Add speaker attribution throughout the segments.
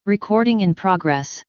Speaker 1: Recording in progress.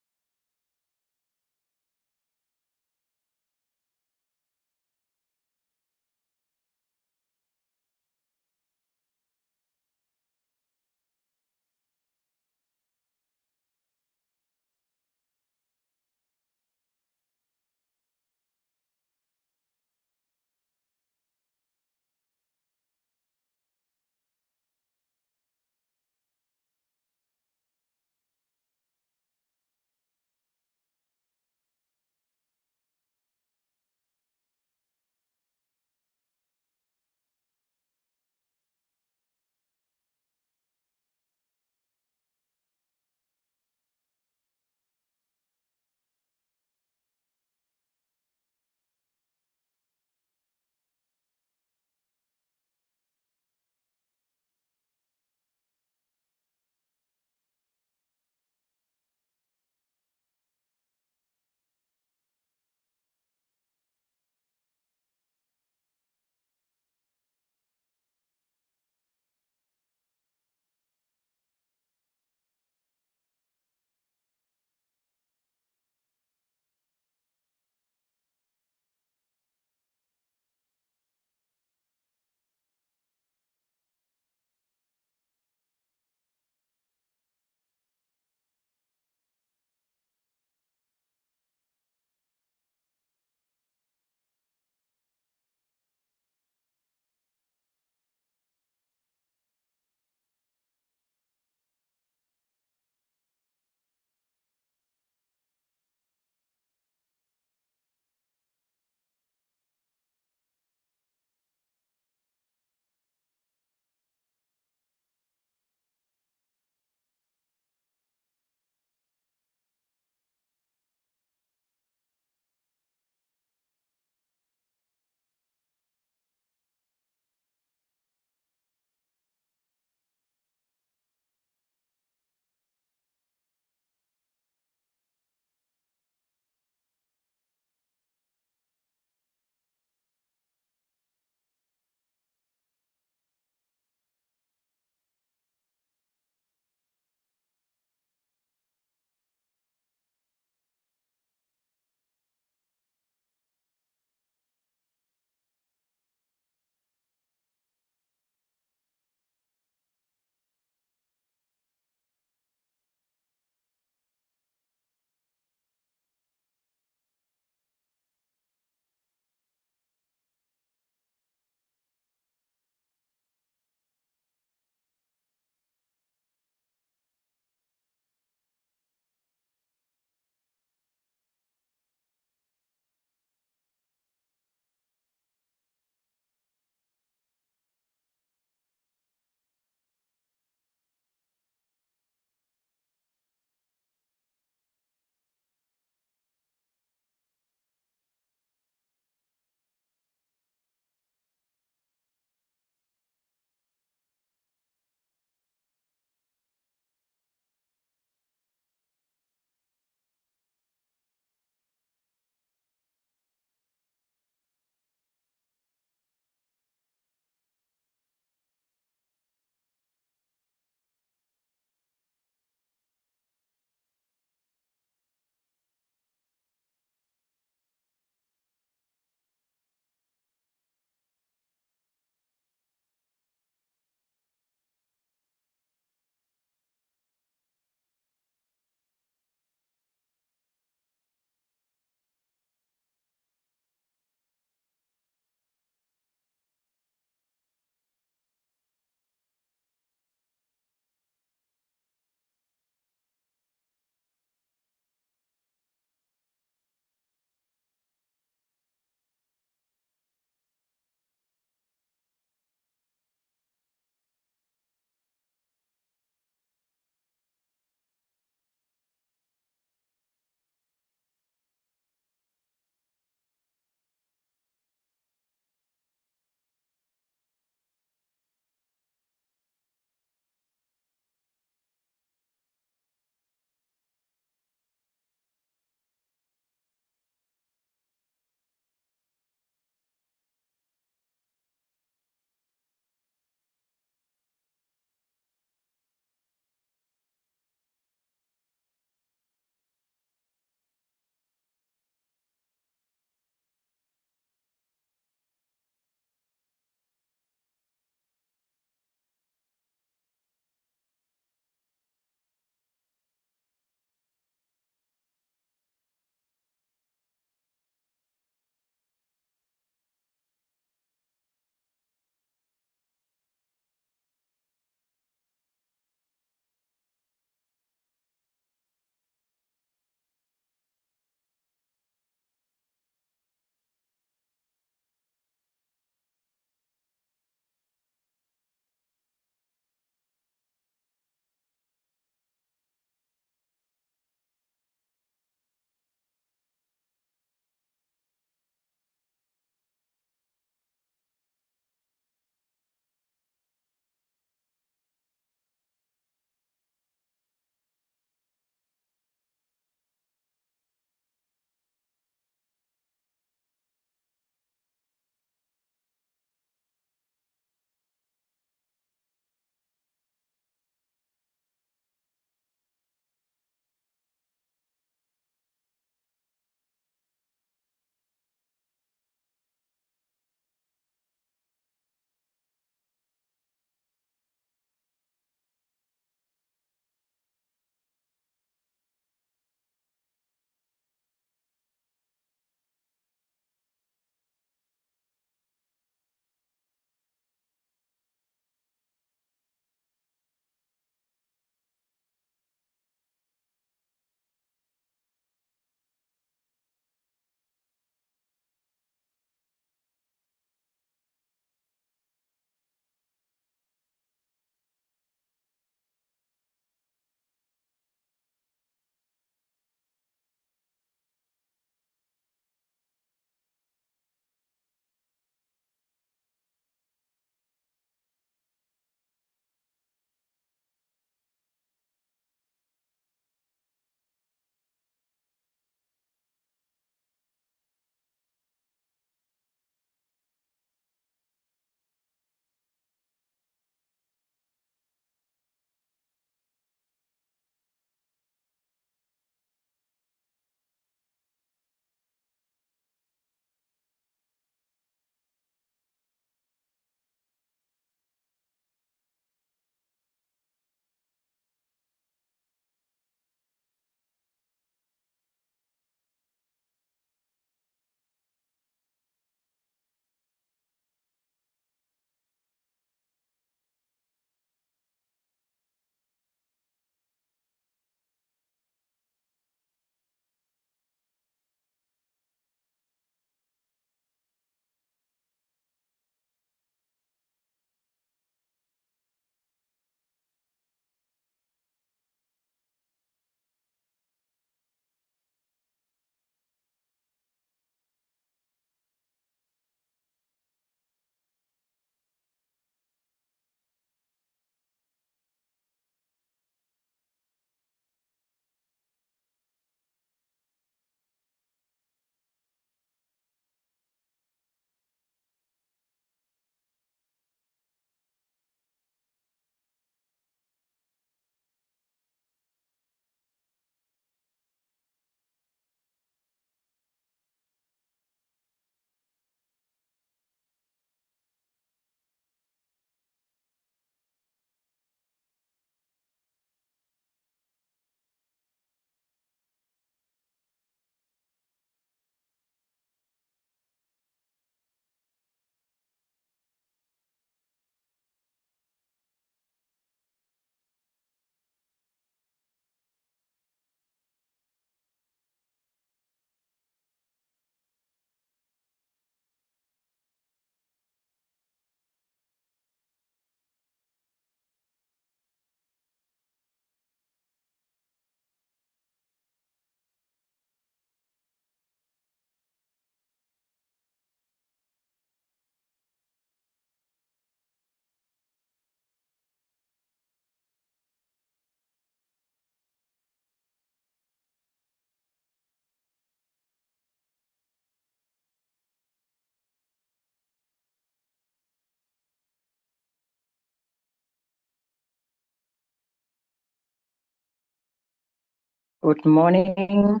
Speaker 1: Good morning.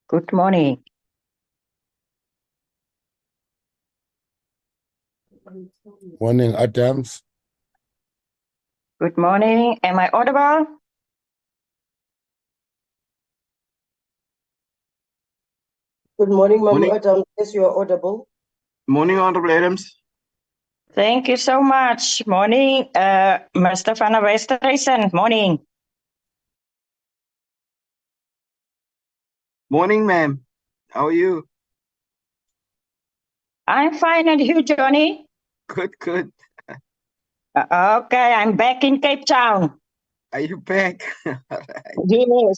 Speaker 1: Good morning.
Speaker 2: Morning, Adams.
Speaker 1: Good morning. Am I audible?
Speaker 3: Good morning, Mamu
Speaker 4: Morning.
Speaker 3: Adams. Yes, you are audible.
Speaker 4: Morning, Honorable Adams.
Speaker 1: Thank you so much. Morning, Mr. Van der Westhuizen. Morning.
Speaker 4: Morning, ma'am. How are you?
Speaker 1: I'm fine, and you, Johnny?
Speaker 4: Good, good.
Speaker 1: Okay, I'm back in Cape Town.
Speaker 4: Are you back?
Speaker 1: Yes.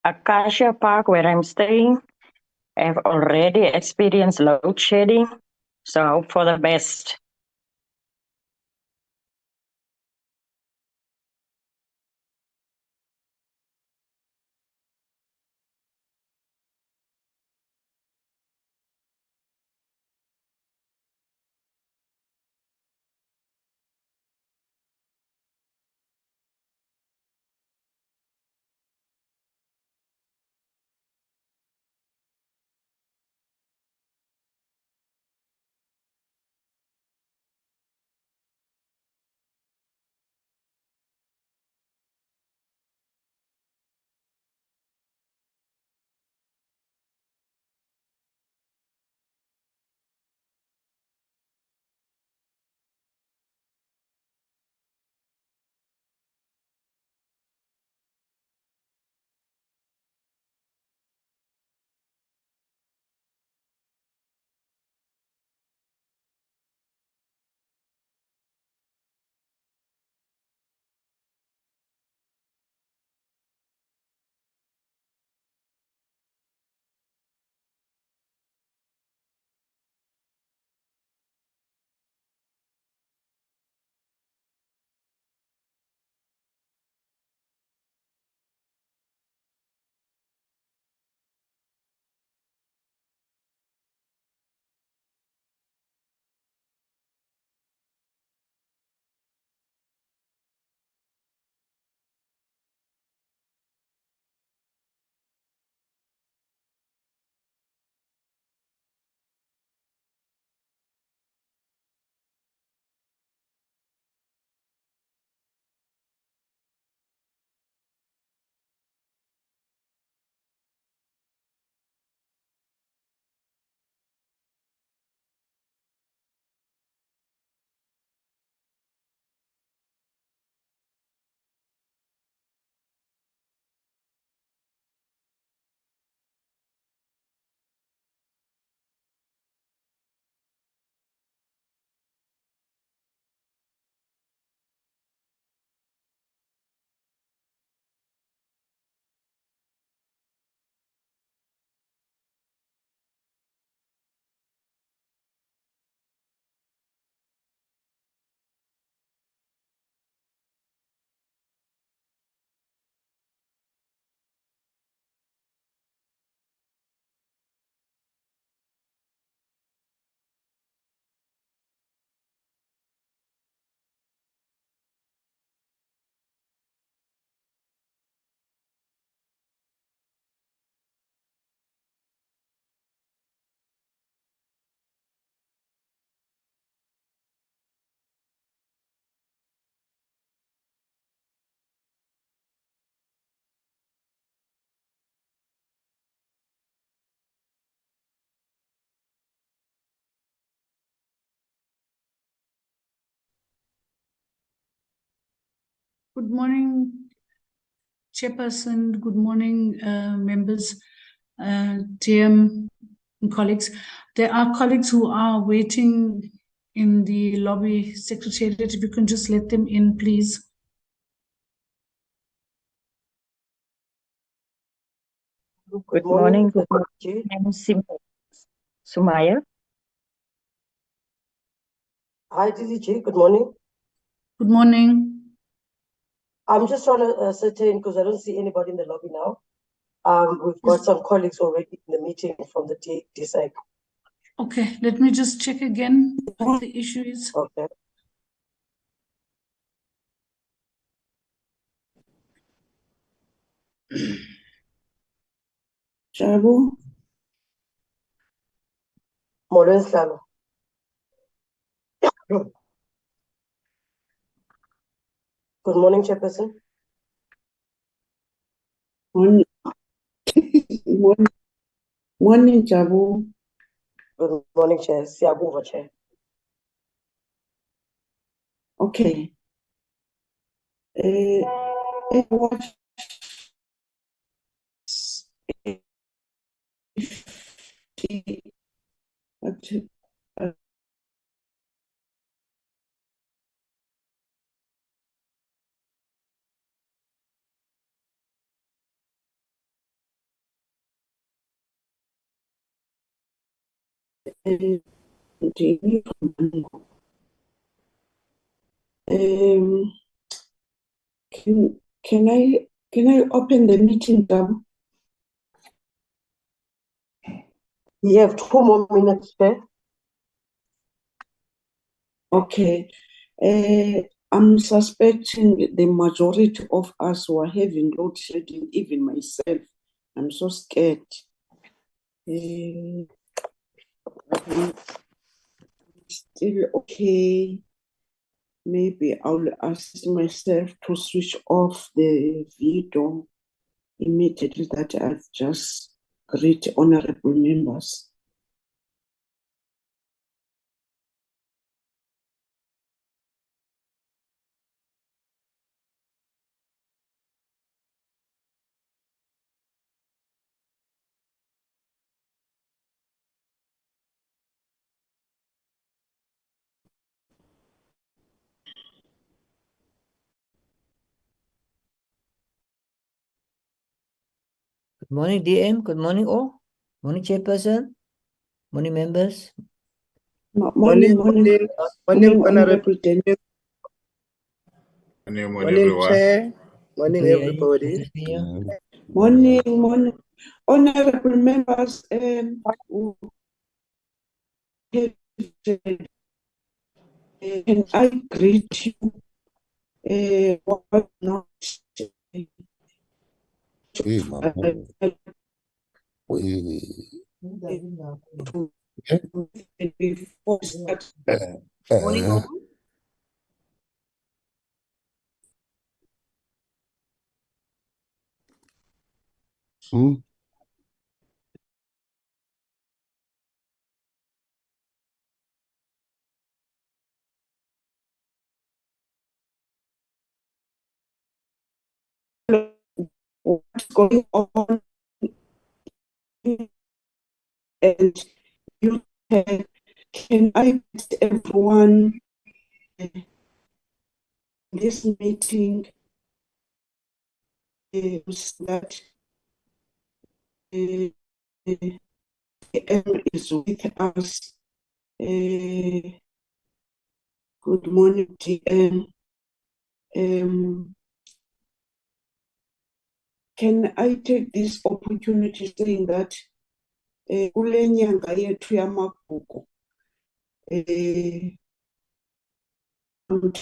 Speaker 1: Acacia Park, where I'm staying, have already experienced load shedding, so hope for the best.
Speaker 5: Good morning, Chairperson. Good morning, members, TM and colleagues. There are colleagues who are waiting in the lobby secretariat. If you can just let them in, please.
Speaker 1: Good morning. Good
Speaker 3: G.
Speaker 1: morning, Sumaya.
Speaker 3: Hi, DDG. Good morning.
Speaker 5: Good morning.
Speaker 3: I'm just trying to ascertain because I don't see anybody in the lobby now. We've got some colleagues already in the meeting from the DSEC.
Speaker 5: Okay, let me just check again what the issue is.
Speaker 3: Okay.
Speaker 6: Jabu,
Speaker 3: Molen Slalo. Good morning, Chairperson.
Speaker 6: morning, morning, Jabu.
Speaker 3: Good morning, Chair. Siabuva, Chair.
Speaker 6: Okay. What can I open the meeting, Jabu?
Speaker 3: We have 2 more minutes, Chair.
Speaker 6: Okay. I'm suspecting the majority of us were having load shedding, even myself. I'm so scared. Still okay. Maybe I'll ask myself to switch off the video immediately that I've just greet honorable members.
Speaker 7: Good morning, DM. Good morning, all. Morning, Chairperson. Morning, members.
Speaker 6: Morning,
Speaker 8: Morning,
Speaker 6: Honorable Dennis.
Speaker 8: morning, Chair. Morning,
Speaker 7: Good to hear you.
Speaker 8: everybody.
Speaker 7: Good to see you.
Speaker 6: Morning, honorable members. Can I greet you? What not?
Speaker 2: Oui, maman. Oui.
Speaker 6: Before we start.
Speaker 2: Euh, hmm?
Speaker 6: What's going on, and you can I ask everyone in this meeting that DM is with us. Good morning, DM. Can I take this opportunity saying that kule nyanga yethu yamagugu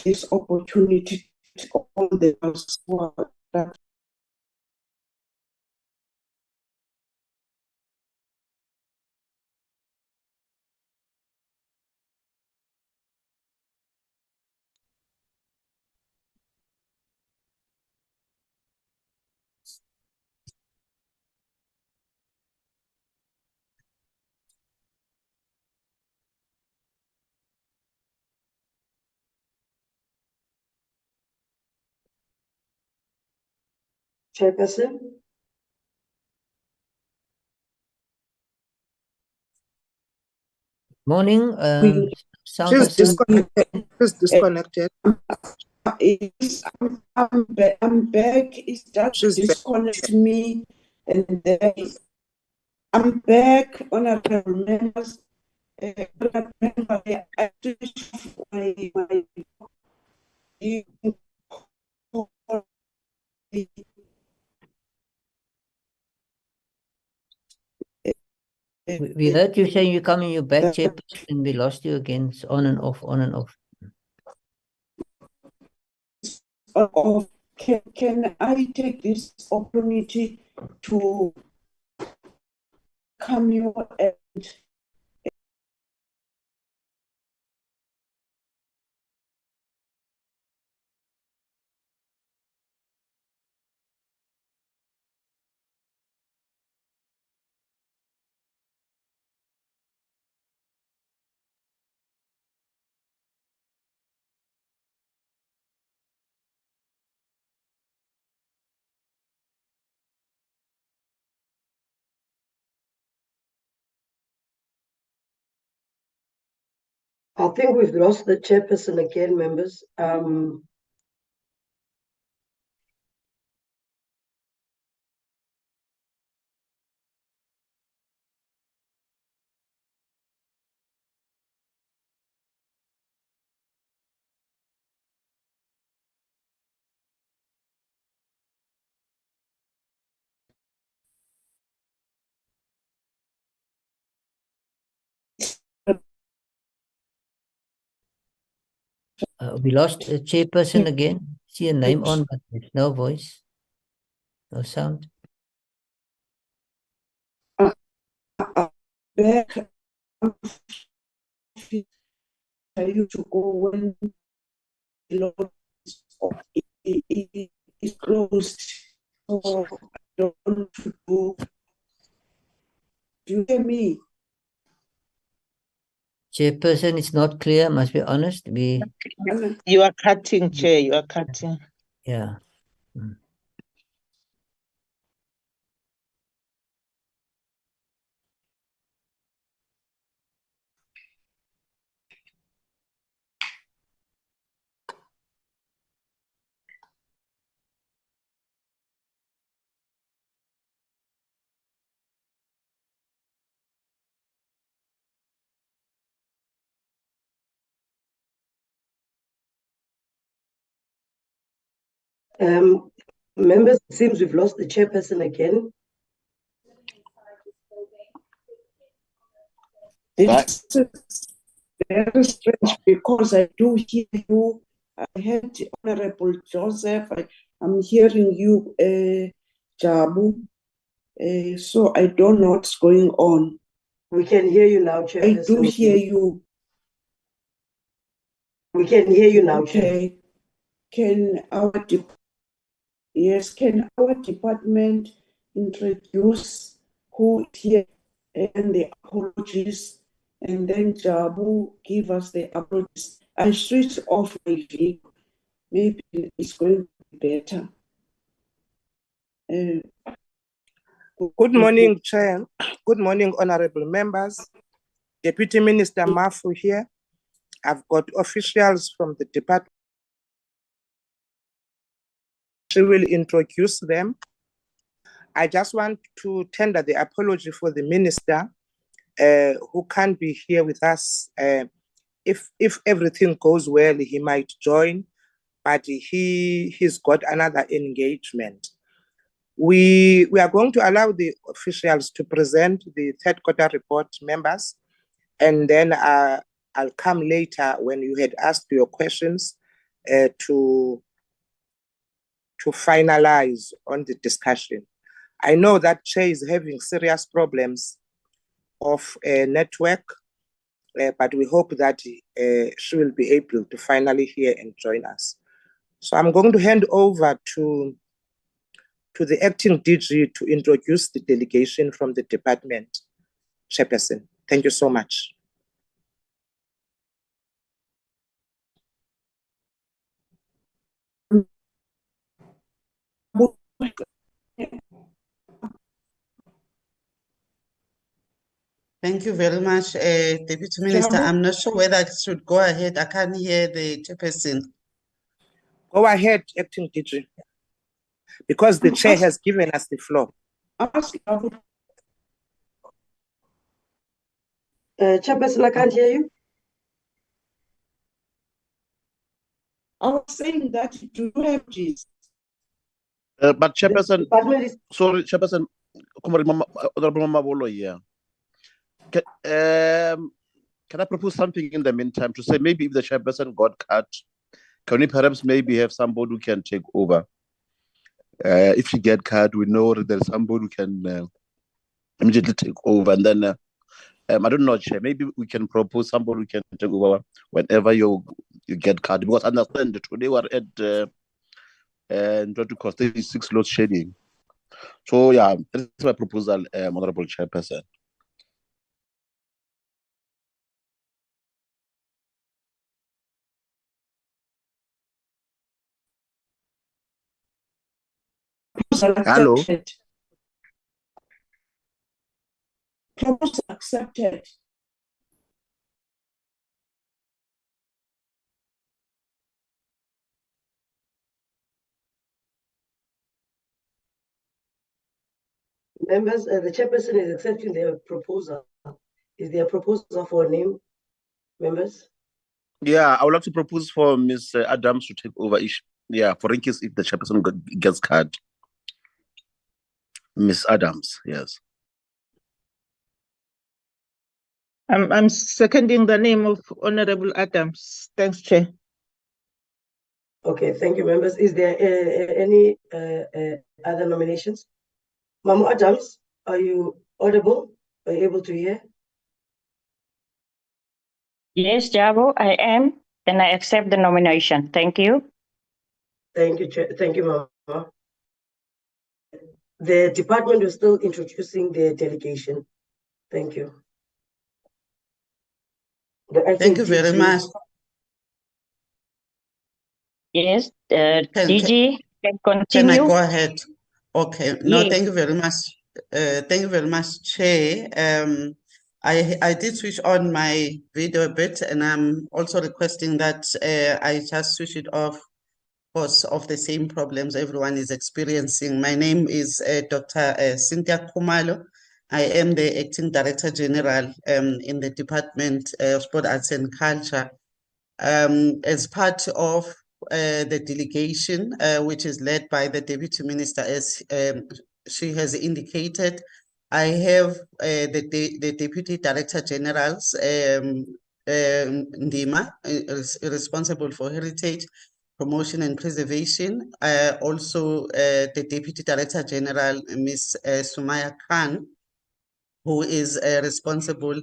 Speaker 6: this opportunity to all the us who are that
Speaker 3: Chairperson.
Speaker 7: Morning, sound
Speaker 8: She's
Speaker 7: person.
Speaker 8: disconnected. She's disconnected.
Speaker 6: I'm back. It's just
Speaker 8: She's back.
Speaker 6: disconnect me, and then I'm back, honorable members. Honorable member, I switched
Speaker 7: We heard you saying you're coming, you're back, Chairperson, and we lost you again. It's on and off, on and off.
Speaker 6: Can I take this opportunity to come here and
Speaker 3: I think we've lost the chairperson again, members.
Speaker 7: We lost the Chairperson again. See a name on, but there's no voice, no sound.
Speaker 6: back tell you to go when the Lord is closed. So I don't want to go. Do you hear me?
Speaker 7: Chairperson, it's not clear, must be honest.
Speaker 9: You are cutting, Chair, you are cutting.
Speaker 7: Yeah.
Speaker 3: Members, it seems we've lost the chairperson again.
Speaker 6: This is very strange because I do hear you. I heard Honorable Joseph. I'm hearing you, Jabu. So I don't know what's going on.
Speaker 3: We can hear you now, chairperson.
Speaker 6: I do hear you.
Speaker 3: We can hear you now, Chair.
Speaker 6: Okay. Can our department introduce who is here and the apologies, and then Jabu give us the apologies? I switch off my video. Maybe it's going to be better.
Speaker 8: Good morning, Chair. Good morning, honorable members. Deputy Minister Mafu here. I've got officials from the department. She will introduce them. I just want to tender the apology for the minister who can't be here with us. If everything goes well, he might join, but he's got another engagement. We are going to allow the officials to present the third quarter report, members, and then I'll come later when you had asked your questions to finalize on the discussion. I know that Chair is having serious problems of network, but we hope that she will be able to finally hear and join us. So I'm going to hand over to the acting DG to introduce the delegation from the department, Chairperson. Thank you so much.
Speaker 9: Thank you very much, Deputy Minister.
Speaker 6: Chairman?
Speaker 9: I'm not sure whether I should go ahead. I can't hear the chairperson.
Speaker 8: Go ahead, Acting DG. Because the chair has given us the floor.
Speaker 6: Ask Jabu.
Speaker 3: Chairperson, I can't hear you.
Speaker 6: I was saying that to MGs.
Speaker 2: But
Speaker 3: The
Speaker 2: Chairperson,
Speaker 3: department is
Speaker 2: sorry, Chairperson, Honorable Mabolo here. Can I propose something in the meantime to say maybe if the Chairperson got cut, can we perhaps maybe have somebody who can take over? If she get cut, we know that there's somebody who can immediately take over, and then I don't know, Chair. Maybe we can propose somebody who can take over whenever you get cut. Because I understand that today we're at and what to cost 36 load shedding. So yeah, that's my proposal, Honorable Chairperson. Hello.
Speaker 6: Accepted. Proposal accepted.
Speaker 3: members, the chairperson is accepting their proposal. Is there a proposal for a name, members?
Speaker 2: Yeah, I would like to propose for Ms. Adams to take over. For in case if the Chairperson gets cut. Ms. Adams, yes.
Speaker 9: I'm seconding the name of Honorable Adams. Thanks, Chair.
Speaker 3: Okay, thank you, members. Is there any other nominations? Mamu Adams, are you audible? Are you able to hear?
Speaker 1: Yes, Jabu, I am, and I accept the nomination. Thank you.
Speaker 3: Thank you, Chair. Thank you, Mama. The department is still introducing the delegation. Thank you.
Speaker 9: Thank you very much.
Speaker 1: Yes, DG can
Speaker 9: Can I
Speaker 1: continue.
Speaker 9: go ahead? Okay. No,
Speaker 1: Yes.
Speaker 9: thank you very much. Thank you very much, Chair. I did switch on my video a bit, and I'm also requesting that I just switch it off because of the same problems everyone is experiencing. My name is Dr. Cynthia Khumalo. I am the Acting Director General in the Department of Sport, Arts and Culture. As part of the delegation, which is led by the Deputy Minister, as she has indicated, I have the Deputy Director Generals, Ndima, responsible for heritage, promotion and preservation. Also, the Deputy Director General, Ms. Sumaya Khan, who is responsible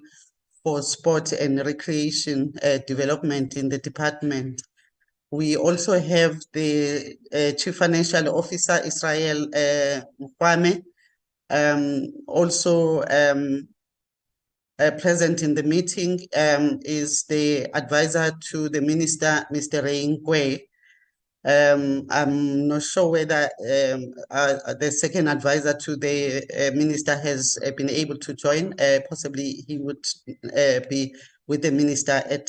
Speaker 9: for sport and recreation development in the department. We also have the Chief Financial Officer, Israel Mkwame, also present in the meeting is the advisor to the minister, Mr. Ray Ngwe. I'm not sure whether the second advisor to the minister has been able to join. Possibly he would be with the minister at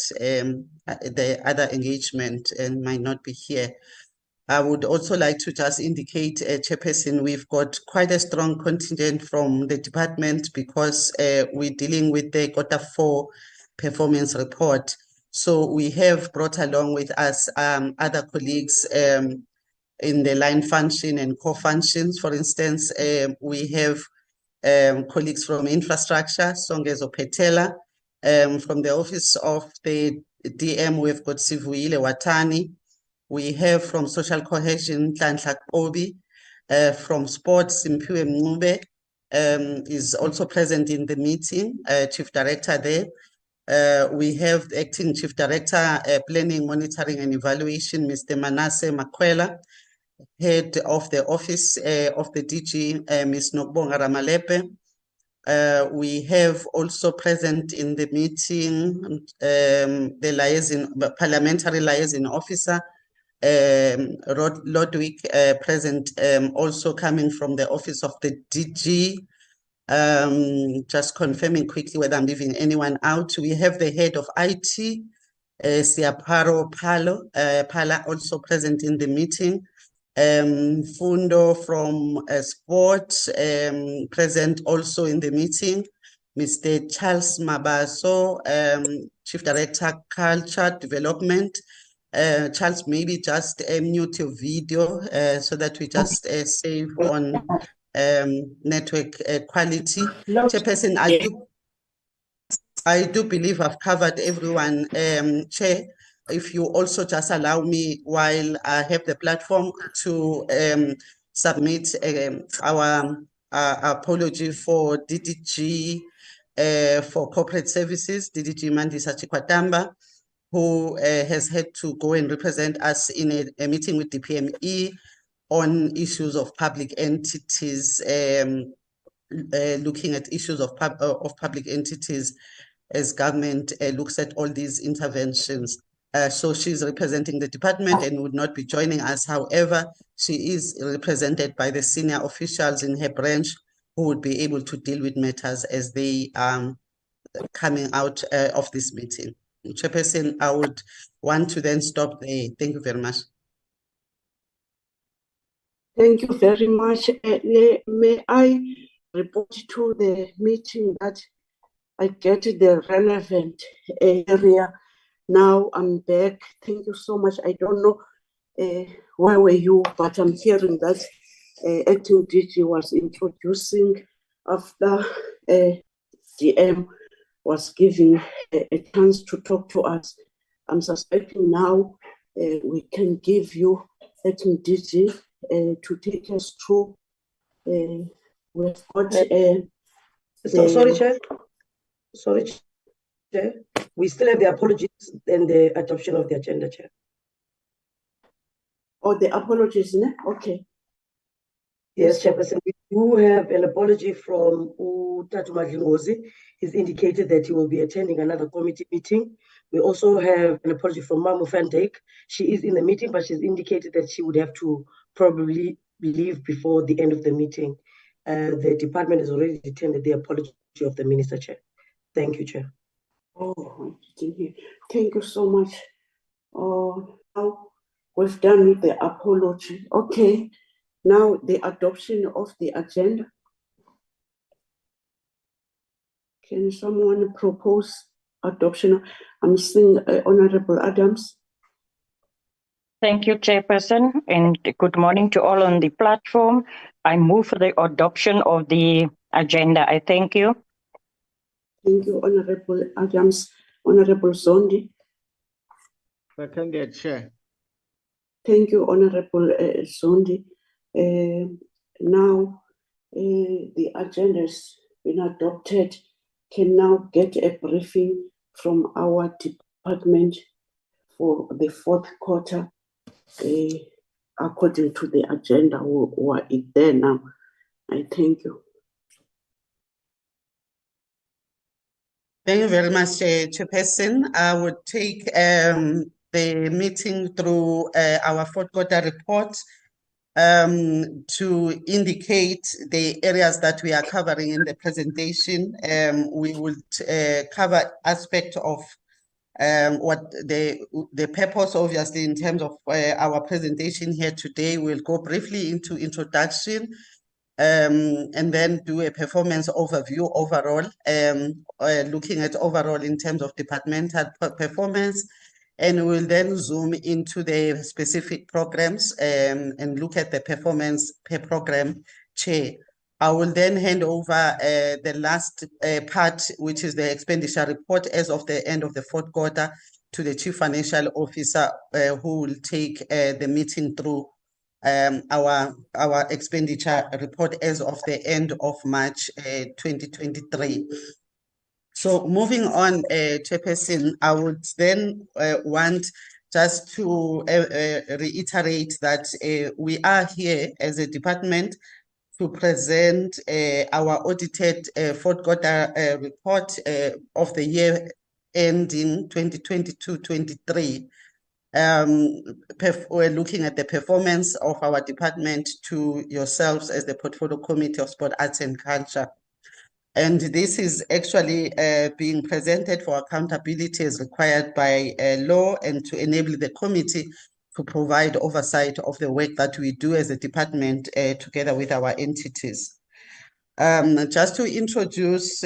Speaker 9: the other engagement and might not be here. I would also like to just indicate, Chairperson, we've got quite a strong contingent from the department because we're dealing with the Q4 performance report. So we have brought along with us other colleagues in the line function and core functions. For instance, we have colleagues from infrastructure, Songezo Petela, from the office of the DM, we've got Sivuile Watani. We have from social cohesion, Nhlanhla Obi, from sports, Simpiwe Mncube is also present in the meeting, Chief Director there. We have the Acting Chief Director, Planning, Monitoring and Evaluation, Mr. Manasseh Makwela, Head of the Office of the DG, Ms. Nokubonga Ramalepe. We have also present in the meeting the Parliamentary Liaison Officer, Lodwick, present, also coming from the Office of the DG. Just confirming quickly whether I'm leaving anyone out. We have the head of IT, Siaparo Pala, also present in the meeting. Fundo from Sports, present also in the meeting. Mr. Charles Mabaso, Chief Director, Culture Development. Charles, maybe just mute your video so that we just save on network quality. Chairperson, I do believe I've covered everyone. Chair, if you also just allow me while I have the platform to submit our apology for DDG for corporate services, DDG Mandisa Chikwatamba, who has had to go and represent us in a meeting with DPME on issues of public entities, looking at issues of public entities as government looks at all these interventions. So she's representing the department and would not be joining us. However, she is represented by the senior officials in her branch who would be able to deal with matters as they coming out of this meeting. Chairperson, I would want to then stop there. Thank you very much.
Speaker 6: Thank you very much. May I report to the meeting that I get the relevant area. Now I'm back. Thank you so much. I don't know where were you, but I'm hearing that acting DG was introducing after DM was giving a chance to talk to us. I'm suspecting now we can give you acting DG to take us through. We've got
Speaker 3: sorry, Chair. Sorry, Chair. We still have the apologies and the adoption of the agenda, Chair.
Speaker 6: Oh, the apologies, ne? Okay.
Speaker 3: Yes, Chairperson. We do have an apology from Tatu Madlingozi. He's indicated that he will be attending another committee meeting. We also have an apology from Mamu van Dijk. She is in the meeting, but she's indicated that she would have to probably leave before the end of the meeting. The department has already attended the apology of the Minister, Chair. Thank you, Chair.
Speaker 6: Oh, thank you so much. Now we've done with the apology. Okay, now the adoption of the agenda. Can someone propose adoption? I'm seeing Honorable Adams.
Speaker 1: Thank you, Chairperson, and good morning to all on the platform. I move for the adoption of the agenda. I thank you.
Speaker 6: Thank you, Honorable Adams. Honorable Zondi.
Speaker 4: Seconded, Chair.
Speaker 6: Thank you, Honorable Zondi. Now the agenda has been adopted. Can now get a briefing from our department for the fourth quarter according to the agenda or it there now. I thank you.
Speaker 9: Thank you very much, Chairperson. I would take the meeting through our fourth quarter report to indicate the areas that we are covering in the presentation. We would cover aspect of what the purpose, obviously, in terms of our presentation here today. We'll go briefly into introduction and then do a performance overview overall, looking at overall in terms of departmental performance. And we'll then zoom into the specific programs and look at the performance per program. Chair, I will then hand over the last part, which is the expenditure report as of the end of the fourth quarter, to the Chief Financial Officer, who will take the meeting through our expenditure report as of the end of March 2023. So moving on, Chairperson, I would then want just to reiterate that we are here as a department to present our audited fourth quarter report of the year ending 2022-23. We're looking at the performance of our department to yourselves as the Portfolio Committee of Sport, Arts and Culture. And this is actually being presented for accountability as required by law and to enable the committee to provide oversight of the work that we do as a department together with our entities. Just to introduce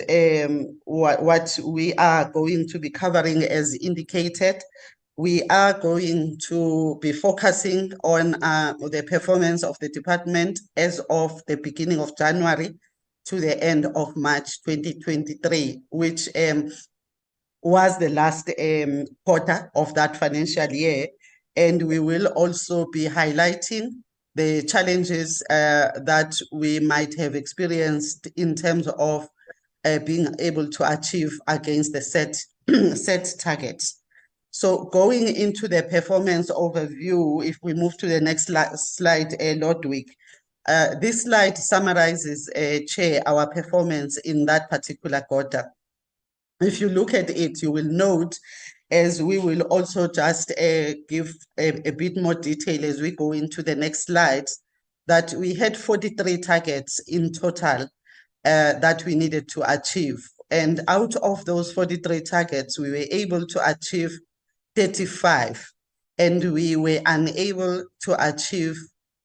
Speaker 9: what we are going to be covering as indicated, we are going to be focusing on the performance of the department as of the beginning of January to the end of March 2023, which was the last quarter of that financial year. And we will also be highlighting the challenges that we might have experienced in terms of being able to achieve against the set targets. So going into the performance overview, if we move to the next slide, Lodwick, this slide summarizes, Chair, our performance in that particular quarter. If you look at it, you will note, as we will also just give a bit more detail as we go into the next slides, that we had 43 targets in total that we needed to achieve. And out of those 43 targets, we were able to achieve 35, and we were unable to achieve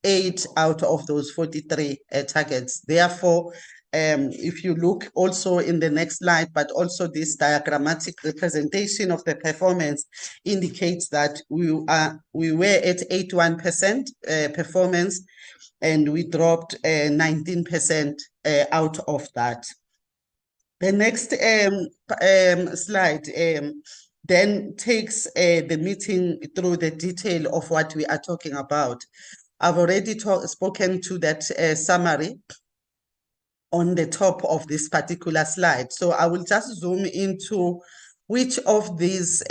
Speaker 9: 8 out of those 43 targets. Therefore, if you look also in the next slide, but also this diagrammatic representation of the performance indicates that we were at 81% performance, and we dropped 19% out of that. The next slide then takes the meeting through the detail of what we are talking about. I've already spoken to that summary on the top of this particular slide. So I will just zoom into which of these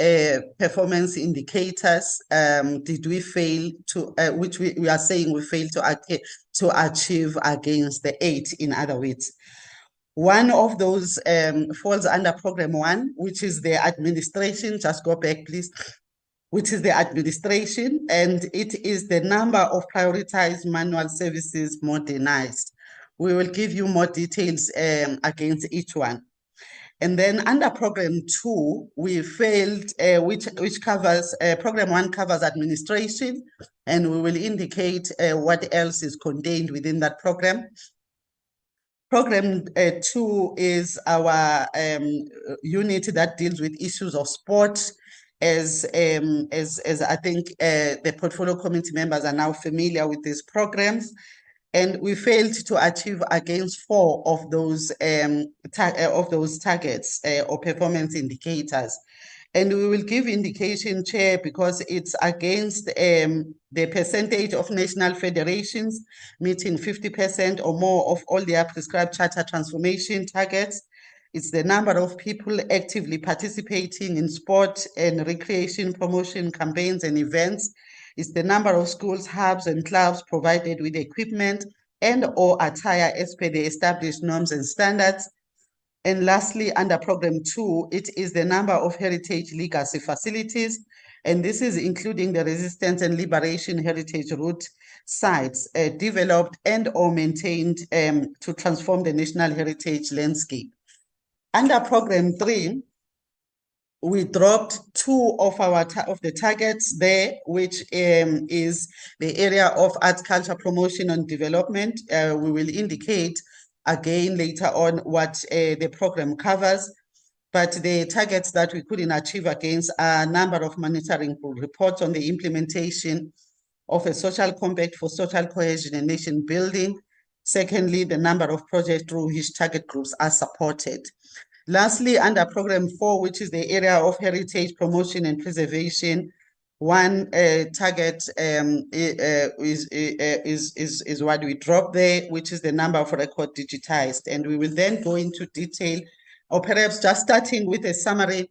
Speaker 9: performance indicators did we fail to, which we are saying we failed to achieve against the 8, in other words. One of those falls under program 1, which is the administration. Just go back, please. Which is the administration, and it is the number of prioritized manual services modernized. We will give you more details against each one. And then under program 2, we failed, which covers, program 1 covers administration, and we will indicate what else is contained within that program. Program 2 is our unit that deals with issues of sport, as I think the portfolio committee members are now familiar with these programs. And we failed to achieve against 4 of those targets or performance indicators. And we will give indication, Chair, because it's against the percentage of national federations meeting 50% or more of all their prescribed charter transformation targets. It's the number of people actively participating in sport and recreation promotion campaigns and events. It's the number of schools, hubs, and clubs provided with equipment and or attire as per the established norms and standards. And lastly, under program 2, it is the number of heritage legacy facilities. And this is including the resistance and liberation heritage route sites developed and or maintained to transform the national heritage landscape. Under program 3, we dropped 2 of the targets there, which is the area of arts, culture, promotion, and development. We will indicate again later on what the program covers, but the targets that we couldn't achieve against are a number of monitoring reports on the implementation of a social compact for social cohesion and nation building. Secondly, the number of projects through which target groups are supported. Lastly, under program 4, which is the area of heritage promotion and preservation, one target is what we dropped there, which is the number of records digitized. And we will then go into detail, or perhaps just starting with a summary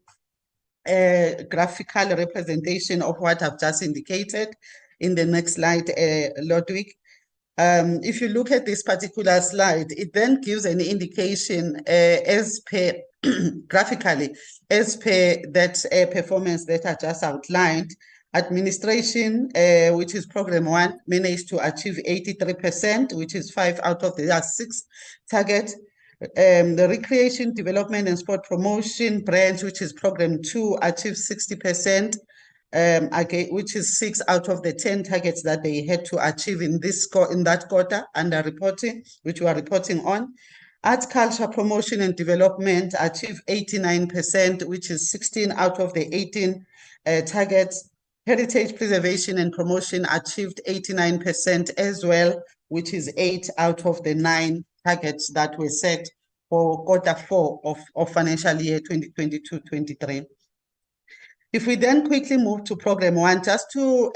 Speaker 9: graphical representation of what I've just indicated in the next slide, Lodwick. If you look at this particular slide, it then gives an indication as per graphically, as per that performance that I just outlined. Administration, which is program 1, managed to achieve 83%, which is 5 out of the 6 targets. The Recreation, Development and Sport Promotion branch, which is Program 2, achieved 60%, again, which is 6 out of the 10 targets that they had to achieve in that quarter under reporting, which we are reporting on. Arts, Culture, Promotion and Development achieved 89%, which is 16 out of the 18 targets. Heritage Preservation and Promotion achieved 89% as well, which is 8 out of the 9 targets that were set for quarter 4 of financial year 2022-23. If we then quickly move to Program 1, just to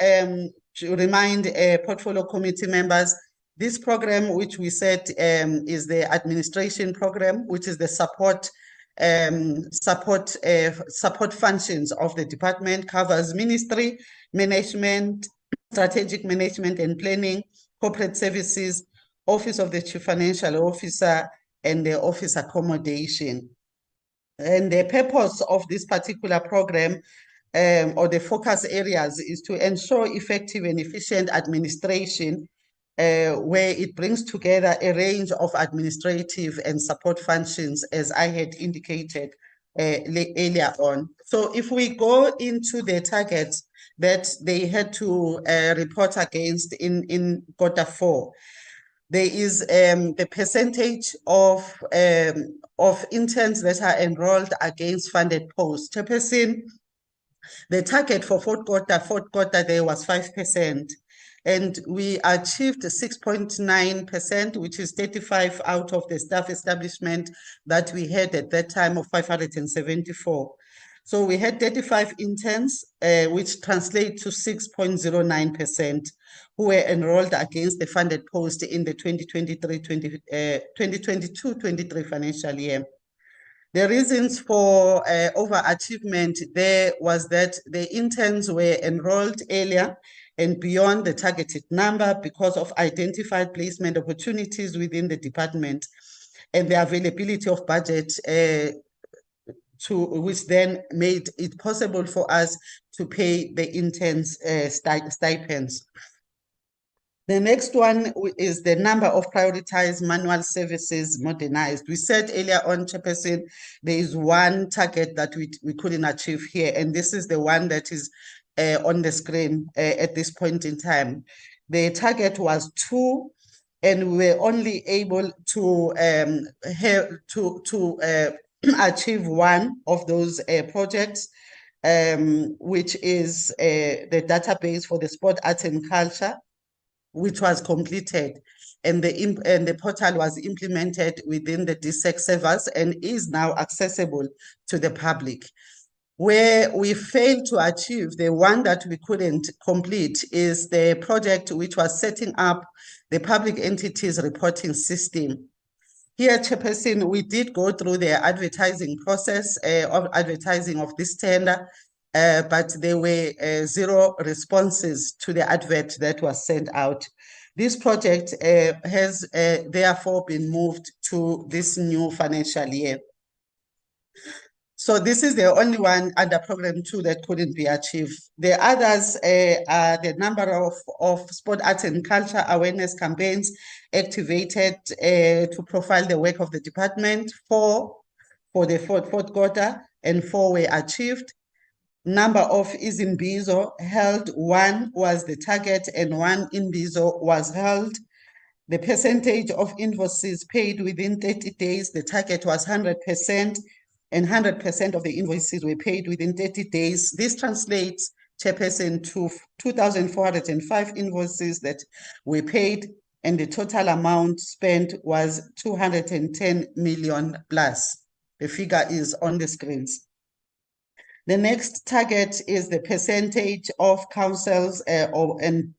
Speaker 9: remind portfolio committee members, this program, which we said is the administration program, which is the support functions of the department, covers ministry, management, strategic management and planning, corporate services, office of the chief financial officer, and the office accommodation. And the purpose of this particular program or the focus areas is to ensure effective and efficient administration where it brings together a range of administrative and support functions, as I had indicated earlier on. So if we go into the targets that they had to report against in quarter 4, there is the percentage of interns that are enrolled against funded posts. Chairperson, the target for fourth quarter there was 5%. And we achieved 6.9%, which is 35 out of the staff establishment that we had at that time of 574. So we had 35 interns, which translate to 6.09%, who were enrolled against the funded post in the 2022-23 financial year. The reasons for overachievement there was that the interns were enrolled earlier and beyond the targeted number because of identified placement opportunities within the department and the availability of budget which then made it possible for us to pay the interns stipends. The next one is the number of prioritized manual services modernized. We said earlier on, Chairperson, there is one target that we couldn't achieve here, and this is the one that is on the screen at this point in time. The target was 2, and we were only able to achieve one of those projects, which is the database for the sport, arts and culture, which was completed, and the portal was implemented within the DSEC servers and is now accessible to the public. Where we failed to achieve, the one that we couldn't complete, is the project which was setting up the public entities reporting system. Here, Chairperson, we did go through the advertising process of advertising of this tender, but there were 0 responses to the advert that was sent out. This project has therefore been moved to this new financial year. So this is the only one under Program 2 that couldn't be achieved. The others are the number of sport, arts and culture awareness campaigns activated to profile the work of the department, 4 for the fourth quarter, and 4 were achieved. Number of Izimbizo held, 1 was the target and 1 Imbizo was held. The percentage of invoices paid within 30 days, the target was 100%, and 100% of the invoices were paid within 30 days. This translates, Chairperson, to 2,405 invoices that were paid, and the total amount spent was 210 million plus. The figure is on the screens. The next target is the percentage of councils and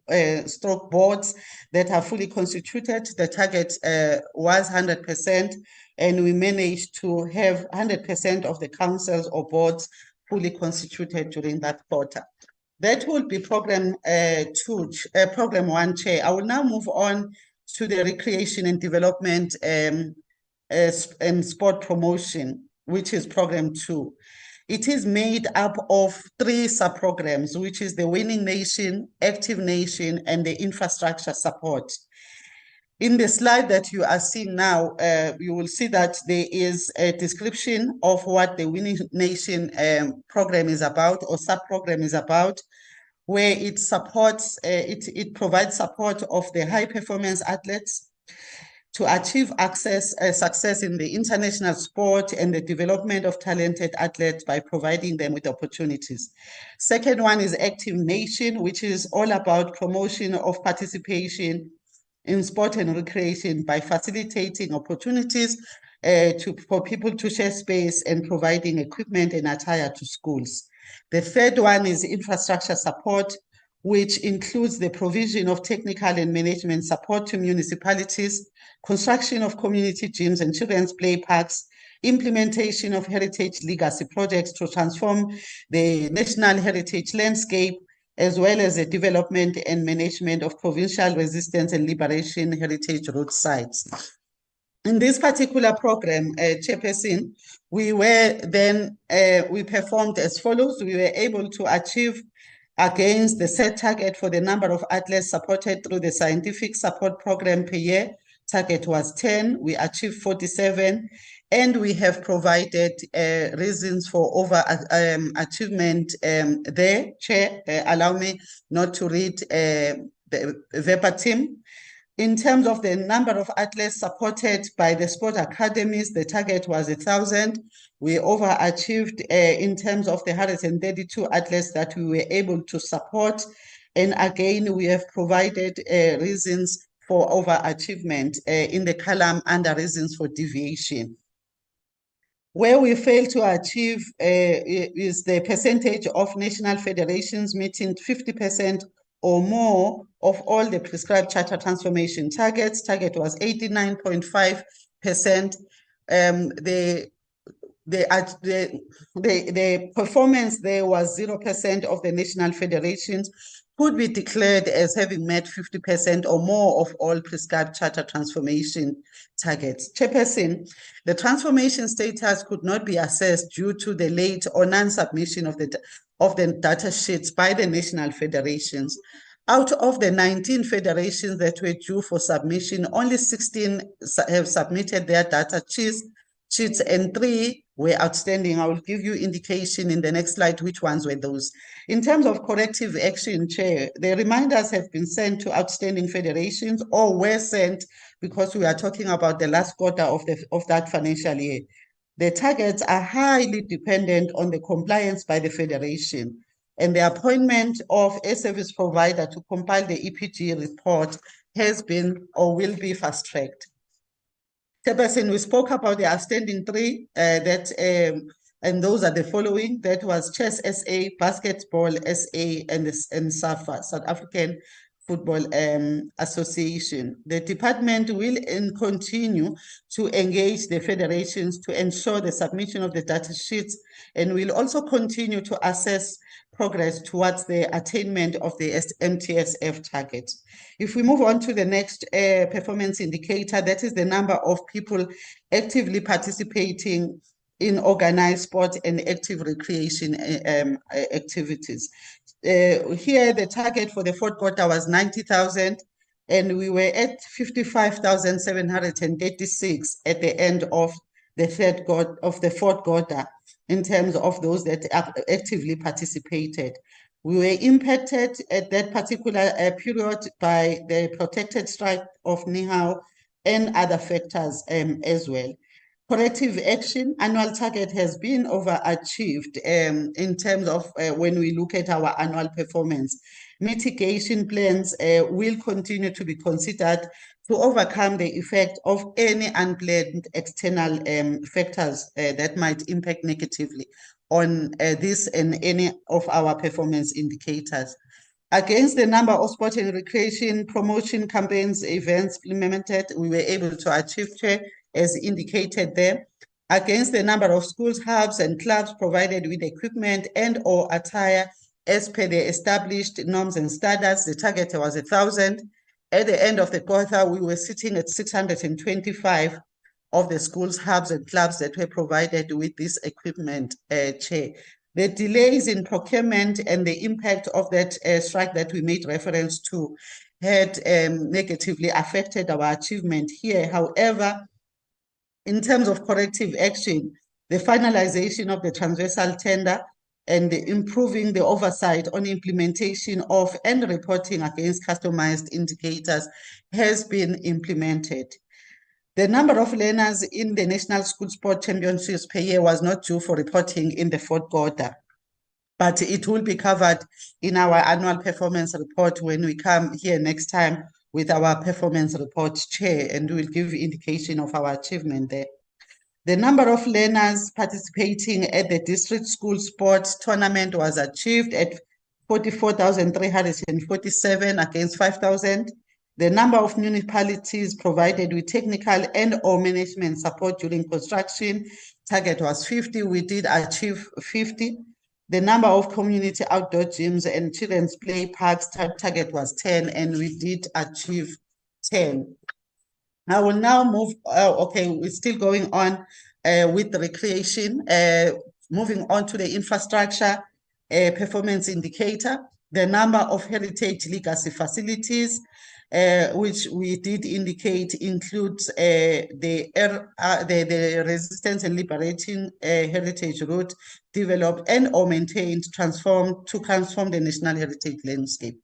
Speaker 9: stroke boards that are fully constituted. The target was 100%, and we managed to have 100% of the councils or boards fully constituted during that quarter. That will be Program 1, Chair. I will now move on to the Recreation and Development and Sport Promotion, which is Program 2. It is made up of 3 sub-programs, which is the Winning Nation, Active Nation, and the Infrastructure Support. In the slide that you are seeing now, you will see that there is a description of what the Winning Nation program is about, or sub-program is about, where it supports, it provides support of the high performance athletes to achieve success in the international sport and the development of talented athletes by providing them with opportunities. Second one is Active Nation, which is all about promotion of participation in sport and recreation by facilitating opportunities for people to share space and providing equipment and attire to schools. The third one is infrastructure support, which includes the provision of technical and management support to municipalities, construction of community gyms and children's play parks, implementation of heritage legacy projects to transform the national heritage landscape, as well as the development and management of provincial resistance and liberation heritage road sites. In this particular program, Chairperson, we performed as follows. We were able to achieve against the set target for the number of athletes supported through the scientific support program per year. Target was 10, we achieved 47, and we have provided reasons for over achievement there. Chair, allow me not to read the verbatim. In terms of the number of athletes supported by the sport academies, the target was 1,000. We overachieved in terms of the 132 athletes that we were able to support. And again, we have provided reasons for overachievement in the column under reasons for deviation. Where we failed to achieve is the percentage of national federations meeting 50% or more of all the prescribed charter transformation targets. Target was 89.5%. The performance there was 0% of the national federations could be declared as having met 50% or more of all prescribed charter transformation targets. Chairperson, the transformation status could not be assessed due to the late or non-submission of the data sheets by the national federations. Out of the 19 federations that were due for submission, only 16 have submitted their data sheets and 3 were outstanding. I will give you indication in the next slide which ones were those. In terms of corrective action, Chair, the reminders have been sent to outstanding federations or were sent because we are talking about the last quarter of that financial year. The targets are highly dependent on the compliance by the federation, and the appointment of a service provider to compile the EPG report has been or will be fast-tracked. Chairperson, we spoke about the outstanding 3 and those are the following. That was Chess SA, Basketball SA, and SAFA, South African Football Association. The department will continue to engage the federations to ensure the submission of the data sheets, and will also continue to assess progress towards the attainment of the MTSF target. If we move on to the next performance indicator, that is the number of people actively participating in organized sport and active recreation activities. Here, the target for the 4th quarter was 90,000, and we were at 55,736 at the end of the 4th quarter in terms of those that actively participated. We were impacted at that particular period by the protected strike of Nihao and other factors as well. Corrective action, annual target has been overachieved in terms of when we look at our annual performance. Mitigation plans will continue to be considered to overcome the effect of any unplanned external factors that might impact negatively on this and any of our performance indicators. Against the number of sport and recreation promotion campaigns, events implemented, we were able to achieve, Chair, as indicated there. Against the number of schools, hubs, and clubs provided with equipment and or attire as per the established norms and standards, the target was 1,000. At the end of the quarter, we were sitting at 625 of the schools, hubs, and clubs that were provided with this equipment, Chair. The delays in procurement and the impact of that strike that we made reference to had negatively affected our achievement here. However, in terms of corrective action, the finalization of the transversal tender and improving the oversight on implementation of and reporting against customized indicators has been implemented. The number of learners in the National School Sport Championships per year was not due for reporting in the fourth quarter, but it will be covered in our annual performance report when we come here next time with our performance report, Chair, and we'll give indication of our achievement there. The number of learners participating at the district school sports tournament was achieved at 44,347 against 5,000. The number of municipalities provided with technical and or management support during construction, target was 50. We did achieve 50. The number of community outdoor gyms and children's play parks, target was 10, and we did achieve 10. I will now move, okay, we're still going on with the recreation, moving on to the infrastructure performance indicator. The number of heritage legacy facilities, which we did indicate includes the resistance and liberating heritage route developed and or maintained to transform the national heritage landscape.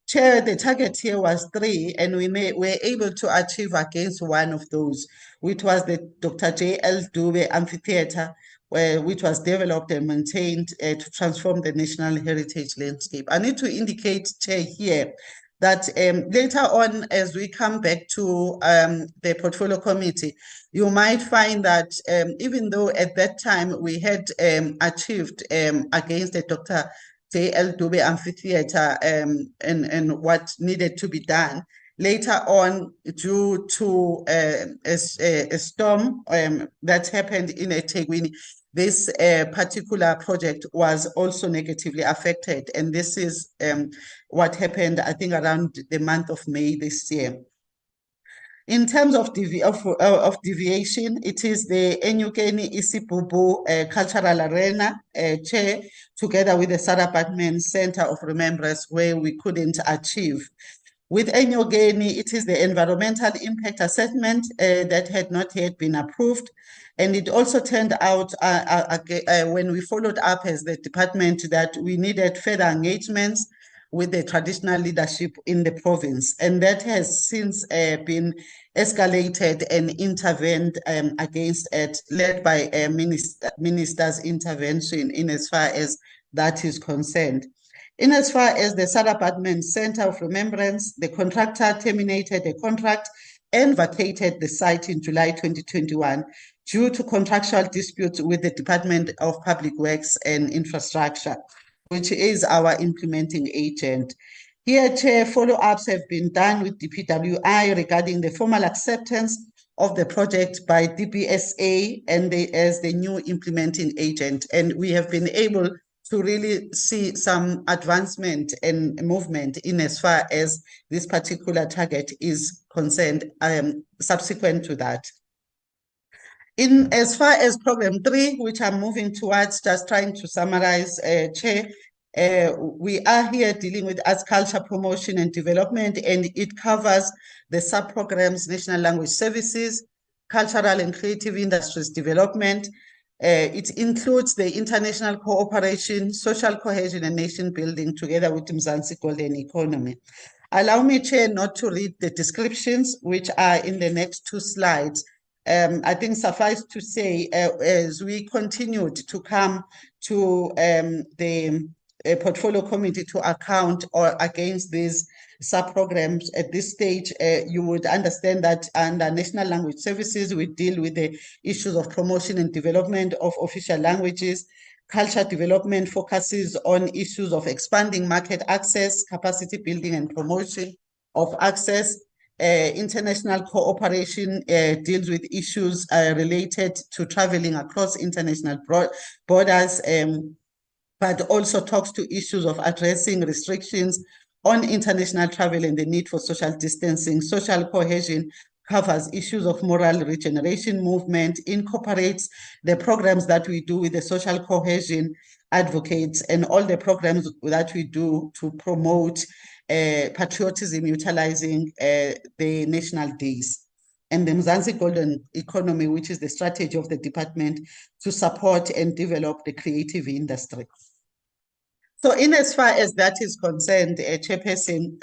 Speaker 9: Chair, the target here was 3, and we were able to achieve against one of those, which was the Dr. J.L. Dube Amphitheater, which was developed and maintained to transform the national heritage landscape. I need to indicate, Chair, here that later on, as we come back to the portfolio committee, you might find that even though at that time we had achieved against the Dr. J.L. Dube Amphitheater and what needed to be done, later on, due to a storm that happened in eThekwini, this particular project was also negatively affected. And this is what happened, I think, around the month of May this year. In terms of deviation, it is the Enyukeni Isibubu Cultural Arena, Chair, together with the Sarah Batman Center of Remembrance, where we couldn't achieve. With Enyukeni, it is the environmental impact assessment that had not yet been approved. And it also turned out when we followed up as the department that we needed further engagements with the traditional leadership in the province. And that has since been escalated and intervened against it, led by a minister's intervention in as far as that is concerned. In as far as the Sarah Batman Center of Remembrance, the contractor terminated the contract and vacated the site in July 2021 due to contractual disputes with the Department of Public Works and Infrastructure, which is our implementing agent. Here, Chair, follow-ups have been done with DPWI regarding the formal acceptance of the project by DPSA and as the new implementing agent. And we have been able to really see some advancement and movement in as far as this particular target is concerned subsequent to that. In as far as program 3, which I'm moving towards, just trying to summarize, Chair, we are here dealing with arts, culture, promotion and development, and it covers the sub-programs, national language services, cultural and creative industries development. It includes the international cooperation, social cohesion and nation building together with Mzansi Golden Economy. Allow me, Chair, not to read the descriptions, which are in the next 2 slides. I think suffice to say, as we continued to come to the portfolio committee to account or against these sub-programs at this stage, you would understand that under national language services, we deal with the issues of promotion and development of official languages. Culture development focuses on issues of expanding market access, capacity building and promotion of access. International cooperation deals with issues related to traveling across international borders, but also talks to issues of addressing restrictions on international travel and the need for social distancing. Social cohesion covers issues of moral regeneration movement, incorporates the programs that we do with the social cohesion advocates, and all the programs that we do to promote patriotism utilizing the national days. And the Mzansi Golden Economy, which is the strategy of the department to support and develop the creative industry. So in as far as that is concerned, Chairperson,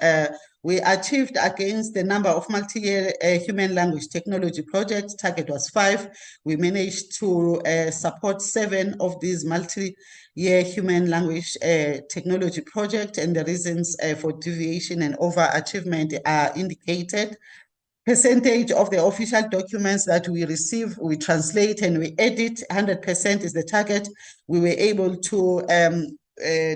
Speaker 9: we achieved against the number of multi-year human language technology projects. Target was 5. We managed to support 7 of these multi-year human language technology projects, and the reasons for deviation and overachievement are indicated. Percentage of the official documents that we receive, we translate and we edit, 100% is the target. We were able to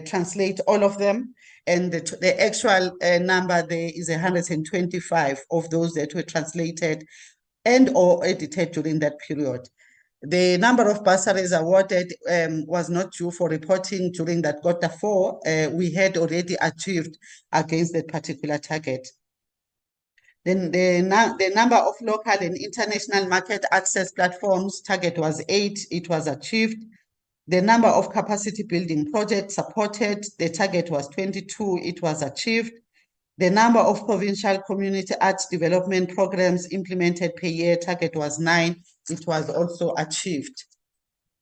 Speaker 9: translate all of them, and the actual number there is 125 of those that were translated and or edited during that period. The number of bursaries awarded was not due for reporting during that Q4. We had already achieved against that particular target. Then the number of local and international market access platforms, target was 8, it was achieved. The number of capacity building projects supported, the target was 22, it was achieved. The number of provincial community arts development programs implemented per year, target was 9, it was also achieved.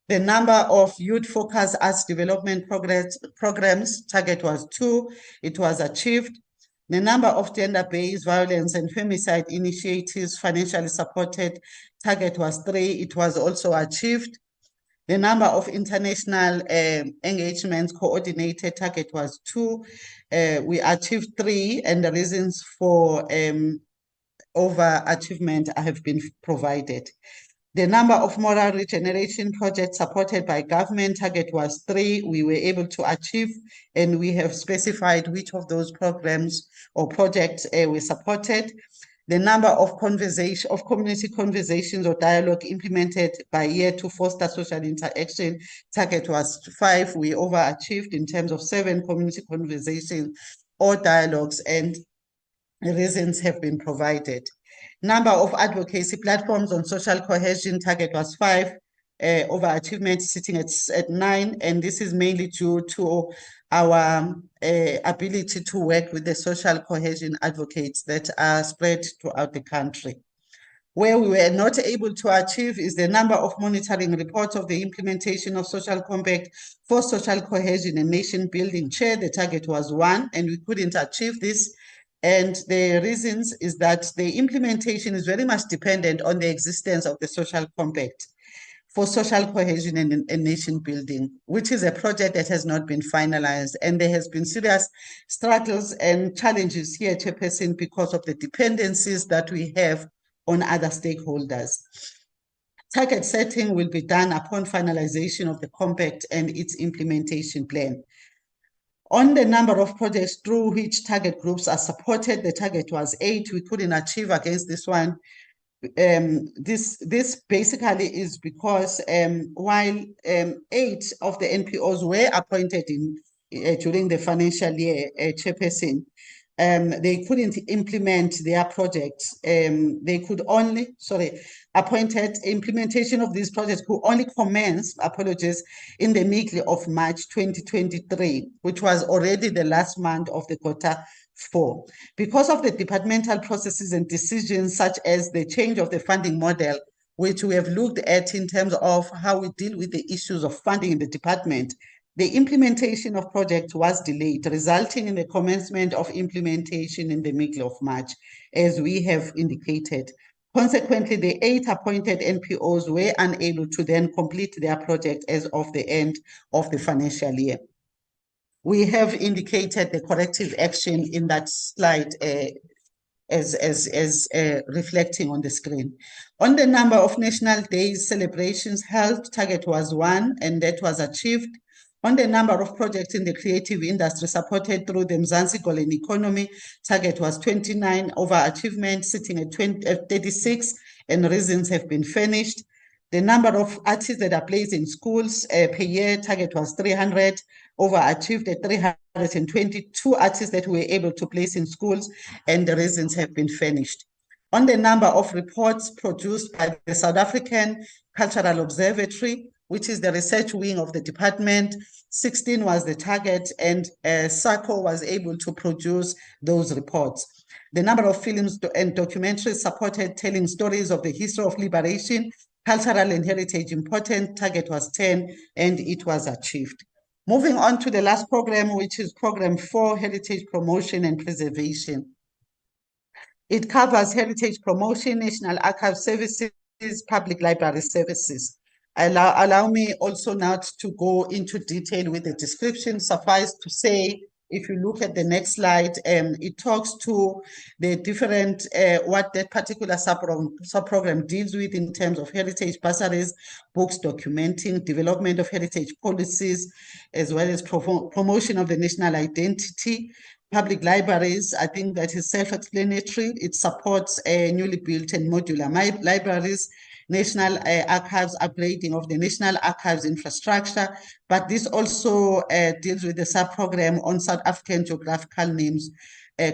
Speaker 9: The number of youth-focused arts development programs, target was 2, it was achieved. The number of gender-based violence and femicide initiatives financially supported, target was 3, it was also achieved. The number of international engagements coordinated, target was 2. We achieved 3, and the reasons for overachievement have been provided. The number of moral regeneration projects supported by government, target was 3. We were able to achieve, and we have specified which of those programs or projects were supported. The number of community conversations or dialogue implemented by year to foster social interaction, target was 5. We overachieved in terms of 7 community conversations or dialogues, and reasons have been provided. Number of advocacy platforms on social cohesion, target was 5. Overachievement sitting at 9, and this is mainly due to our ability to work with the social cohesion advocates that are spread throughout the country. Where we were not able to achieve is the number of monitoring reports of the implementation of social compact for social cohesion and nation building. Chair, the target was 1, and we couldn't achieve this. And the reasons is that the implementation is very much dependent on the existence of the social compact for social cohesion and nation building, which is a project that has not been finalized. And there has been serious struggles and challenges here, Chairperson, because of the dependencies that we have on other stakeholders. Target setting will be done upon finalization of the compact and its implementation plan. On the number of projects through which target groups are supported, the target was 8. We couldn't achieve against this one. This basically is because while 8 of the NPOs were appointed during the financial year, Chairperson, they couldn't implement their projects. They could only, appointed implementation of these projects could only commence, in the middle of March 2023, which was already the last month of the Q4. Because of the departmental processes and decisions such as the change of the funding model, which we have looked at in terms of how we deal with the issues of funding in the department, the implementation of projects was delayed, resulting in the commencement of implementation in the middle of March, as we have indicated. Consequently, the 8 appointed NPOs were unable to then complete their project as of the end of the financial year. We have indicated the corrective action in that slide as reflecting on the screen. On the number of national days celebrations held, target was 1, and that was achieved. On the number of projects in the creative industry supported through the Mzansi Golden Economy, target was 29, overachievement sitting at 36, and reasons have been furnished. The number of artists that are placed in schools per year, target was 300, overachieved at 322 artists that we were able to place in schools, and the reasons have been furnished. On the number of reports produced by the South African Cultural Observatory, which is the research wing of the department. 16 was the target, and SACO was able to produce those reports. The number of films and documentaries supported telling stories of the history of liberation, cultural and heritage important, target was 10, and it was achieved. Moving on to the last program, which is program 4, Heritage Promotion and Preservation. It covers heritage promotion, National Archive services, public library services. Allow me also now to go into detail with the description. Suffice to say, if you look at the next slide, it talks to the different, what that particular sub-program deals with in terms of heritage bursaries, books documenting, development of heritage policies, as well as promotion of the national identity. Public libraries, I think that is self-explanatory. It supports newly built and modular libraries, National Archives, upgrading of the National Archives infrastructure, but this also deals with the sub-program on South African Geographical Names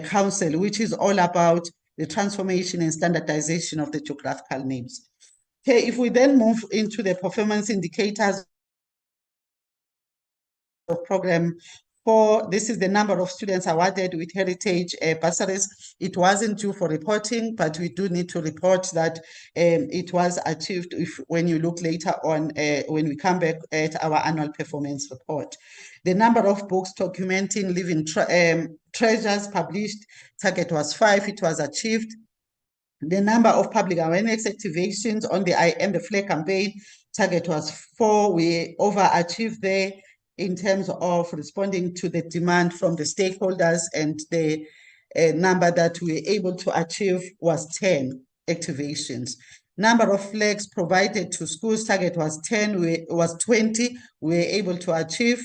Speaker 9: Council, which is all about the transformation and standardization of the geographical names. Okay, if we then move into the performance indicators of program 4, this is the number of students awarded with heritage bursaries. It wasn't due for reporting, but we do need to report that it was achieved when you look later on, when we come back at our annual performance report. The number of books documenting living treasures published, target was 5, it was achieved. The number of public awareness activations on the I Am the Flag campaign, target was 4, we overachieved there in terms of responding to the demand from the stakeholders, and the number that we were able to achieve was 10 activations. Number of flags provided to schools, target was 20, we were able to achieve.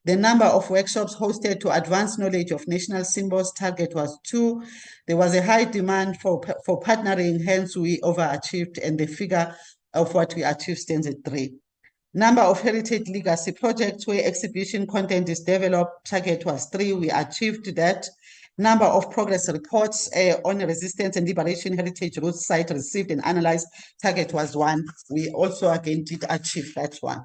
Speaker 9: The number of workshops hosted to advance knowledge of national symbols, target was 2. There was a high demand for partnering, hence we overachieved, and the figure of what we achieved stands at 3. Number of heritage legacy projects where exhibition content is developed, target was 3, we achieved that. Number of progress reports on resistance and liberation heritage route site received and analyzed, target was 1, we also again did achieve that one.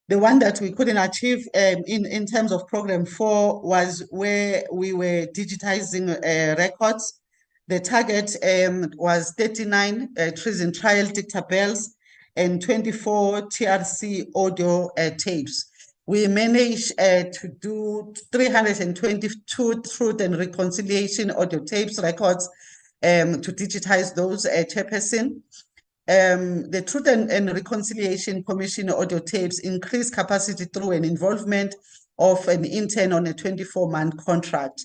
Speaker 9: The one that we couldn't achieve in terms of program 4 was where we were digitizing records. The target was 39 treason trial dictabells and 24 TRC audio tapes. We managed to do 322 Truth and Reconciliation audio tapes records to digitize those, Chairperson. The Truth and Reconciliation Commission audio tapes increased capacity through an involvement of an intern on a 24-month contract.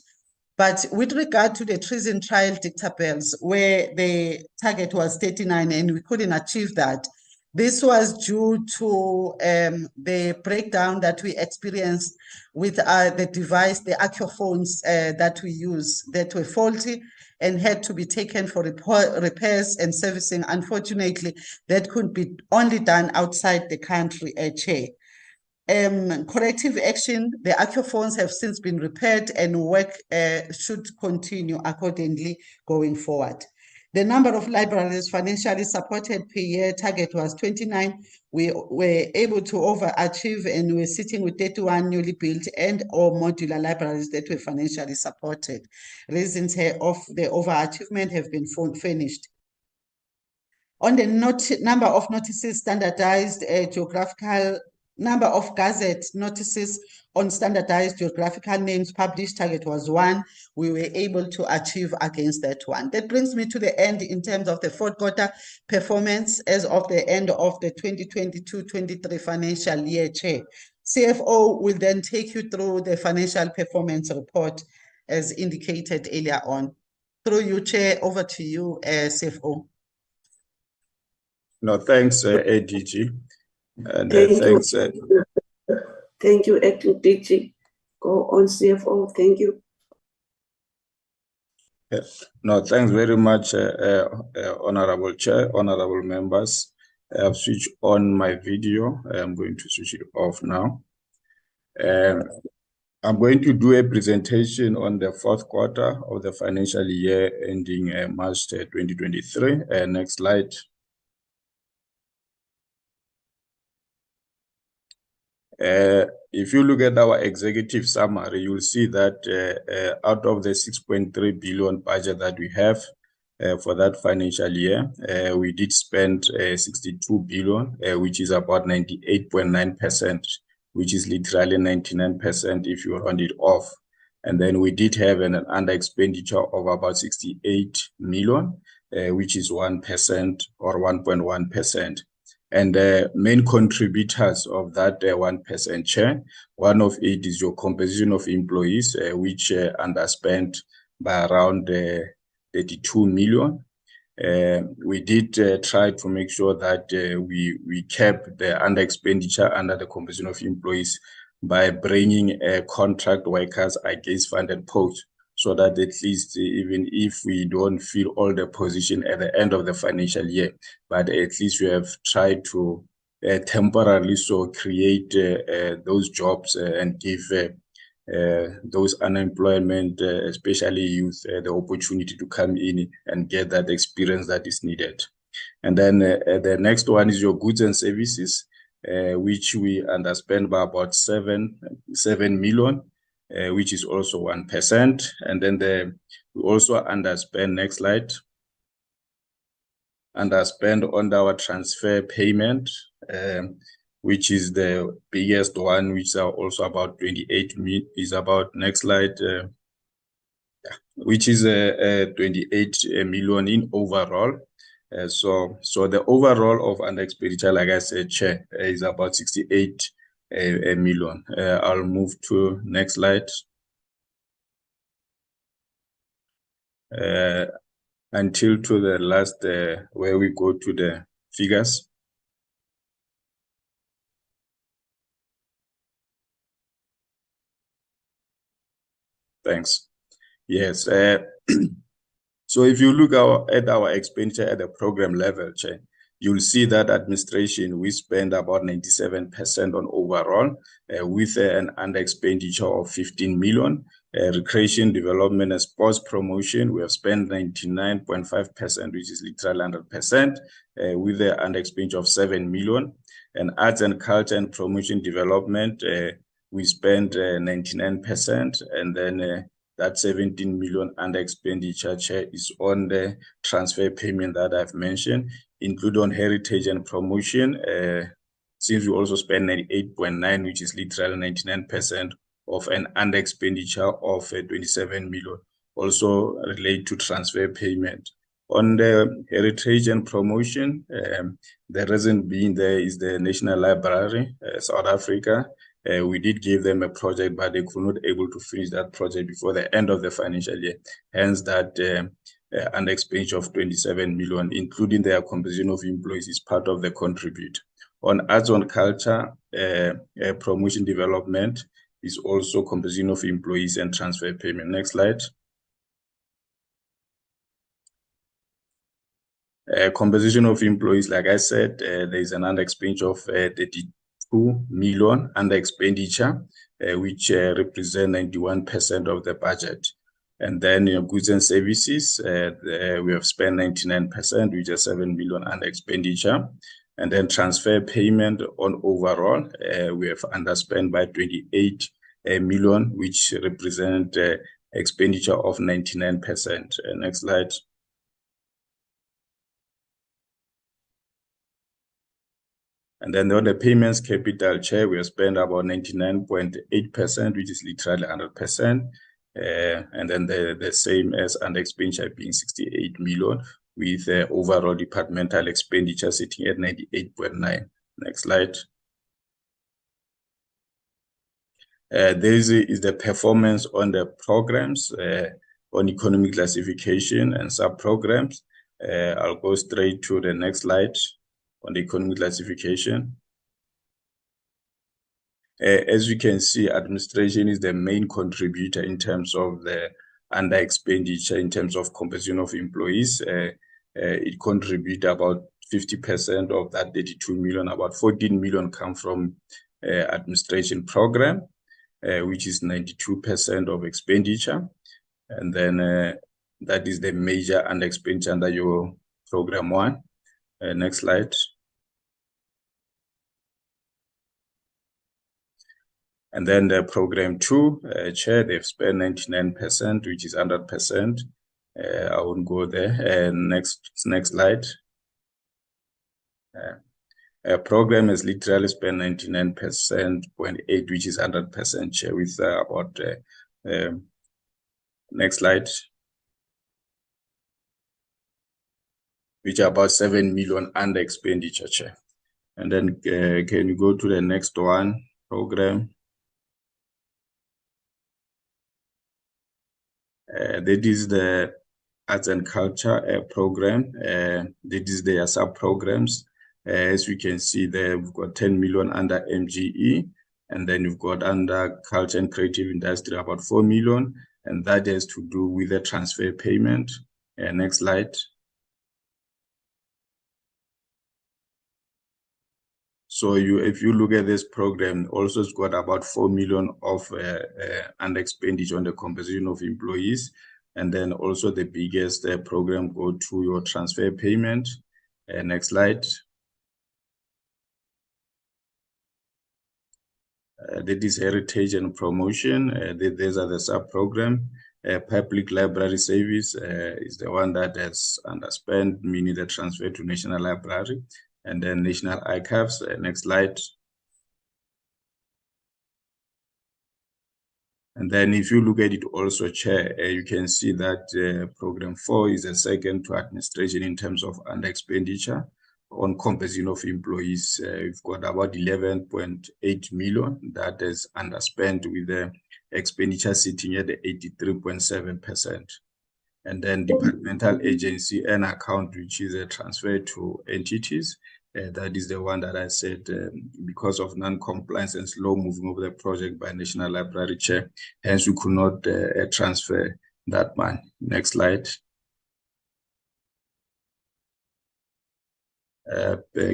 Speaker 9: But with regard to the treason trial dictabells, where the target was 39 and we couldn't achieve that, this was due to the breakdown that we experienced with the device, the Acuphones that we use that were faulty and had to be taken for repairs and servicing. Unfortunately, that could be only done outside the country, Chair. Corrective action, the Acuphones have since been repaired and work should continue accordingly going forward. The number of libraries financially supported per year, target was 29. We were able to overachieve, and we're sitting with 31 newly built and or modular libraries that were financially supported. Reasons of the overachievement have been finished. On the number of notices standardized geographical, number of gazette notices on standardized geographical names published, target was 1. We were able to achieve against that one. That brings me to the end in terms of the fourth quarter performance as of the end of the 2022-23 financial year, Chair. CFO will then take you through the financial performance report as indicated earlier on. Through you, Chair, over to you, CFO.
Speaker 10: No, thanks, ADG. And
Speaker 6: Thank
Speaker 10: thanks.
Speaker 6: Thank you, Acting DG. Go on, CFO. Thank you.
Speaker 10: Yes. No, thanks very much, Honorable Chair, honorable members. I have switched on my video. I'm going to switch it off now. I'm going to do a presentation on the fourth quarter of the financial year ending March 2023. Next slide. If you look at our executive summary, you'll see that out of the 6.3 billion budget that we have for that financial year, we did spend 62 billion, which is about 98.9%, which is literally 99% if you round it off. And then we did have an under expenditure of about 68 million, which is 1% or 1.1%. And the main contributors of that 1% share, one of it is your composition of employees, which underspent by around 32 million. We did try to make sure that we kept the under expenditure under the composition of employees by bringing contract workers against funded posts, so that at least even if we don't fill all the position at the end of the financial year, but at least we have tried to temporarily so create those jobs and give those unemployment, especially youth, the opportunity to come in and get that experience that is needed. And then the next one is your goods and services, which we underspend by about 7 million. Which is also 1%. And then we also underspend, next slide, underspend on our transfer payment, which is the biggest one, which are also about 28 million, is about, next slide, which is 28 million in overall. So the overall of under expenditure, like I said, Chair, is about 68 million. I'll move to next slide. Until to the last, where we go to the figures. Thanks. Yes. So if you look at our expenditure at the program level, Chair, you'll see that administration, we spend about 97% on overall, with an under expenditure of 15 million. Recreation, development, and sports promotion, we have spent 99.5%, which is literally 100%, with the under expenditure of 7 million. And arts and culture and promotion development, we spent 99%, and then that 17 million under expenditure, Chair, is on the transfer payment that I've mentioned, include on heritage and promotion, since we also spend 98.9, which is literally 99% of an under expenditure of 27 million, also relate to transfer payment. On the heritage and promotion, the reason being there is the National Library, South Africa. We did give them a project, but they could not able to finish that project before the end of the financial year. Hence that under expenditure of 27 million, including their composition of employees, is part of the contribute. On arts and culture, promotion development is also composition of employees and transfer payment. Next slide. Composition of employees, like I said, there is an under expenditure of 32 million under expenditure, which represent 91% of the budget. And then goods and services, we have spent 99%, which is 7 million under expenditure. And then transfer payment on overall, we have underspent by 28 million, which represent expenditure of 99%. Next slide. And then on the payments capital, Chair, we have spent about 99.8%, which is literally 100%. And then the same as under expenditure being 68 million, with overall departmental expenditure sitting at 98.9. Next slide. This is the performance on the programs, on economic classification and sub-programs. I'll go straight to the next slide on the economic classification. As you can see, administration is the main contributor in terms of the under expenditure, in terms of composition of employees. It contributes about 50% of that 32 million, about 14 million come from administration program, which is 92% of expenditure. And then that is the major under expenditure under your program one. Next slide. And then the program 2, Chair, they've spent 99%, which is 100%. I won't go there. Next slide. Program has literally spent 99.8%, which is 100%, Chair, with about next slide, which are about 7 million under expenditure, Chair. And then can you go to the next one, program? That is the Arts and Culture program. That is their sub-programs. As we can see there, we've got 10 million under MGE, and then you've got under Culture and Creative Industry about 4 million, and that has to do with the transfer payment. Next slide. So if you look at this program, also it's got about 4 million of under expenditure on the compensation of employees. And then also the biggest program go to your transfer payment. Next slide. That is heritage and promotion. These are the sub-program. Public library service is the one that has underspent, meaning the transfer to National Library. And then National Archives. Next slide. And then if you look at it also, Chair, you can see that program 4 is the second to administration in terms of under expenditure on compensation of employees. We've got about 11.8 million that is underspent, with the expenditure sitting at the 83.7%. And then departmental agency and account, which is a transfer to entities. That is the one that I said, because of non-compliance and slow moving of the project by National Library Chair, hence we could not transfer that money. Next slide.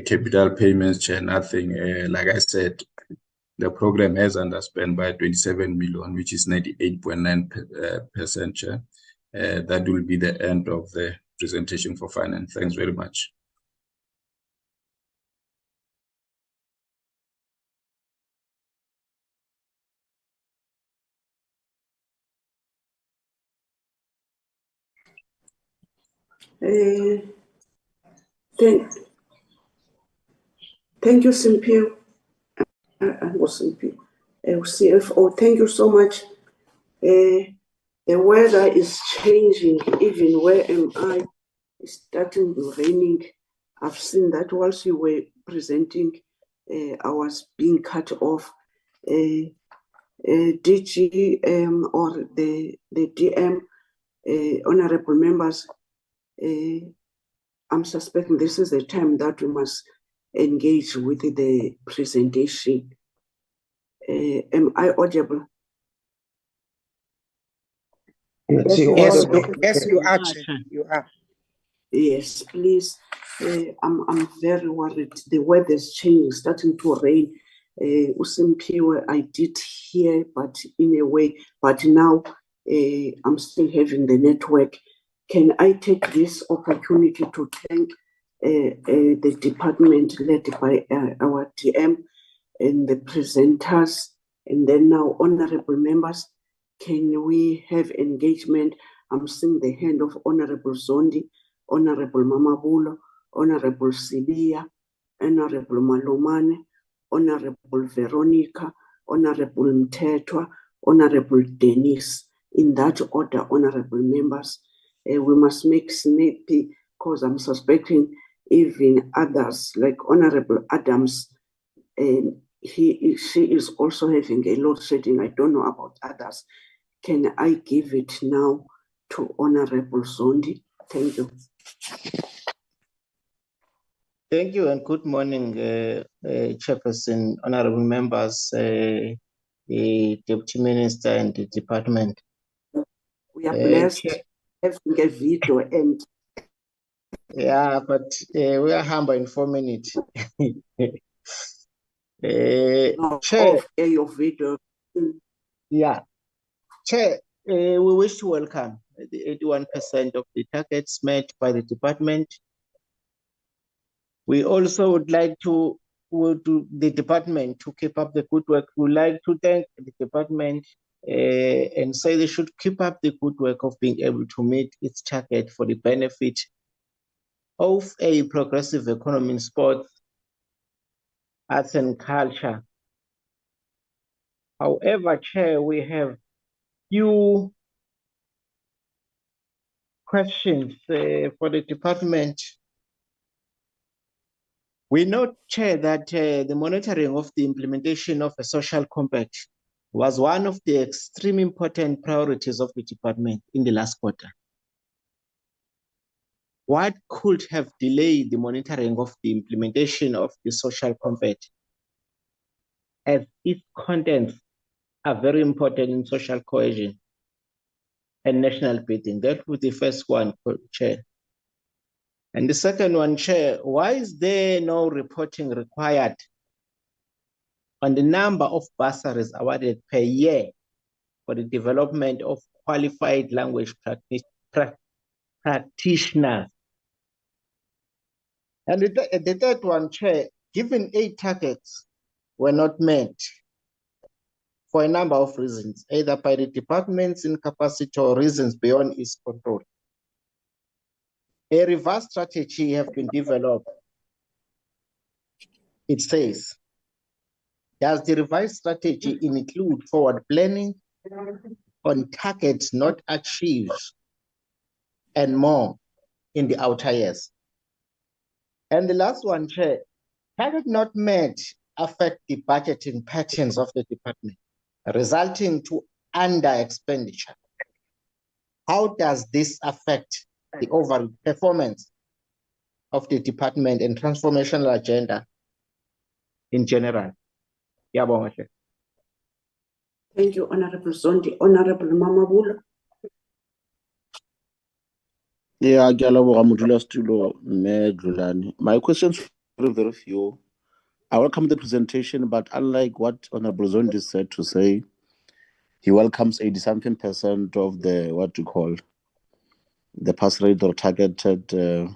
Speaker 10: Capital payments, Chair, nothing. Like I said, the program has underspent by 27 million, which is 98.9%, Chair. That will be the end of the presentation for finance. Thanks very much.
Speaker 6: Thank you, Simpio. CFO, thank you so much. The weather is changing. Even where am I? It's starting raining. I've seen that whilst you were presenting, I was being cut off. DG or the DM, honorable members, I'm suspecting this is the time that we must engage with the presentation. Am I audible?
Speaker 8: Yes, you are. You are.
Speaker 6: Yes, please. I'm very worried. The weather's changing, starting to rain. Usimpiwe, I did hear, but in a way, but now I'm still having the network. Can I take this opportunity to thank the department led by our DM and the presenters, and then now honorable members? Can we have engagement? I'm seeing the hand of Honorable Zondi, Honorable Mamabulo, Honorable Sibia, Honorable Malomane, Honorable Veronica, Honorable Mtetwa, Honorable Dennis. In that order, honorable members, we must make snappy, because I'm suspecting even others like Honorable Adams, she is also having a load shedding. I don't know about others. Can I give it now to Honorable Zondi? Thank you.
Speaker 11: Thank you and good morning, Chairperson, honorable members, the Deputy Minister and the department.
Speaker 6: We are blessed having a video and
Speaker 11: yeah, but we are humble in 4 minutes. Chair,
Speaker 6: your video.
Speaker 11: Yeah, Chair, we wish to welcome the 81% of the targets met by the department. We also would like to the department to keep up the good work. We'd like to thank the department and say they should keep up the good work of being able to meet its target for the benefit of a progressive economy in sports, arts and culture. However, Chair, we have few questions for the department. We know, Chair, that the monitoring of the implementation of a social compact was one of the extremely important priorities of the department in the last quarter. What could have delayed the monitoring of the implementation of the social compact, as its contents are very important in social cohesion and national building? That was the first one, Chair. And the second one, Chair, why is there no reporting required on the number of bursaries awarded per year for the development of qualified language practitioners? And the third one, Chair, given 8 targets were not met for a number of reasons, either by the department's incapacity or reasons beyond its control. A reverse strategy has been developed. It says, does the revised strategy include forward planning on targets not achieved and more in the outer years? And the last one, Chair, target not met affect the budgeting patterns of the department, resulting to under expenditure. How does this affect the overall performance of the department and transformational agenda in general?
Speaker 6: Thank you, Honorable Zondi. Honorable Mamabolo.
Speaker 2: Yeah, my questions are very few. I welcome the presentation, but unlike what Honorable Zondi said to say, he welcomes 80-something% of the what you call the pass rate or targeted or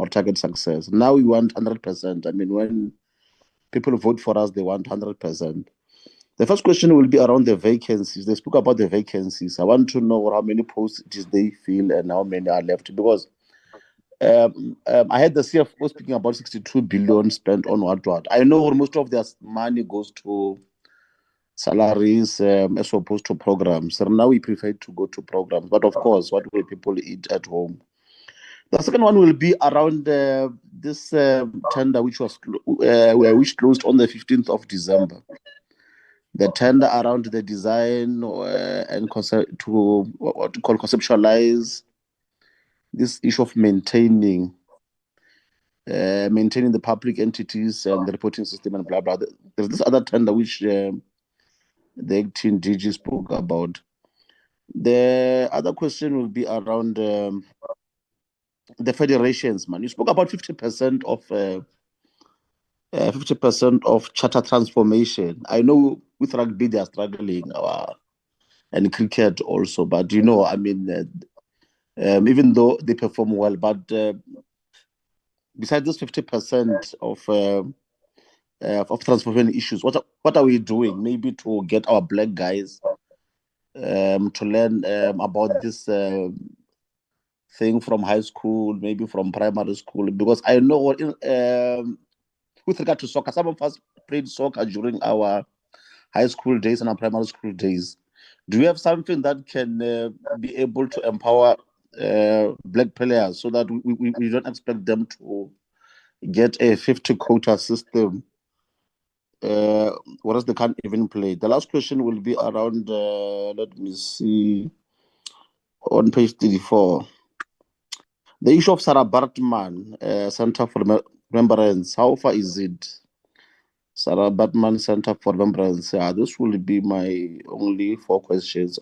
Speaker 2: target success. Now we want 100%. I mean, when people vote for us, they want 100%. The first question will be around the vacancies. They spoke about the vacancies. I want to know how many posts they fill and how many are left, because I had the CFO speaking about 62 billion spent on what. I know most of their money goes to salaries as opposed to programs. So now we prefer to go to programs. But of course, what will people eat at home? The second one will be around this tender which closed on the 15th of December. The tender around the design and to what to call conceptualize this issue of maintaining the public entities and the reporting system and blah blah. There's this other tender which the acting DG spoke about. The other question will be around the federations, man. You spoke about 50% of charter transformation. I know with rugby they are struggling, and cricket also. But you know, I mean, even though they perform well, but besides this 50% of transformation issues, what are we doing? Maybe to get our black guys to learn about this thing from high school, maybe from primary school, because I know with regard to soccer, some of us played soccer during our high school days and our primary school days. Do you have something that can be able to empower black players so that we don't expect them to get a 50 quota system, whereas they can't even play? The last question will be around, let me see, on page 34. The issue of Sarah Bartman Center for Remembrance, how far is it? Sarah Bartman Center for Remembrance. This will be my only 4 questions.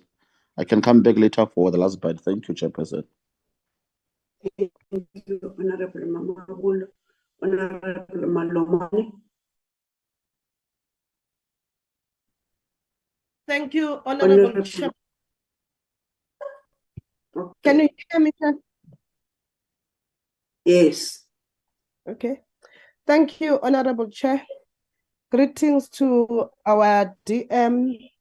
Speaker 2: I can come back later for the last bite. Thank you, Chairperson.
Speaker 6: Thank you, Honorable Mamabolo. Honorable Malomane.
Speaker 12: Thank you, Honorable Chair. Can you hear me, sir?
Speaker 6: Yes.
Speaker 12: Okay. Thank you, Honorable Chair. Greetings to our DM,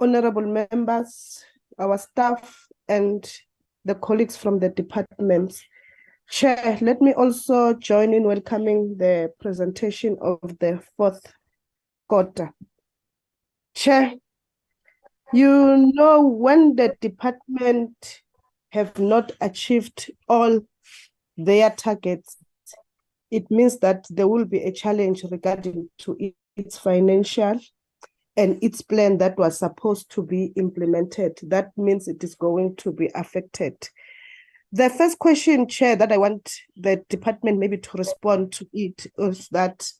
Speaker 12: honorable members, our staff, and the colleagues from the departments. Chair, let me also join in welcoming the presentation of the fourth quarter. Chair, you know, when the department have not achieved all their targets, it means that there will be a challenge regarding to its financial and its plan that was supposed to be implemented. That means it is going to be affected. The first question, Chair, that I want the department maybe to respond to it is that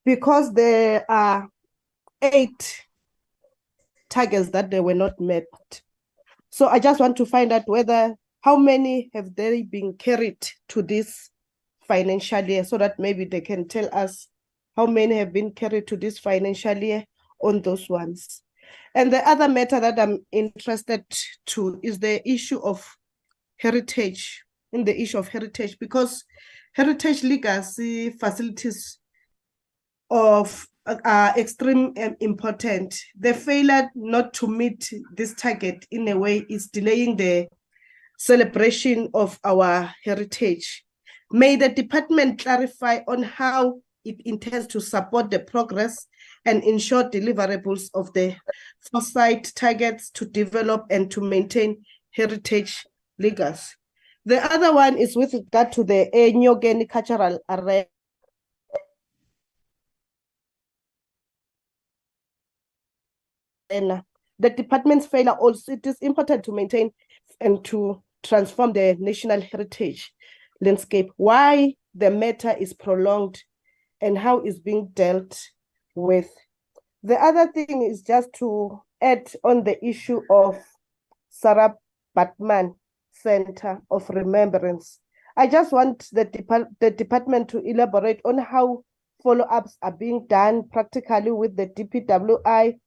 Speaker 12: because there are 8 targets that they were not met. So I just want to find out whether how many have they been carried to this financial year so that maybe they can tell us how many have been carried to this financial year on those ones. And the other matter that I'm interested to is the issue of heritage, because heritage legacy facilities of are extreme important. The failure not to meet this target in a way is delaying the celebration of our heritage. May the department clarify on how it intends to support the progress and ensure deliverables of the foresight targets to develop and to maintain heritage legacy. The other one is with regard to the Enyogeni cultural arena. The department's failure also, it is important to maintain and to transform the national heritage landscape. Why the matter is prolonged and how it's being dealt with. The other thing is just to add on the issue of Sarah Batman Center of Remembrance. I just want the department to elaborate on how follow-ups are being done practically with the DPWI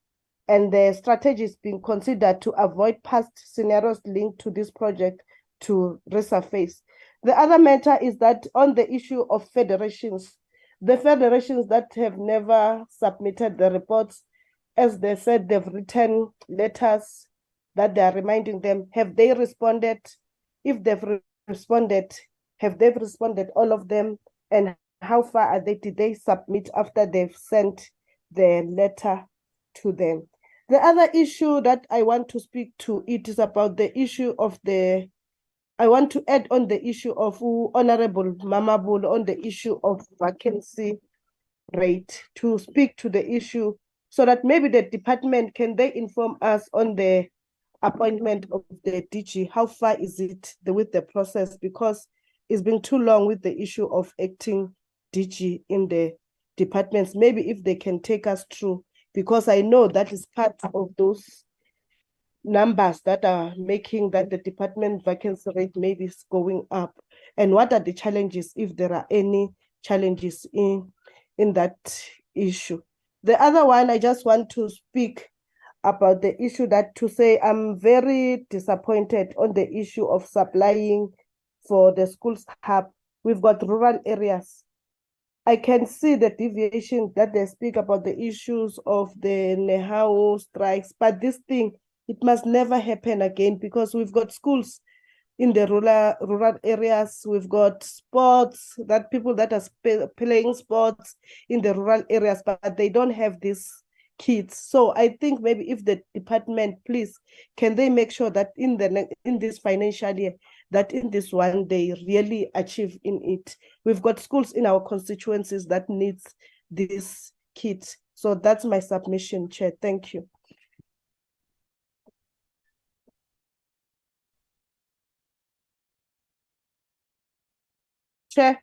Speaker 12: and the strategies being considered to avoid past scenarios linked to this project to resurface. The other matter is that on the issue of federations, the federations that have never submitted the reports, as they said, they've written letters that they are reminding them, have they responded? If they've responded, have they responded, all of them? And how far are they, did they submit after they've sent the letter to them? The other issue that I want to speak to, it is about the issue of the, I want to add on the issue of Honorable Mamabul on the issue of vacancy rate, to speak to the issue so that maybe the department, can they inform us on the appointment of the DG? How far is it with the process? Because it's been too long with the issue of acting DG in the departments. Maybe if they can take us through, because I know that is part of those numbers that are making that the department vacancy rate maybe is going up. And what are the challenges, if there are any challenges in that issue? The other one, I just want to speak about the issue that to say I'm very disappointed on the issue of supplying for the schools hub. We've got rural areas. I can see the deviation that they speak about the issues of the NEHAO strikes, but this thing, it must never happen again, because we've got schools in the rural areas. We've got sports, that people that are playing sports in the rural areas, but they don't have these kids. So I think maybe if the department, please, can they make sure that in this financial year, that in this one they really achieve in it. We've got schools in our constituencies that needs these kids. So that's my submission, Chair. Thank you. Chair.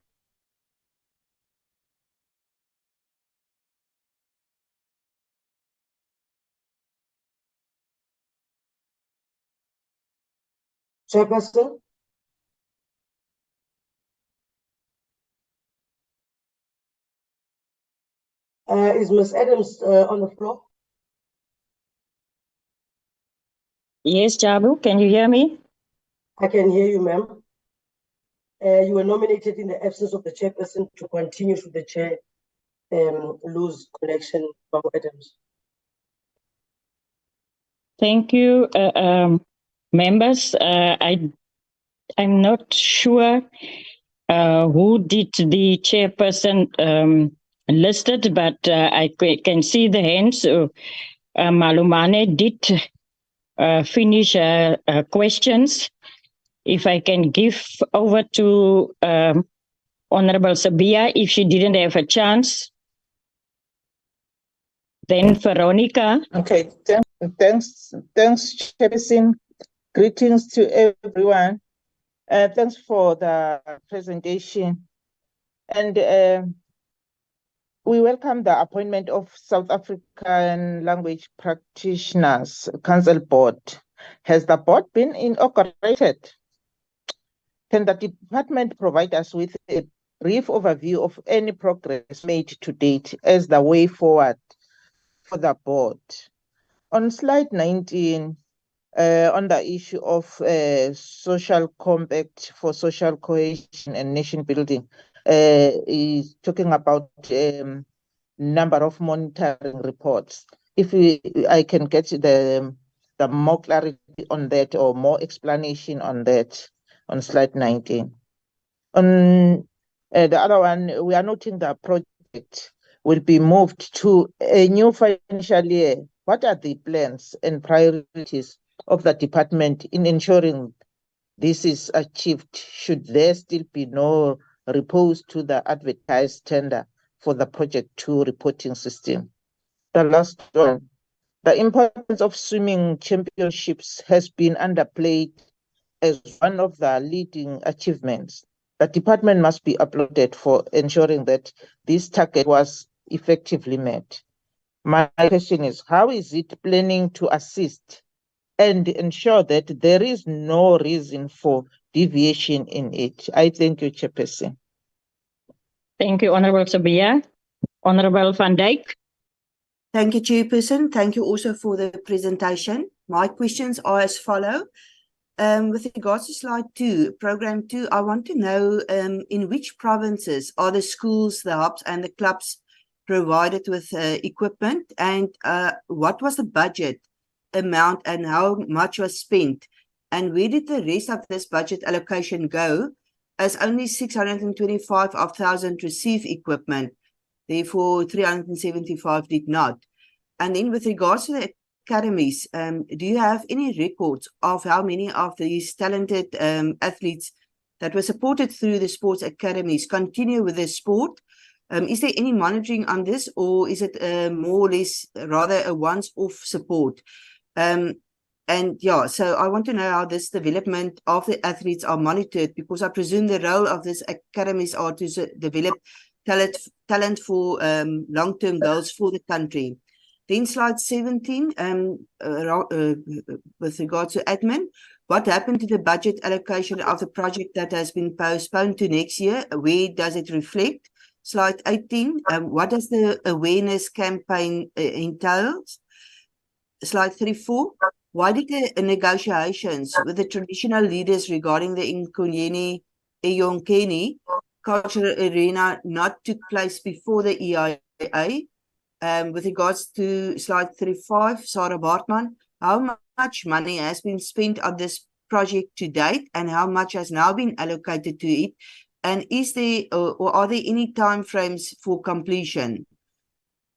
Speaker 3: Chairperson. Is Ms. Adams on the floor?
Speaker 1: Yes, Jabu, can you hear me?
Speaker 3: I can hear you, ma'am. You were nominated in the absence of the chairperson to continue should the chair lose connection, Babu Adams.
Speaker 1: Thank you, members. I'm not sure who did the chairperson listed, but I can see the hands. Malumane did finish questions. If I can give over to Honorable Sabia, if she didn't have a chance. Then Veronica.
Speaker 13: Okay, thanks, Chairperson. Greetings to everyone. Thanks for the presentation. And we welcome the appointment of South African Language Practitioners Council Board. Has the board been inaugurated? Can the department provide us with a brief overview of any progress made to date as the way forward for the board? On slide 19, on the issue of social compact for social cohesion and nation building, is talking about number of monitoring reports. If I can get the more clarity on that or more explanation on that on slide 19. On the other one, we are noting the project will be moved to a new financial year. What are the plans and priorities of the department in ensuring this is achieved? Should there still be no repose to the advertised tender for the Project 2 reporting system? The last one, the importance of swimming championships has been underplayed as one of the leading achievements. The department must be applauded for ensuring that this target was effectively met. My question is, how is it planning to assist and ensure that there is no reason for deviation in it? I thank you, Chairperson.
Speaker 1: Thank you, Honorable Sabia. Honorable Van Dijk.
Speaker 14: Thank you, Chairperson. Thank you also for the presentation. My questions are as follow. With regards to slide 2, program 2, I want to know in which provinces are the schools, the hubs and the clubs provided with equipment, and what was the budget amount and how much was spent, and where did the rest of this budget allocation go, as only 625,000 received equipment, therefore 375 did not. And then with regards to the academies, do you have any records of how many of these talented athletes that were supported through the sports academies continue with their sport? Is there any monitoring on this, or is it more or less rather a once-off support? And yeah, so I want to know how this development of the athletes are monitored, because I presume the role of these academies are to develop talent for long-term goals for the country. Then slide 17, with regard to admin, what happened to the budget allocation of the project that has been postponed to next year? Where does it reflect? Slide 18, what does the awareness campaign entail? Slide 34, why did the negotiations with the traditional leaders regarding the Eyonkeni cultural arena not took place before the EIA? With regards to slide 35, Sarah Bartman, how much money has been spent on this project to date, and how much has now been allocated to it? And is there or are there any timeframes for completion?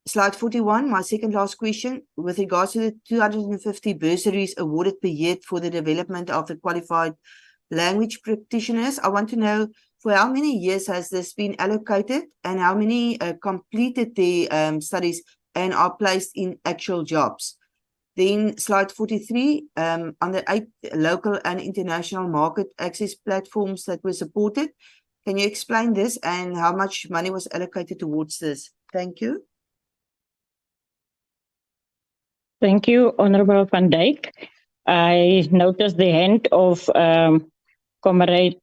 Speaker 14: Slide 41, my second last question, with regards to the 250 bursaries awarded per year for the development of the qualified language practitioners. I want to know for how many years has this been allocated, and how many completed the studies and are placed in actual jobs. Then slide 43, on the 8 local and international market access platforms that were supported. Can you explain this and how much money was allocated towards this? Thank you.
Speaker 1: Thank you, Honorable Van Dijk. I noticed the hand of Comrade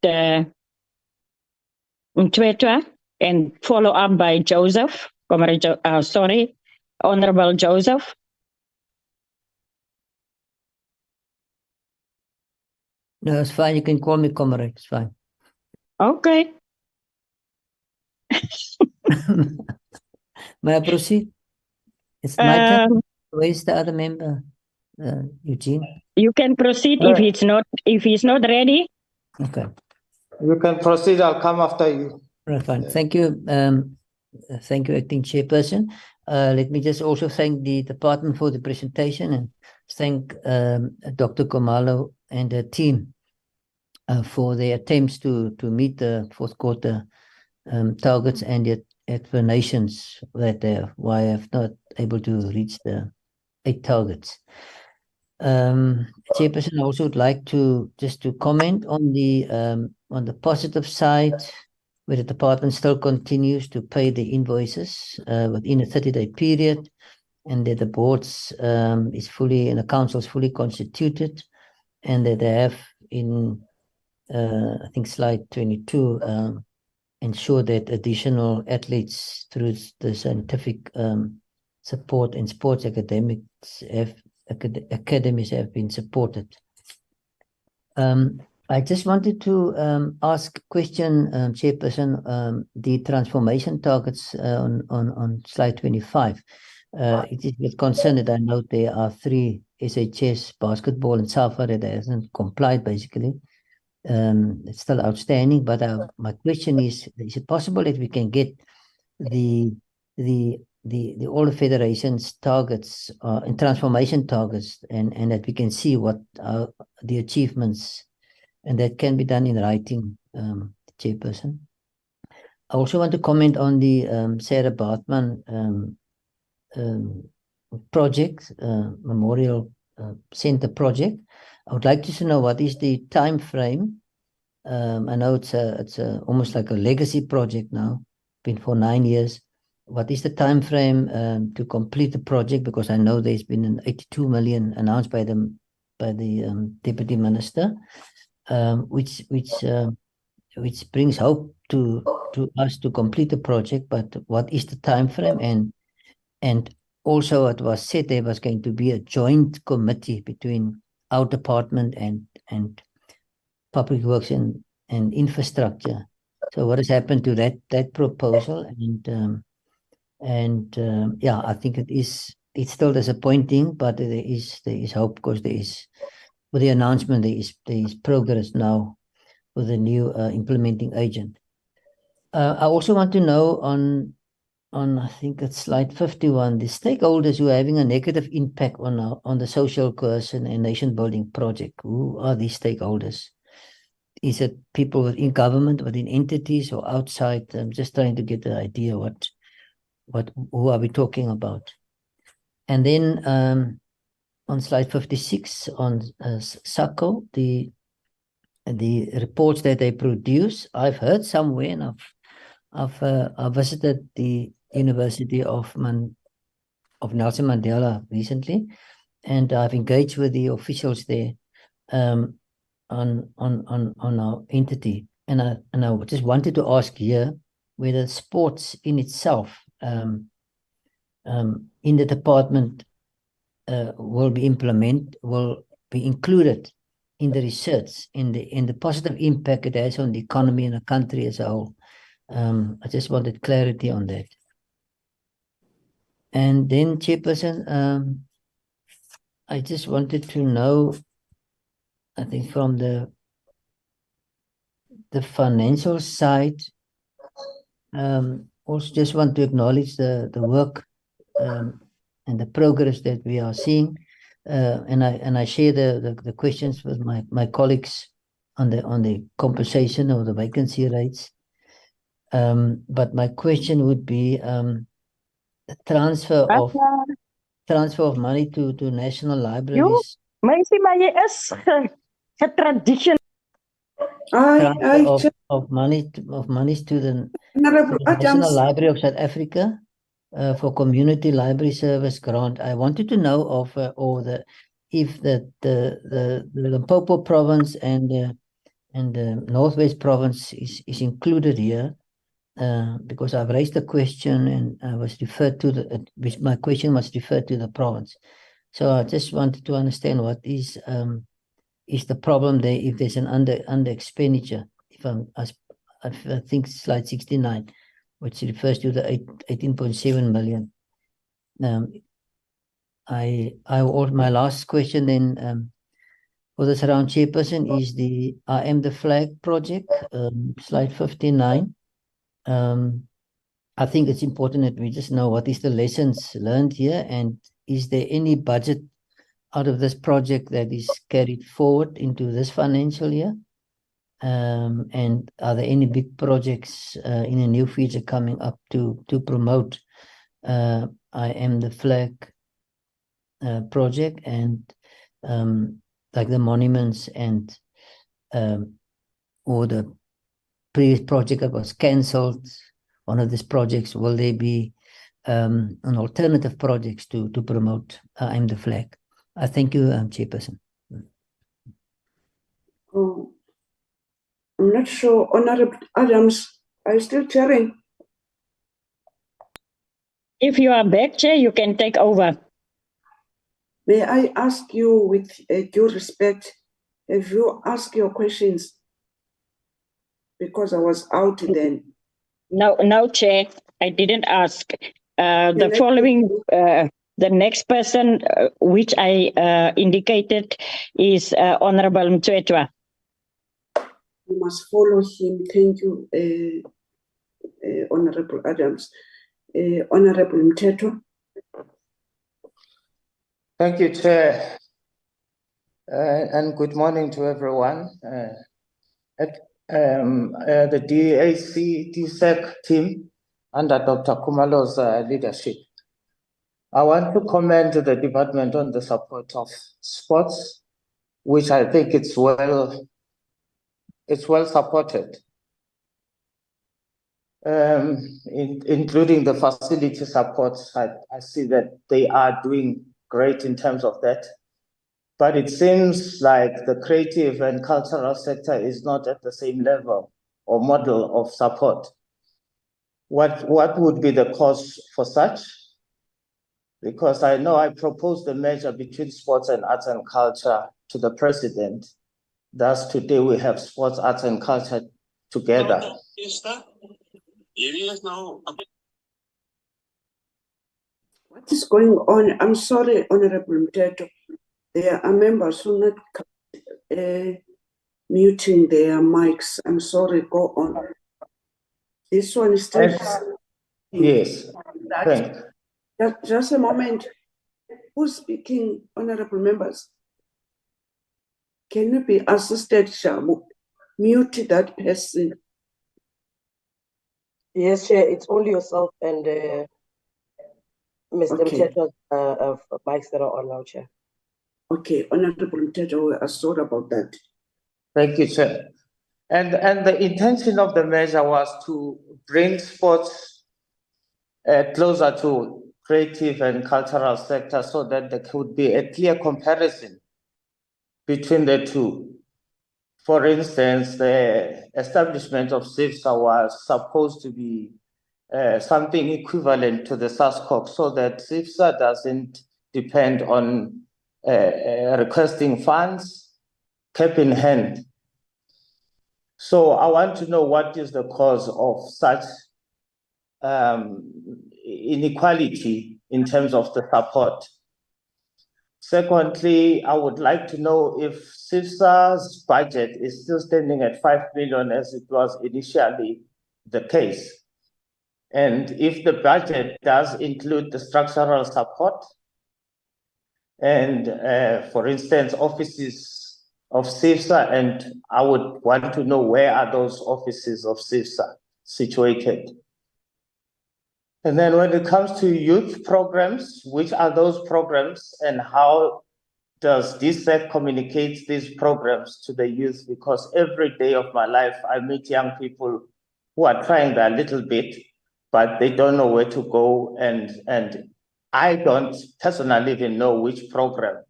Speaker 1: Mthethwa, and follow up by Joseph. Honorable Joseph.
Speaker 7: No, it's fine. You can call me comrade. It's fine.
Speaker 1: Okay.
Speaker 7: May I proceed? It's my turn.
Speaker 1: Um,
Speaker 7: Where's the other member? Eugene?
Speaker 1: you can proceed
Speaker 15: Right.
Speaker 1: if he's not ready.
Speaker 7: Okay.
Speaker 15: You can proceed. I'll come after you.
Speaker 7: Right, fine. Thank you. Thank you, Acting Chairperson. Let me just also thank the department for the presentation and thank Dr. Komalo and the team for their attempts to meet the fourth quarter targets and the explanations that why I've not able to reach the 8 targets. Chairperson, I also would like to just to comment on the positive side, where the department still continues to pay the invoices within a 30-day period, and that the boards is fully and the council is fully constituted, and that they have in I think slide 22 ensure that additional athletes through the scientific support and sports academies have been supported. I just wanted to ask a question, Chairperson, the transformation targets on slide 25. It is with concern that I note there are 3 SHS, basketball and SAFA that hasn't complied basically. It's still outstanding, but my question is it possible that we can get the all the federations targets and transformation targets and that we can see what are the achievements, and that can be done in writing, Chairperson. I also want to comment on the Sarah Baartman project, Memorial Center project. I would like to know what is the time frame. I know it's almost like a legacy project now, been for 9 years. What is the time frame to complete the project? Because I know there's been an 82 million announced by the Deputy Minister, which brings hope to us to complete the project. But what is the time frame? And also it was said there was going to be a joint committee between our department and Public Works and Infrastructure. So what has happened to that proposal? Yeah, I think it's still disappointing, but there is hope, because there is, with the announcement, there is progress now with the new implementing agent. I also want to know on I think it's slide 51, the stakeholders who are having a negative impact on the social cohesion and nation building project. Who are these stakeholders? Is it people within government, within entities, or outside? I'm just trying to get the idea who are we talking about? And then on slide 56 on SACO, the reports that they produce, I've heard somewhere, and I've visited the University of Nelson Mandela recently, and I've engaged with the officials there on our entity, and I just wanted to ask here whether sports in itself in the department will be included in the research, in the positive impact it has on the economy and the country as a whole. I just wanted clarity on that. And then, Chairperson, I just wanted to know, I think from the financial side, also just want to acknowledge the work and the progress that we are seeing, and I share the questions with my colleagues on the compensation or the vacancy rates. But my question would be the transfer of money to national libraries.
Speaker 1: Tradition.
Speaker 7: Of monies to the National Library of South Africa for community library service grant. I wanted to know if the Limpopo province and the Northwest province is included here, because I've raised a question and I was referred to my question was referred to the province. So I just wanted to understand what is the problem there, if there's an under expenditure. If I think slide 69, which refers to the 18.7 million. My last question then for this round, Chairperson, is the I Am the Flag project, slide 59. I think it's important that we just know what is the lessons learned here, and is there any budget out of this project that is carried forward into this financial year? And are there any big projects in the near future coming up to promote I Am the Flag project, and like the monuments and or the previous project that was cancelled? One of these projects, will there be an alternative projects to promote I Am the Flag? I thank you, Chairperson.
Speaker 6: Oh, I'm not sure, Honorable Adams, are you still chairing?
Speaker 1: If you are back, Chair, you can take over.
Speaker 6: May I ask you, with due respect, have you asked your questions? Because I was out then.
Speaker 1: No, Chair, I didn't ask. The following, the next person, which I indicated, is Honorable Mthethwa.
Speaker 6: You must follow him. Thank you, Honorable Adams. Honorable Mthethwa.
Speaker 15: Thank you, Chair. And good morning to everyone. The DSEC team under Dr. Khumalo's leadership. I want to commend the department on the support of sports, which I think it's well supported, including the facility support. I see that they are doing great in terms of that. But it seems like the creative and cultural sector is not at the same level or model of support. What would be the cause for such? Because I know I proposed the measure between sports and arts and culture to the president. Thus today we have sports, arts and culture together.
Speaker 6: What is going on? I'm sorry, Honorable Mthethwa. There are members who are not muting their mics. I'm sorry, go on. This one is still...
Speaker 15: Yes, thanks.
Speaker 6: Just a moment. Who's speaking, honorable members? Can you be assisted, Shamu? Mute that person.
Speaker 3: Yes, Chair, it's only yourself and Mr.
Speaker 6: Okay.
Speaker 3: Mthethwa's mics that are on now, Chair.
Speaker 6: Okay, Honorable Mthethwa, we are sorry about that.
Speaker 15: Thank you, Chair. And the intention of the measure was to bring sports closer to creative and cultural sector so that there could be a clear comparison between the two. For instance, the establishment of CIFSA was supposed to be something equivalent to the SASCOC, so that CIFSA doesn't depend on requesting funds, cap in hand. So I want to know what is the cause of such inequality in terms of the support. Secondly, I would like to know if CIFSA's budget is still standing at 5 million as it was initially the case. And if the budget does include the structural support and, for instance, offices of CIFSA, and I would want to know where are those offices of CIFSA situated. And then when it comes to youth programs, which are those programs and how does DSEC communicate these programs to the youth? Because every day of my life, I meet young people who are trying their little bit, but they don't know where to go. And I don't personally even know which program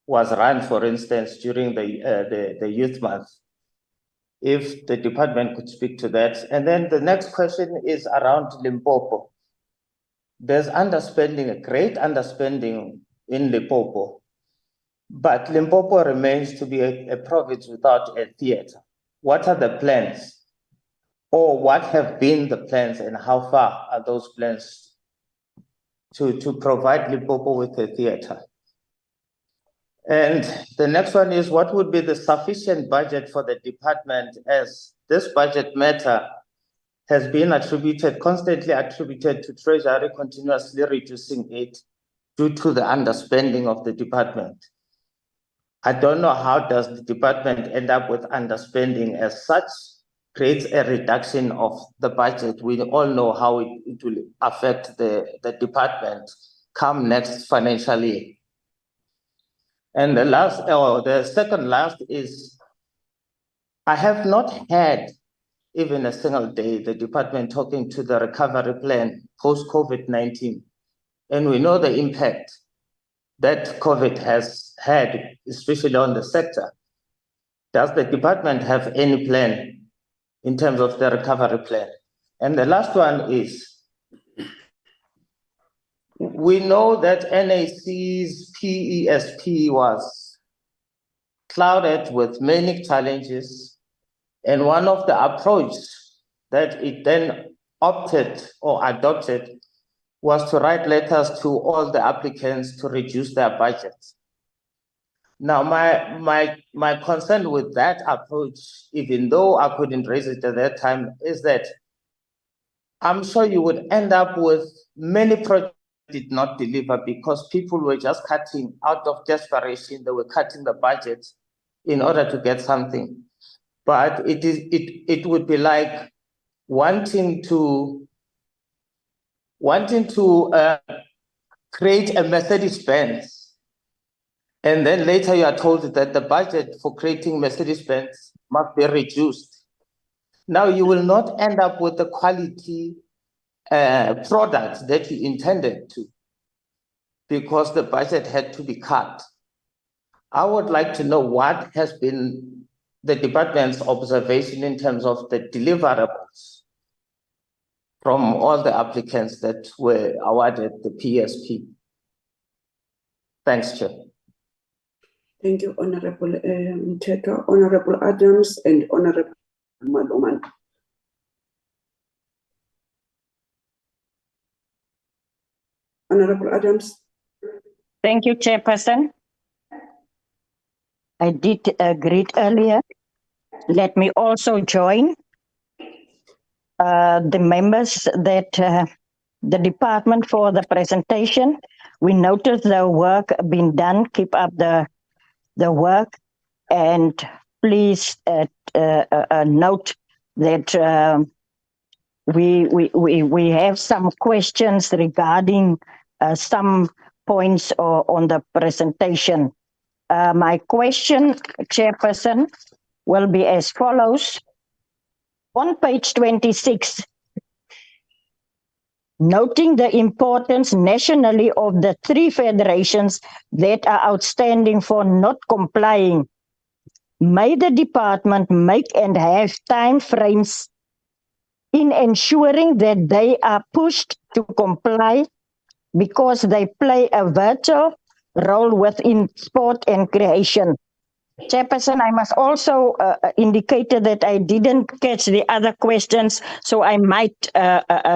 Speaker 15: was run, for instance, during the Youth Month. If the department could speak to that. And then the next question is around Limpopo. There's underspending, a great underspending in Limpopo, but Limpopo remains to be a province without a theater. What are the plans or what have been the plans and how far are those plans to provide Limpopo with a theatre? And the next one is, what would be the sufficient budget for the department, as this budget matter has been constantly attributed to Treasury continuously reducing it due to the underspending of the department? I don't know how does the department end up with underspending as such, creates a reduction of the budget. We all know how it will affect the department come next financial year. And the second last is, I have not had even a single day the department talking to the recovery plan post-COVID-19. And we know the impact that COVID has had, especially on the sector. Does the department have any plan in terms of the recovery plan? And the last one is, we know that NAC's PESP was clouded with many challenges, and one of the approaches that it then opted or adopted was to write letters to all the applicants to reduce their budgets. Now, my concern with that approach, even though I couldn't raise it at that time, is that I'm sure you would end up with many projects did not deliver because people were just cutting out of desperation. They were cutting the budget in order to get something. But it would be like wanting to create a Mercedes-Benz, and then later you are told that the budget for creating Mercedes-Benz must be reduced. Now you will not end up with the quality products that you intended to, because the budget had to be cut. I would like to know what has been the department's observation in terms of the deliverables from all the applicants that were awarded the PSP. Thanks, Chair.
Speaker 6: Thank you, Honorable Mthethwa, Honorable Adams, and Honorable Maluman. Honorable Adams.
Speaker 1: Thank you, Chairperson. I did greet earlier. Let me also join the members that the department for the presentation. We noticed the work being done. Keep up the work, and please note that we have some questions regarding some points on the presentation. My question, Chairperson, will be as follows. On page 26, noting the importance nationally of the 3 federations that are outstanding for not complying, may the department make and have time frames in ensuring that they are pushed to comply, because they play a vital role within sport and creation. Chairperson, I must also indicate that I didn't catch the other questions, so I might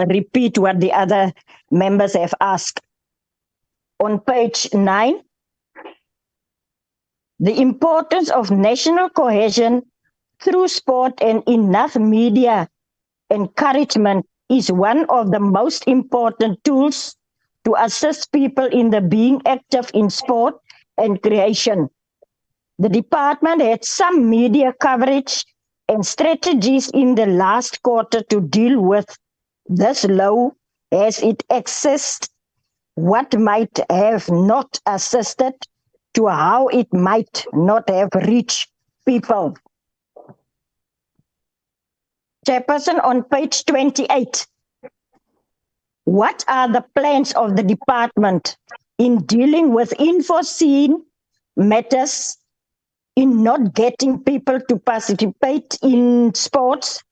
Speaker 1: repeat what the other members have asked. On page 9, the importance of national cohesion through sport and enough media encouragement is one of the most important tools to assist people in the being active in sport and creation. The department had some media coverage and strategies in the last quarter to deal with this low as it accessed what might have not assisted to how it might not have reached people. Chairperson, on page 28, what are the plans of the department in dealing with unforeseen matters in not getting people to participate in sports,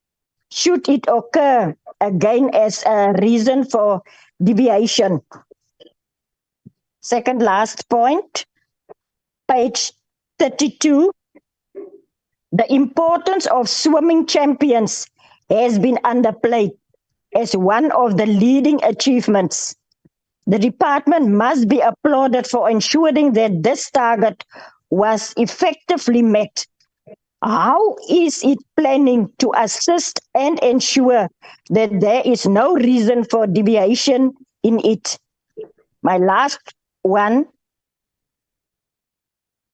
Speaker 1: should it occur again as a reason for deviation? Second last point, page 32, the importance of swimming champions has been underplayed as one of the leading achievements. The department must be applauded for ensuring that this target was effectively met. How is it planning to assist and ensure that there is no reason for deviation in it? My last one.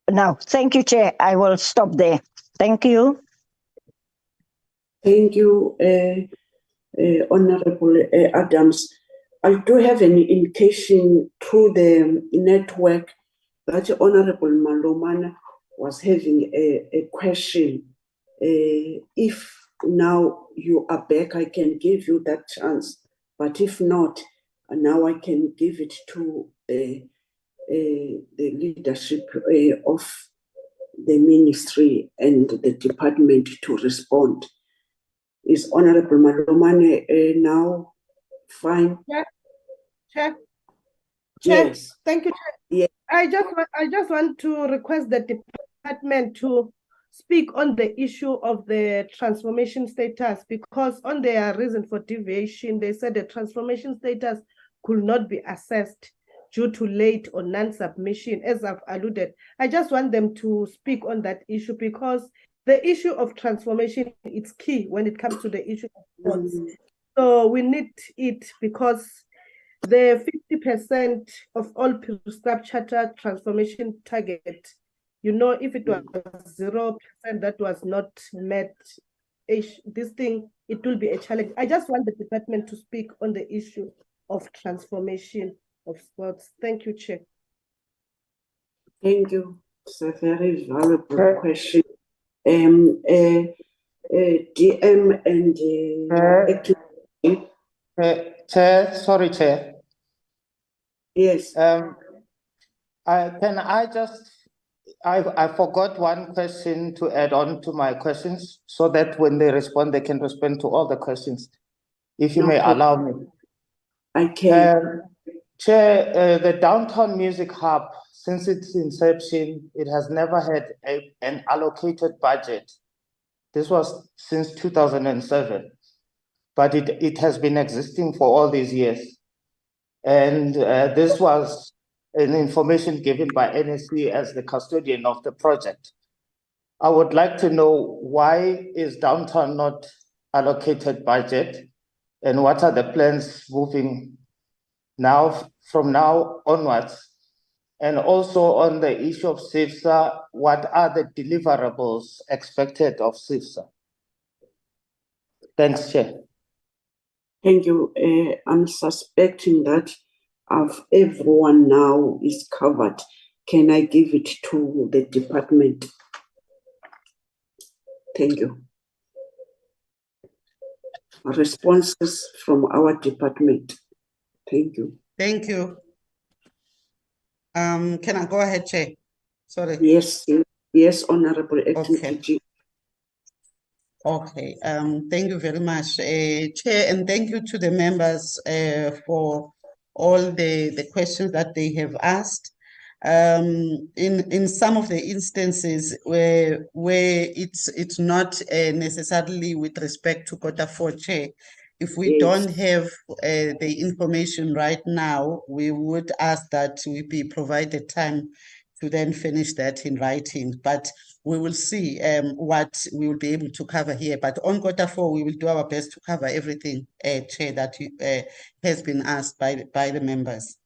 Speaker 1: Now, thank you, Chair. I will stop there. Thank you.
Speaker 6: Thank you, Honorable Adams. I do have an indication through the network that Honorable Malomane was having a question. If now you are back, I can give you that chance. But if not, now I can give it to the leadership of the ministry and the department to respond. Is Honorable Malomane now fine?
Speaker 12: Chair.
Speaker 6: Yes.
Speaker 12: Thank you, Chair.
Speaker 6: Yeah.
Speaker 12: I just want to request the department to speak on the issue of the transformation status, because on their reason for deviation, they said the transformation status could not be assessed due to late or non-submission, as I've alluded. I just want them to speak on that issue, because the issue of transformation is key when it comes to the issue of funds. So we need it, because the 50% of all prescribed charter transformation target, you know, if it was 0% that was not met, this thing, it will be a challenge. I just want the department to speak on the issue of transformation of sports. Thank you, Chair.
Speaker 6: Thank you. It's a very valuable question. DM and
Speaker 15: Chair, sorry, Chair.
Speaker 6: Yes.
Speaker 15: I forgot one question to add on to my questions, so that when they respond, they can respond to all the questions. If you may allow me.
Speaker 6: I can.
Speaker 15: Chair, the Downtown Music Hub, since its inception, it has never had an allocated budget. This was since 2007, but it has been existing for all these years. And this was an information given by NSC as the custodian of the project. I would like to know, why is Downtown not allocated budget, and what are the plans moving now from now onwards? And also on the issue of SIFSA, what are the deliverables expected of SIFSA? Thanks, Chair.
Speaker 6: Thank you. I'm suspecting that everyone now is covered. Can I give it to the department? Thank you. Responses from our department. Thank you.
Speaker 9: Thank you. Can I go ahead, Chair? Sorry.
Speaker 6: Yes, Honorable Acting
Speaker 9: Okay. Okay. Thank you very much, Chair, and thank you to the members for all the questions that they have asked. In some of the instances where it's not necessarily with respect to Q4, Chair, if we don't have the information right now, we would ask that we be provided time to then finish that in writing. But we will see what we will be able to cover here. But on Q4, we will do our best to cover everything, Chair, that has been asked by the members.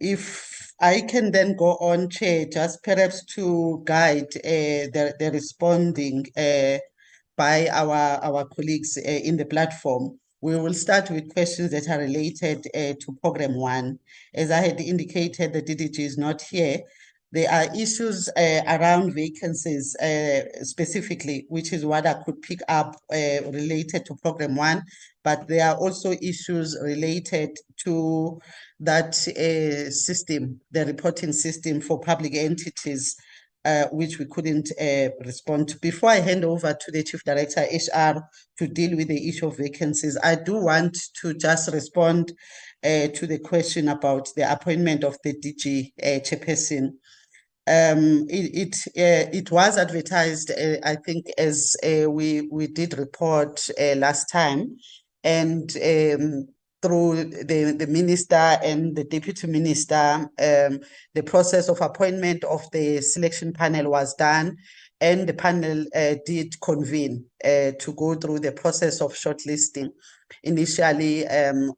Speaker 9: If I can then go on, Chair, just perhaps to guide the responding by our colleagues in the platform. We will start with questions that are related to Program 1. As I had indicated, the DDG is not here. There are issues around vacancies specifically, which is what I could pick up related to Program 1, but there are also issues related to that system, the reporting system for public entities, which we couldn't respond to. Before I hand over to the Chief Director, HR, to deal with the issue of vacancies, I do want to just respond to the question about the appointment of the DG chairperson. It was advertised, I think, as we did report last time, and through the minister and the deputy minister, the process of appointment of the selection panel was done, and the panel did convene to go through the process of shortlisting. Initially,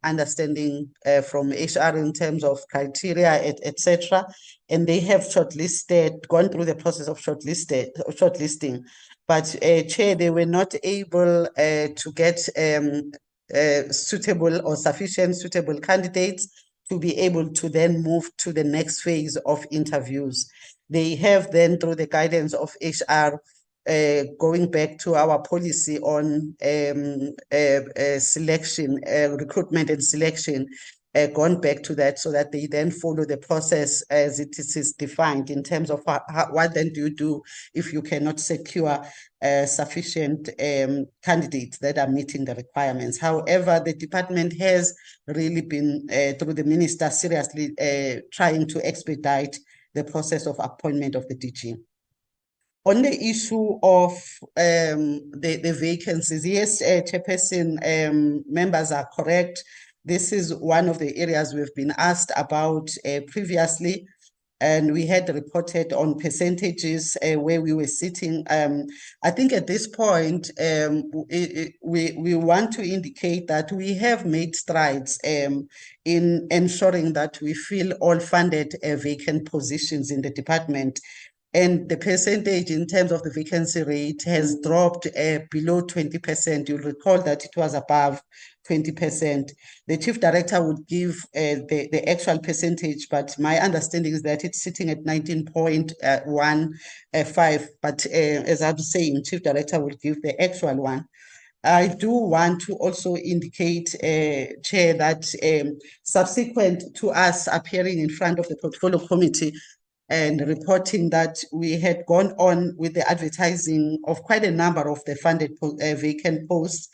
Speaker 9: understanding from HR in terms of criteria, etc. And they have gone through the process of shortlisting. But Chair, they were not able to get suitable or sufficient suitable candidates to be able to then move to the next phase of interviews. They have then, through the guidance of HR, going back to our policy on selection, recruitment and selection, gone back to that so that they then follow the process as it is defined in terms of what then do you do if you cannot secure sufficient candidates that are meeting the requirements. However, the department has really been, through the minister, seriously trying to expedite the process of appointment of the DG. On the issue of the vacancies, yes, Chairperson, members are correct. This is one of the areas we've been asked about previously, and we had reported on percentages where we were sitting. I think at this point, we want to indicate that we have made strides in ensuring that we fill all funded vacant positions in the department. And the percentage in terms of the vacancy rate has dropped below 20%. You'll recall that it was above 20%. The chief director would give the actual percentage, but my understanding is that it's sitting at 19.15. But as I'm saying, chief director will give the actual one. I do want to also indicate, Chair, that subsequent to us appearing in front of the portfolio committee and reporting that we had gone on with the advertising of quite a number of the funded vacant posts.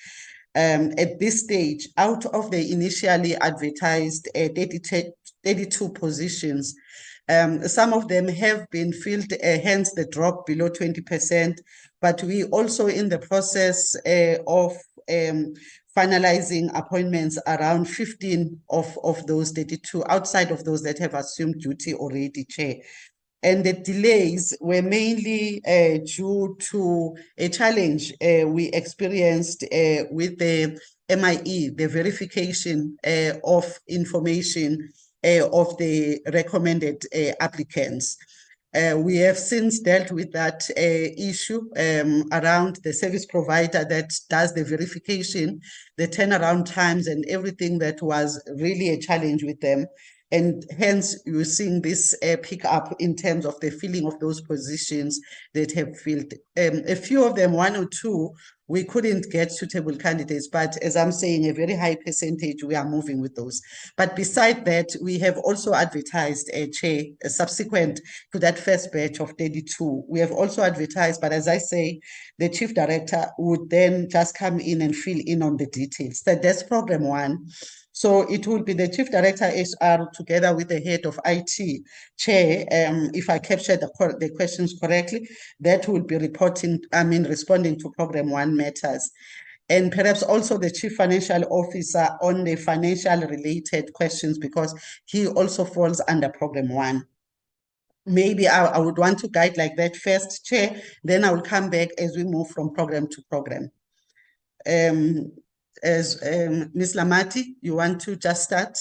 Speaker 9: At this stage, out of the initially advertised 32 positions, some of them have been filled, hence the drop below 20%, but we also in the process of finalizing appointments around 15 of those 32 outside of those that have assumed duty already, Chair. And the delays were mainly due to a challenge we experienced with the MIE, the verification of information of the recommended applicants. We have since dealt with that issue around the service provider that does the verification, the turnaround times and everything that was really a challenge with them. And hence you're seeing this pick up in terms of the filling of those positions that have filled. A few of them, 1 or 2, we couldn't get suitable candidates, but as I'm saying, a very high percentage, we are moving with those. But beside that, we have also advertised, Chair, subsequent to that first batch of 32. We have also advertised, but as I say, the chief director would then just come in and fill in on the details. That's program 1. So it will be the chief director HR together with the head of IT, Chair, if I captured the questions correctly, that will be responding to program 1 matters. And perhaps also the chief financial officer on the financial related questions, because he also falls under program 1. Maybe I would want to guide like that first, Chair, then I will come back as we move from program to program. As Ms. Lamati, you want to just start?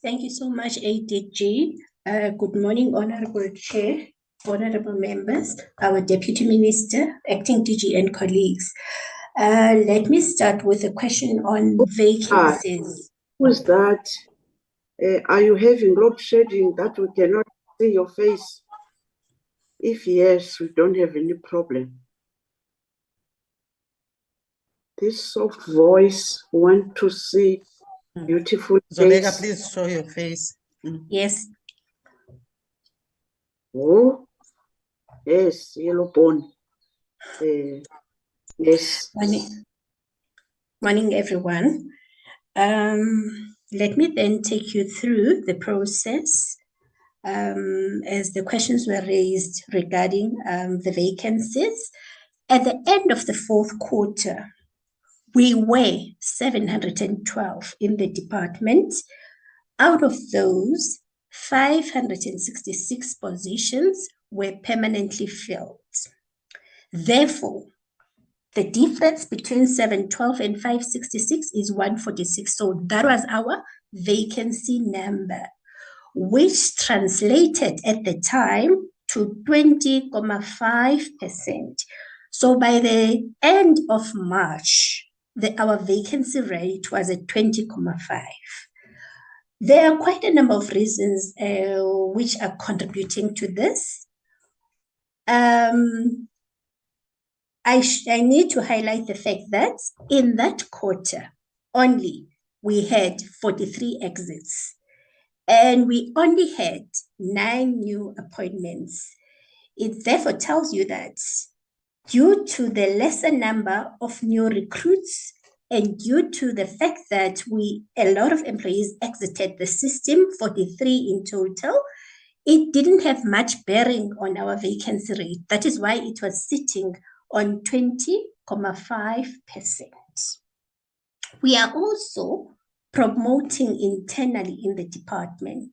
Speaker 16: Thank you so much, ADG. Good morning, Honorable Chair, honorable members, our Deputy Minister, Acting DG and colleagues. Let me start with a question on vacancies.
Speaker 6: Who is that? Are you having load shedding that we cannot see your face? If yes, we don't have any problem. This soft voice want to see beautiful
Speaker 9: Zoleka,
Speaker 6: face.
Speaker 9: please show your face.
Speaker 16: Yes.
Speaker 6: Oh, yes, yellow bone. Yes.
Speaker 16: Morning, everyone. Let me then take you through the process as the questions were raised regarding the vacancies. At the end of the fourth quarter, we were 712 in the department. Out of those, 566 positions were permanently filled. Therefore, the difference between 712 and 566 is 146. So that was our vacancy number, which translated at the time to 20.5%. So by the end of March, our vacancy rate was at 20.5. There are quite a number of reasons which are contributing to this. I need to highlight the fact that in that quarter only, we had 43 exits, and we only had 9 new appointments. It therefore tells you that due to the lesser number of new recruits and due to the fact that a lot of employees exited the system, 43 in total, it didn't have much bearing on our vacancy rate. That is why it was sitting on 20.5%. We are also promoting internally in the department.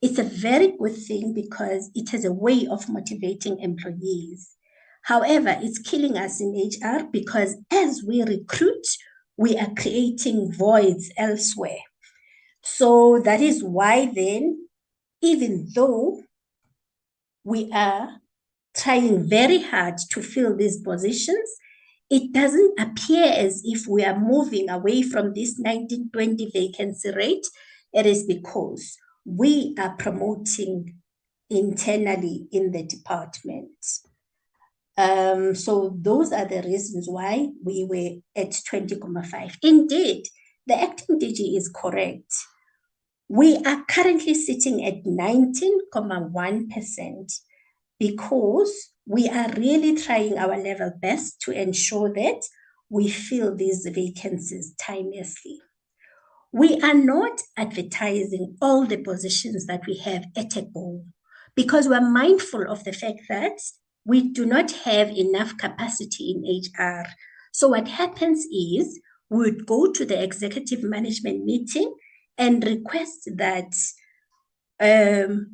Speaker 16: It's a very good thing because it has a way of motivating employees. However, it's killing us in HR because as we recruit, we are creating voids elsewhere. So that is why then, even though we are trying very hard to fill these positions, it doesn't appear as if we are moving away from this 1920 vacancy rate. It is because we are promoting internally in the department. So those are the reasons why we were at 20.5. Indeed, the acting DG is correct. We are currently sitting at 19.1% because we are really trying our level best to ensure that we fill these vacancies timelessly. We are not advertising all the positions that we have at a go because we're mindful of the fact that we do not have enough capacity in HR. So what happens is we would go to the executive management meeting and request that the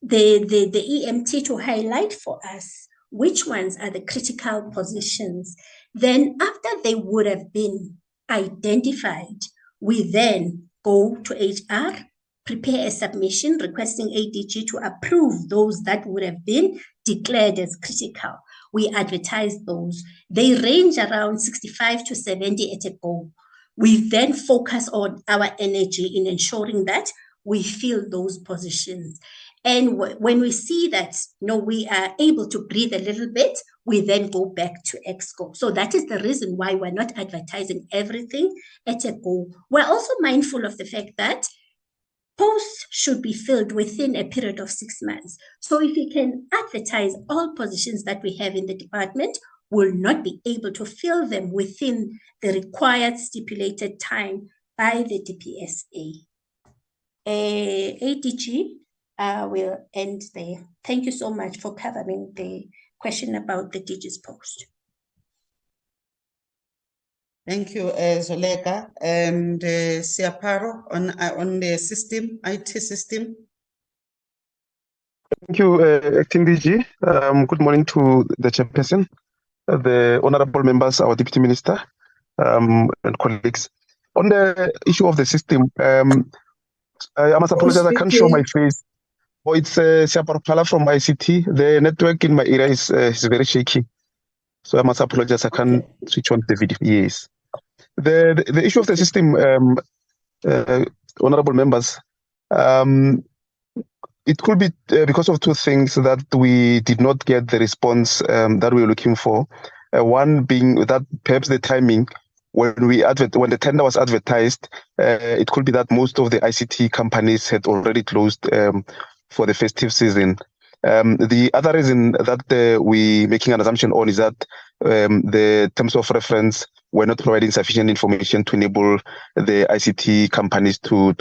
Speaker 16: EMT to highlight for us which ones are the critical positions. Then after they would have been identified, we then go to HR, prepare a submission requesting ADG to approve those that would have been declared as critical. We advertise those. They range around 65 to 70 at a go. We then focus on our energy in ensuring that we fill those positions. And when we see that we are able to breathe a little bit, we then go back to EXCO. So that is the reason why we're not advertising everything at a go. We're also mindful of the fact that posts should be filled within a period of 6 months. So if we can advertise all positions that we have in the department, we'll not be able to fill them within the required stipulated time by the DPSA. ADG will end there. Thank you so much for covering the question about the DG's post.
Speaker 9: Thank you, Zoleka. And Siaparo on the system, IT system.
Speaker 17: Thank you, Acting DG. Good morning to the chairperson, the honorable members, our deputy minister, and colleagues. On the issue of the system, I must apologize, I can't show my face. Oh, it's Siaparo Pala from ICT. The network in my area is very shaky. So I must apologize, I can't switch on the video. Yes. The issue of the system, honorable members, it could be because of two things that we did not get the response that we were looking for. One being that perhaps the timing when the tender was advertised, it could be that most of the ICT companies had already closed for the festive season. The other reason that we making an assumption on is that the terms of reference were not providing sufficient information to enable the ICT companies to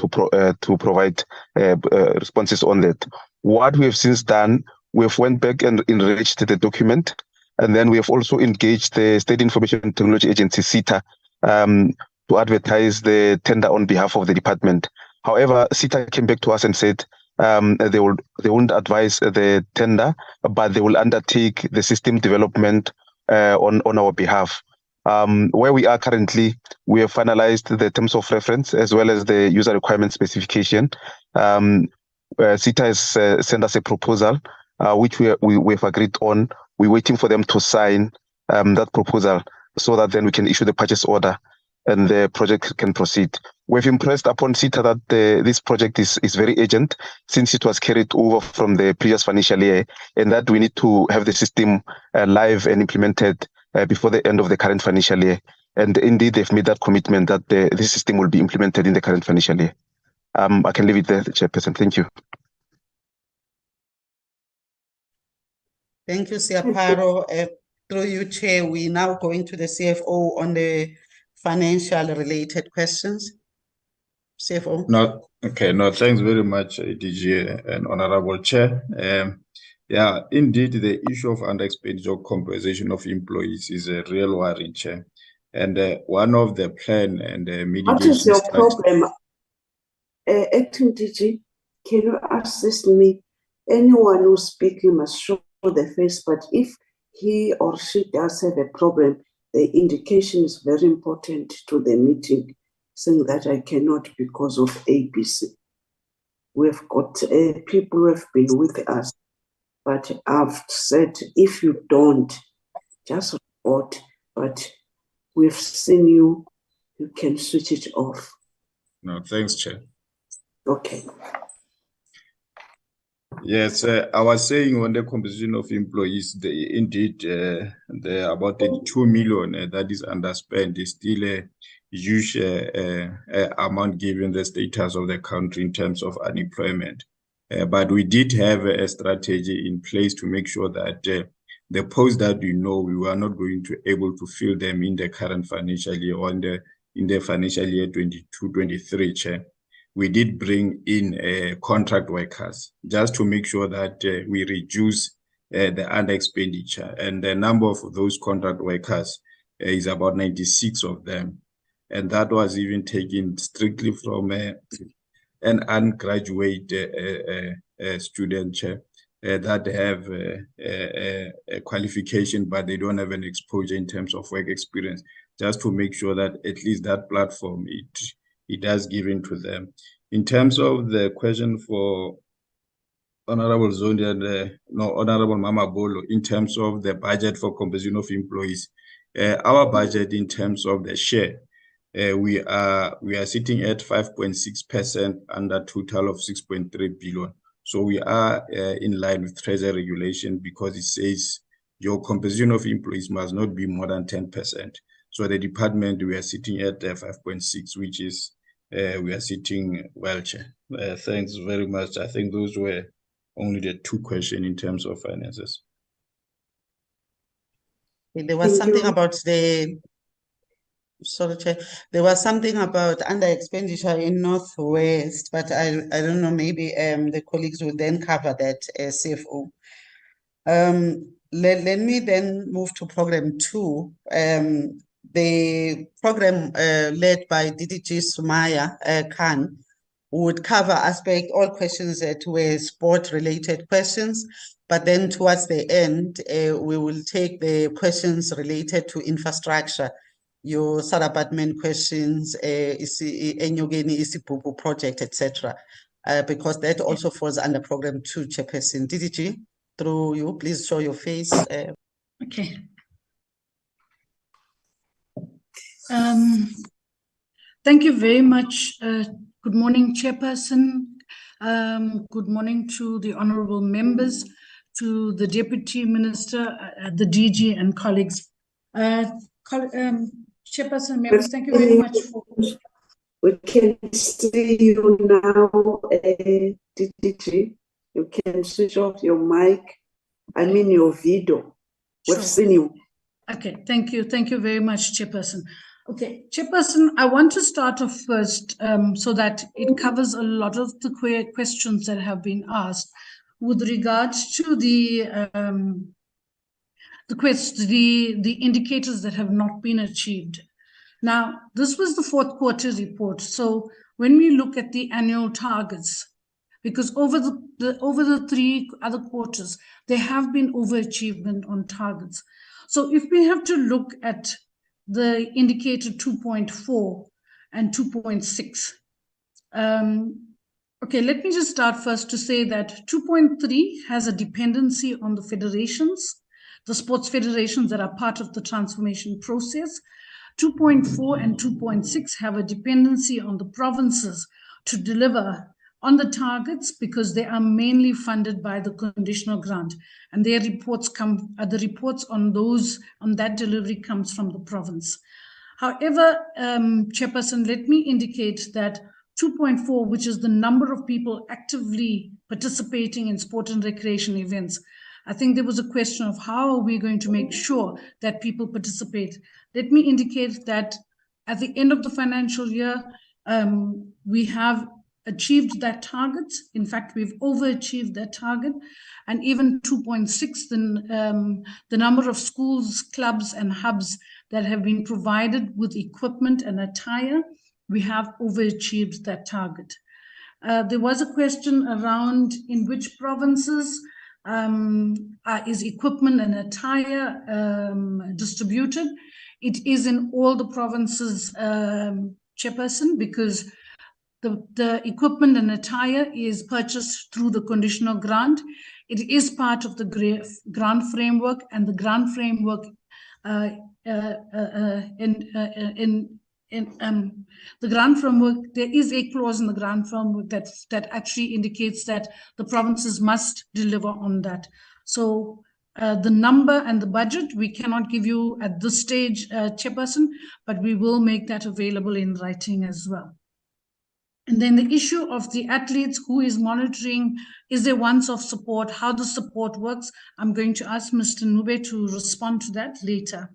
Speaker 17: provide responses on that. What we have since done, we have went back and enriched the document, and then we have also engaged the State Information Technology Agency, SITA, to advertise the tender on behalf of the department. However, SITA came back to us and said they won't advise the tender, but they will undertake the system development on our behalf. Where we are currently, we have finalized the terms of reference as well as the user requirement specification. SITA has sent us a proposal, which we have agreed on. We're waiting for them to sign that proposal so that then we can issue the purchase order and the project can proceed. We've impressed upon SITA that this project is very urgent since it was carried over from the previous financial year, and that we need to have the system live and implemented before the end of the current financial year. And indeed, they've made that commitment that this system will be implemented in the current financial year. I can leave it there, Chairperson. Thank you.
Speaker 9: Thank you, Siaparo. Through you, Chair, we now going to the CFO on the financial related questions. CFO.
Speaker 10: No, okay, no, thanks very much, DG and Honorable Chair. Yeah, indeed, the issue of under-expenditure compensation of employees is a real worry, Chair. And one of the plan and the mitigation
Speaker 6: What is your
Speaker 10: strategy.
Speaker 6: problem? Acting DG, can you assist me? Anyone who's speaking must show the face, but if he or she does have a problem, the indication is very important to the meeting, saying that I cannot because of ABC. We've got people who have been with us, but I've said if you don't, just report, but we've seen you, you can switch it off.
Speaker 10: No, thanks, Chair.
Speaker 6: Okay.
Speaker 10: Yes, I was saying on the composition of employees, indeed, the about 32 million that is underspent is still a huge amount given the status of the country in terms of unemployment. But we did have a strategy in place to make sure that the posts that we know we were not going to able to fill them in the current financial year or in the financial year 22-23, Chair. We did bring in contract workers just to make sure that we reduce the under expenditure. And the number of those contract workers is about 96 of them. And that was even taken strictly from an undergraduate student that have a qualification, but they don't have an exposure in terms of work experience, just to make sure that at least that platform, it does give in to them. In terms of the question for Honorable Zondi and Honorable Mama Bolo, in terms of the budget for composition of employees, our budget in terms of the share, we are sitting at 5.6% under total of 6.3 billion. So we are in line with Treasury regulation because it says your composition of employees must not be more than 10%. So the department, we are sitting at 5.6, which is, we are sitting well, Chair. Thanks very much. I think those were only the two questions in terms of finances.
Speaker 9: There was something about the, sorry, Chair, there was something about under expenditure in Northwest, but I don't know, maybe the colleagues will then cover that CFO. Let me then move to program 2. The program led by DDG Sumaya Khan would cover all questions that were sport-related questions, but then towards the end, we will take the questions related to infrastructure, your Sarabatman questions, Enyogeni Isipupu project, etc., because that also falls under program 2, Chairperson. DDG, through you, please show your face.
Speaker 5: Okay. Thank you very much. Good morning, Chairperson. Good morning to the honorable members, to the Deputy Minister, the DG and colleagues. Chairperson, members, thank you very much for...
Speaker 6: We can see you now, DDG. You can switch off your mic, I mean your video. We've seen you.
Speaker 5: Okay, thank you. Thank you very much, Chairperson. Okay, Chairperson, I want to start off first so that it covers a lot of the questions that have been asked with regards to the indicators that have not been achieved. Now, this was the fourth quarter report. So when we look at the annual targets, because over the 3 other quarters, there have been overachievement on targets. So if we have to look at the indicator 2.4 and 2.6, okay, let me just start first to say that 2.3 has a dependency on the federations, the sports federations that are part of the transformation process. 2.4 and 2.6 have a dependency on the provinces to deliver on the targets because they are mainly funded by the conditional grant, and their reports the reports on that delivery comes from the province. However, Chairperson, let me indicate that 2.4, which is the number of people actively participating in sport and recreation events, I think there was a question of how are we going to make sure that people participate. Let me indicate that at the end of the financial year, we have achieved that target. In fact, we've overachieved that target. And even 2.6, the number of schools, clubs, and hubs that have been provided with equipment and attire, we have overachieved that target. There was a question around in which provinces is equipment and attire distributed. It is in all the provinces, Chairperson, because the equipment and attire is purchased through the conditional grant. It is part of the grant framework, and the grant framework the grant framework, there is a clause in the grant framework that actually indicates that the provinces must deliver on that. So the number and the budget, we cannot give you at this stage, Chairperson, but we will make that available in writing as well. And then the issue of the athletes, who is monitoring, is there once-off support, how the support works? I'm going to ask Mr. Nube to respond to that later.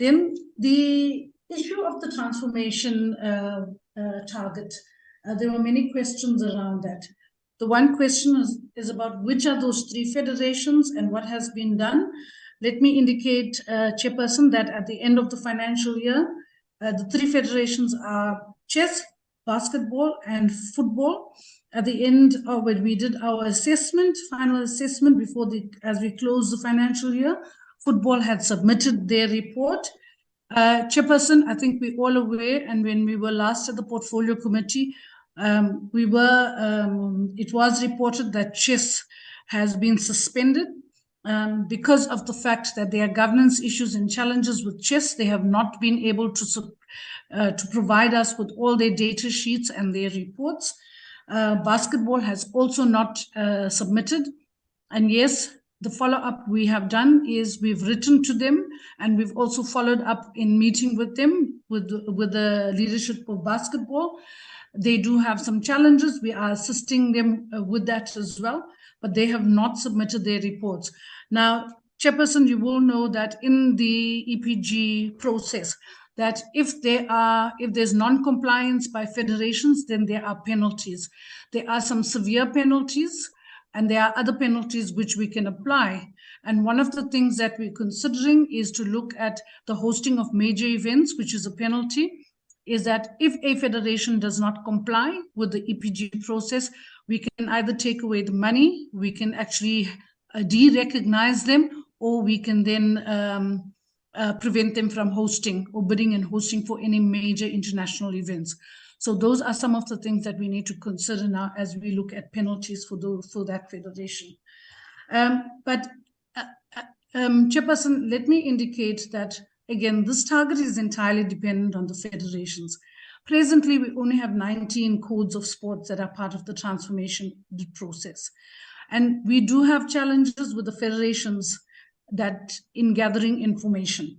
Speaker 5: Then the issue of the transformation target, there were many questions around that. The one question is about which are those 3 federations and what has been done. Let me indicate, Chairperson, that at the end of the financial year, the 3 federations are chess, basketball, and football. At the end of when we did our assessment, final assessment as we closed the financial year, football had submitted their report. Chairperson, I think we're all aware, and when we were last at the portfolio committee, it was reported that chess has been suspended because of the fact that there are governance issues and challenges with chess. They have not been able to provide us with all their data sheets and their reports. Basketball has also not submitted. And yes, the follow-up we have done is we've written to them, and we've also followed up in meeting with them, with the leadership of basketball. They do have some challenges. We are assisting them with that as well, but they have not submitted their reports. Now, Chairperson, you will know that in the EPG process, that if there's non-compliance by federations, then there are penalties. There are some severe penalties, and there are other penalties which we can apply. And one of the things that we're considering is to look at the hosting of major events, which is a penalty, is that if a federation does not comply with the EPG process, we can either take away the money, we can actually de-recognize them, or we can then prevent them from hosting or bidding and hosting for any major international events. So those are some of the things that we need to consider now as we look at penalties for that federation. Chairperson, let me indicate that, again, this target is entirely dependent on the federations. Presently, we only have 19 codes of sports that are part of the transformation process. And we do have challenges with the federations that in gathering information.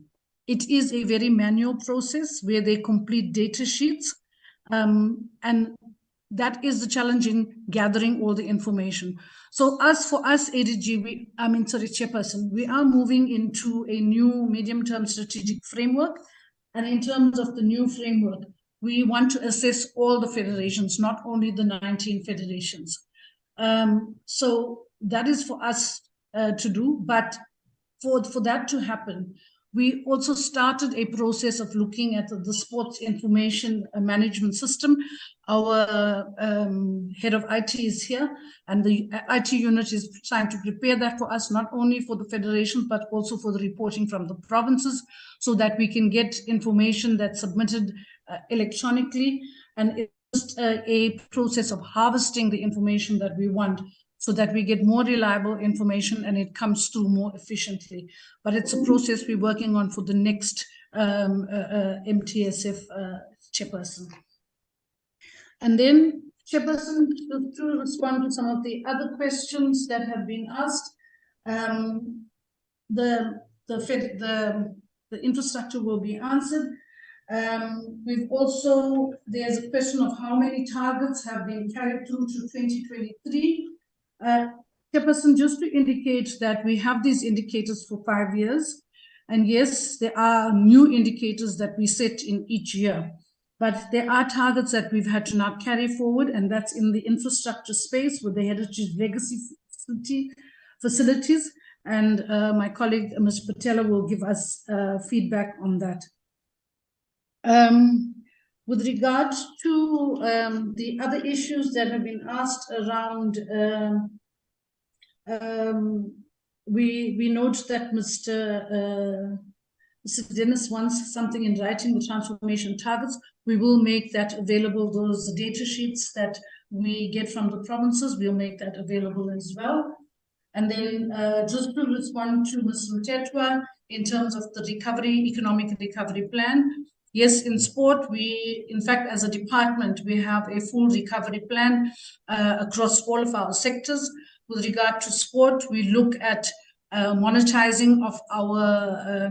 Speaker 5: It is a very manual process where they complete data sheets. And that is the challenge in gathering all the information. So for us, ADG, Chairperson, we are moving into a new medium-term strategic framework. And in terms of the new framework, we want to assess all the federations, not only the 19 federations. So that is for us to do. But for that to happen, we also started a process of looking at the sports information management system. Our head of IT is here, and the IT unit is trying to prepare that for us, not only for the federation, but also for the reporting from the provinces, so that we can get information that's submitted electronically. And it's just a process of harvesting the information that we want, so that we get more reliable information and it comes through more efficiently. But it's a process we're working on for the next MTSF chairperson. And then, chairperson, to respond to some of the other questions that have been asked, the infrastructure will be answered. We've also, there's a question of how many targets have been carried through to 2023. Chairperson, just to indicate that we have these indicators for 5 years, and yes, there are new indicators that we set in each year, but there are targets that we've had to now carry forward, and that's in the infrastructure space with the Heritage Legacy facilities, and my colleague, Ms. Patella, will give us feedback on that. With regard to the other issues that have been asked around, we note that Mr. Dennis wants something in writing, the transformation targets. We will make that available, those data sheets that we get from the provinces, we'll make that available as well. And then just to respond to Ms. Mtetwa in terms of the economic recovery plan. Yes, in sport, we, in fact, as a department, we have a full recovery plan across all of our sectors. With regard to sport, we look at monetizing of our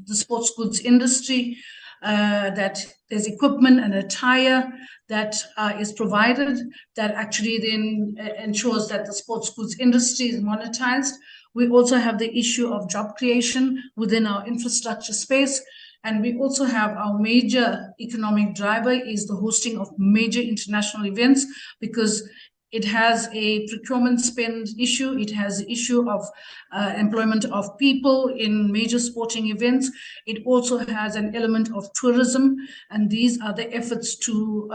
Speaker 5: the sports goods industry, that there's equipment and attire that is provided that actually then ensures that the sports goods industry is monetized. We also have the issue of job creation within our infrastructure space. And we also have our major economic driver is the hosting of major international events, because it has a procurement spend issue. It has the issue of employment of people in major sporting events. It also has an element of tourism. And these are the efforts to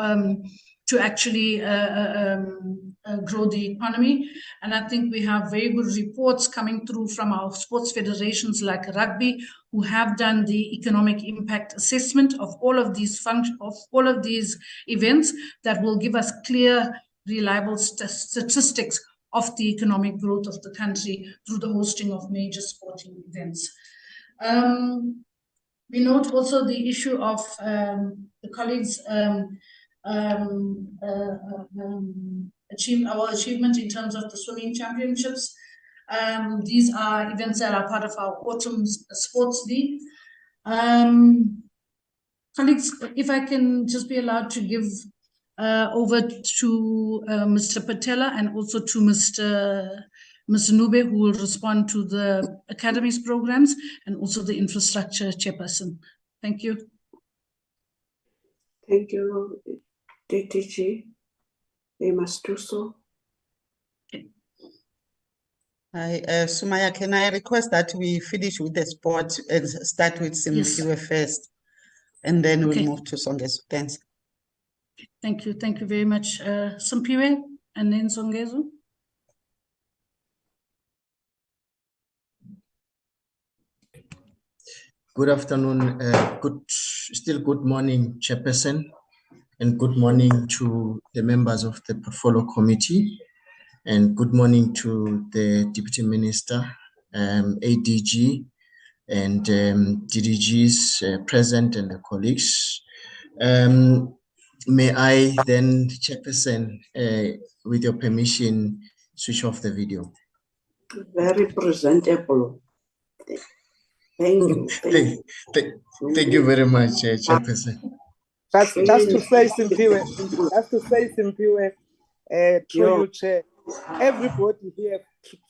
Speaker 5: actually grow the economy. And I think we have very good reports coming through from our sports federations like rugby, who have done the economic impact assessment of all of these events that will give us clear, reliable statistics of the economic growth of the country through the hosting of major sporting events. We note also the issue of the colleagues' our achievement in terms of the swimming championships. These are events that are part of our autumn sports league. Colleagues, if I can just be allowed to give over to Mr. Patella and also to Mr. Nube, who will respond to the academies programs and also the infrastructure chairperson. Thank you.
Speaker 6: Thank you, DTG. They must do so.
Speaker 9: Hi, Sumaya, can I request that we finish with the sport and start with Simpiwe first, and then we'll move to Songezo. Thanks.
Speaker 5: Thank you. Thank you very much. Simpiwe and then Songezo.
Speaker 18: Good afternoon, good morning, Chairperson, and good morning to the members of the Portfolio Committee, and good morning to the Deputy Minister, ADG, and DDGs present and the colleagues. May I then, Chairperson, with your permission, switch off the video?
Speaker 6: Very presentable. Thank you.
Speaker 18: Thank you very much, Chairperson.
Speaker 8: Just to say, Simpiwe, through you, Chair, everybody here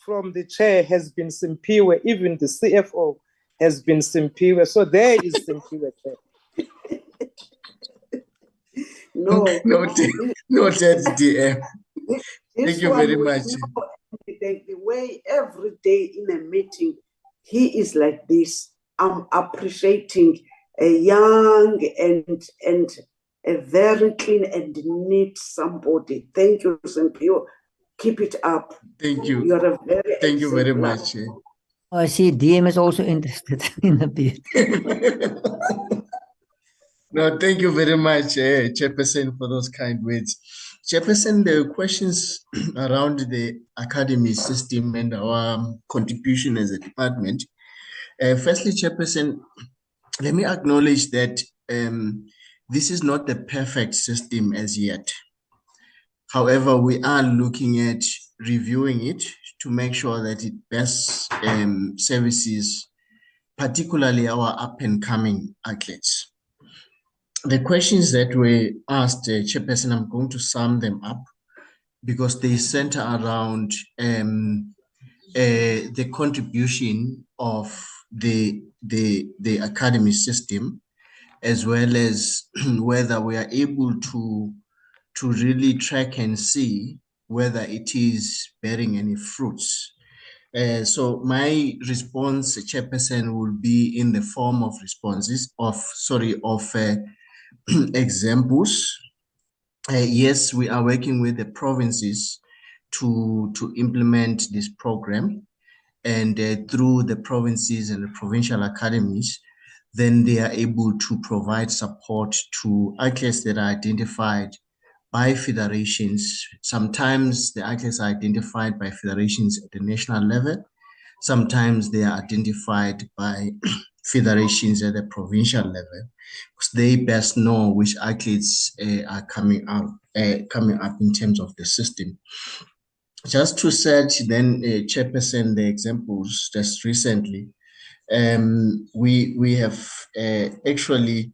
Speaker 8: from the chair has been Simpiwe, even the CFO has been Simpiwe. So there is Simpiwe, Chair.
Speaker 18: Noted, DM.
Speaker 6: This
Speaker 18: Thank you
Speaker 6: one
Speaker 18: very
Speaker 6: we
Speaker 18: much.
Speaker 6: know the way every day in a meeting, he is like this. I'm appreciating a young and a very clean and neat somebody. Thank you, Simpio. Keep it up.
Speaker 18: Thank you.
Speaker 6: You're a very
Speaker 18: Thank you very
Speaker 6: exemplar.
Speaker 18: much.
Speaker 7: I see DM is also interested in the bid.
Speaker 18: No, thank you very much, Chairperson, for those kind words. Chairperson, the questions around the academy system and our contribution as a department. Firstly, Chairperson, let me acknowledge that this is not the perfect system as yet. However, we are looking at reviewing it to make sure that it best services, particularly our up-and-coming athletes. The questions that were asked, Chairperson, I'm going to sum them up because they center around the contribution of the academy system, as well as whether we are able to really track and see whether it is bearing any fruits. So my response, Chairperson, will be in the form of responses of examples. Yes, we are working with the provinces to implement this program, and through the provinces and the provincial academies, then they are able to provide support to athletes that are identified by federations. Sometimes the athletes are identified by federations at the national level. Sometimes they are identified by federations at the provincial level, because they best know which athletes are coming up in terms of the system. Just to set then, Chairperson, the examples just recently, we have actually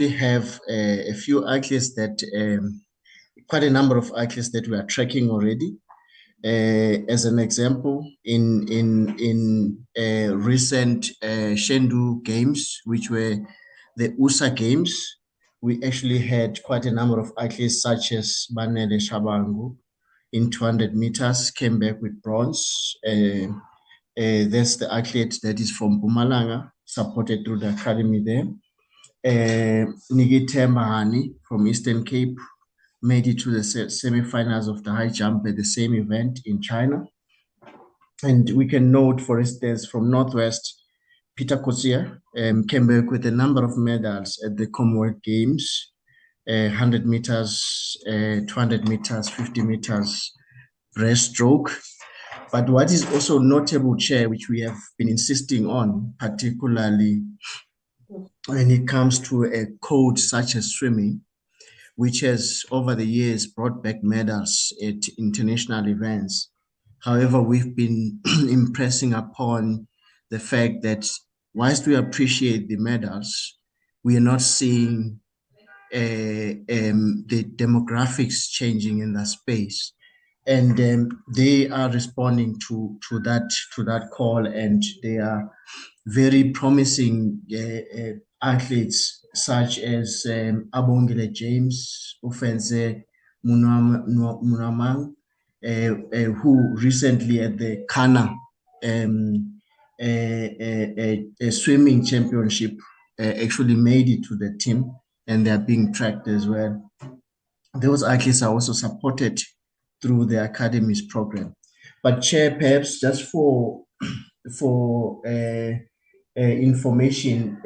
Speaker 18: have a few athletes that quite a number of athletes that we are tracking already. As an example, in recent Shendu Games, which were the USA Games, we actually had quite a number of athletes such as Banele Shabangu in 200 meters, came back with bronze. That's the athlete that is from Mpumalanga, supported through the academy there. Nigite Mahani from Eastern Cape made it to the semi-finals of the high jump at the same event in China. And we can note, for instance, from Northwest, Peter Kotsia came back with a number of medals at the Commonwealth Games, 100 meters, 200 meters, 50 meters breaststroke. But what is also notable, Chair, which we have been insisting on, particularly when it comes to a code such as swimming, which has over the years brought back medals at international events. However, we've been impressing upon the fact that whilst we appreciate the medals, we are not seeing the demographics changing in that space. And they are responding to that call, and they are very promising athletes such as Abongile James, Ufenze Munamang, who recently at the Kana a swimming championship actually made it to the team, and they are being tracked as well. Those athletes are also supported through the Academy's program. But Chair, perhaps just for information,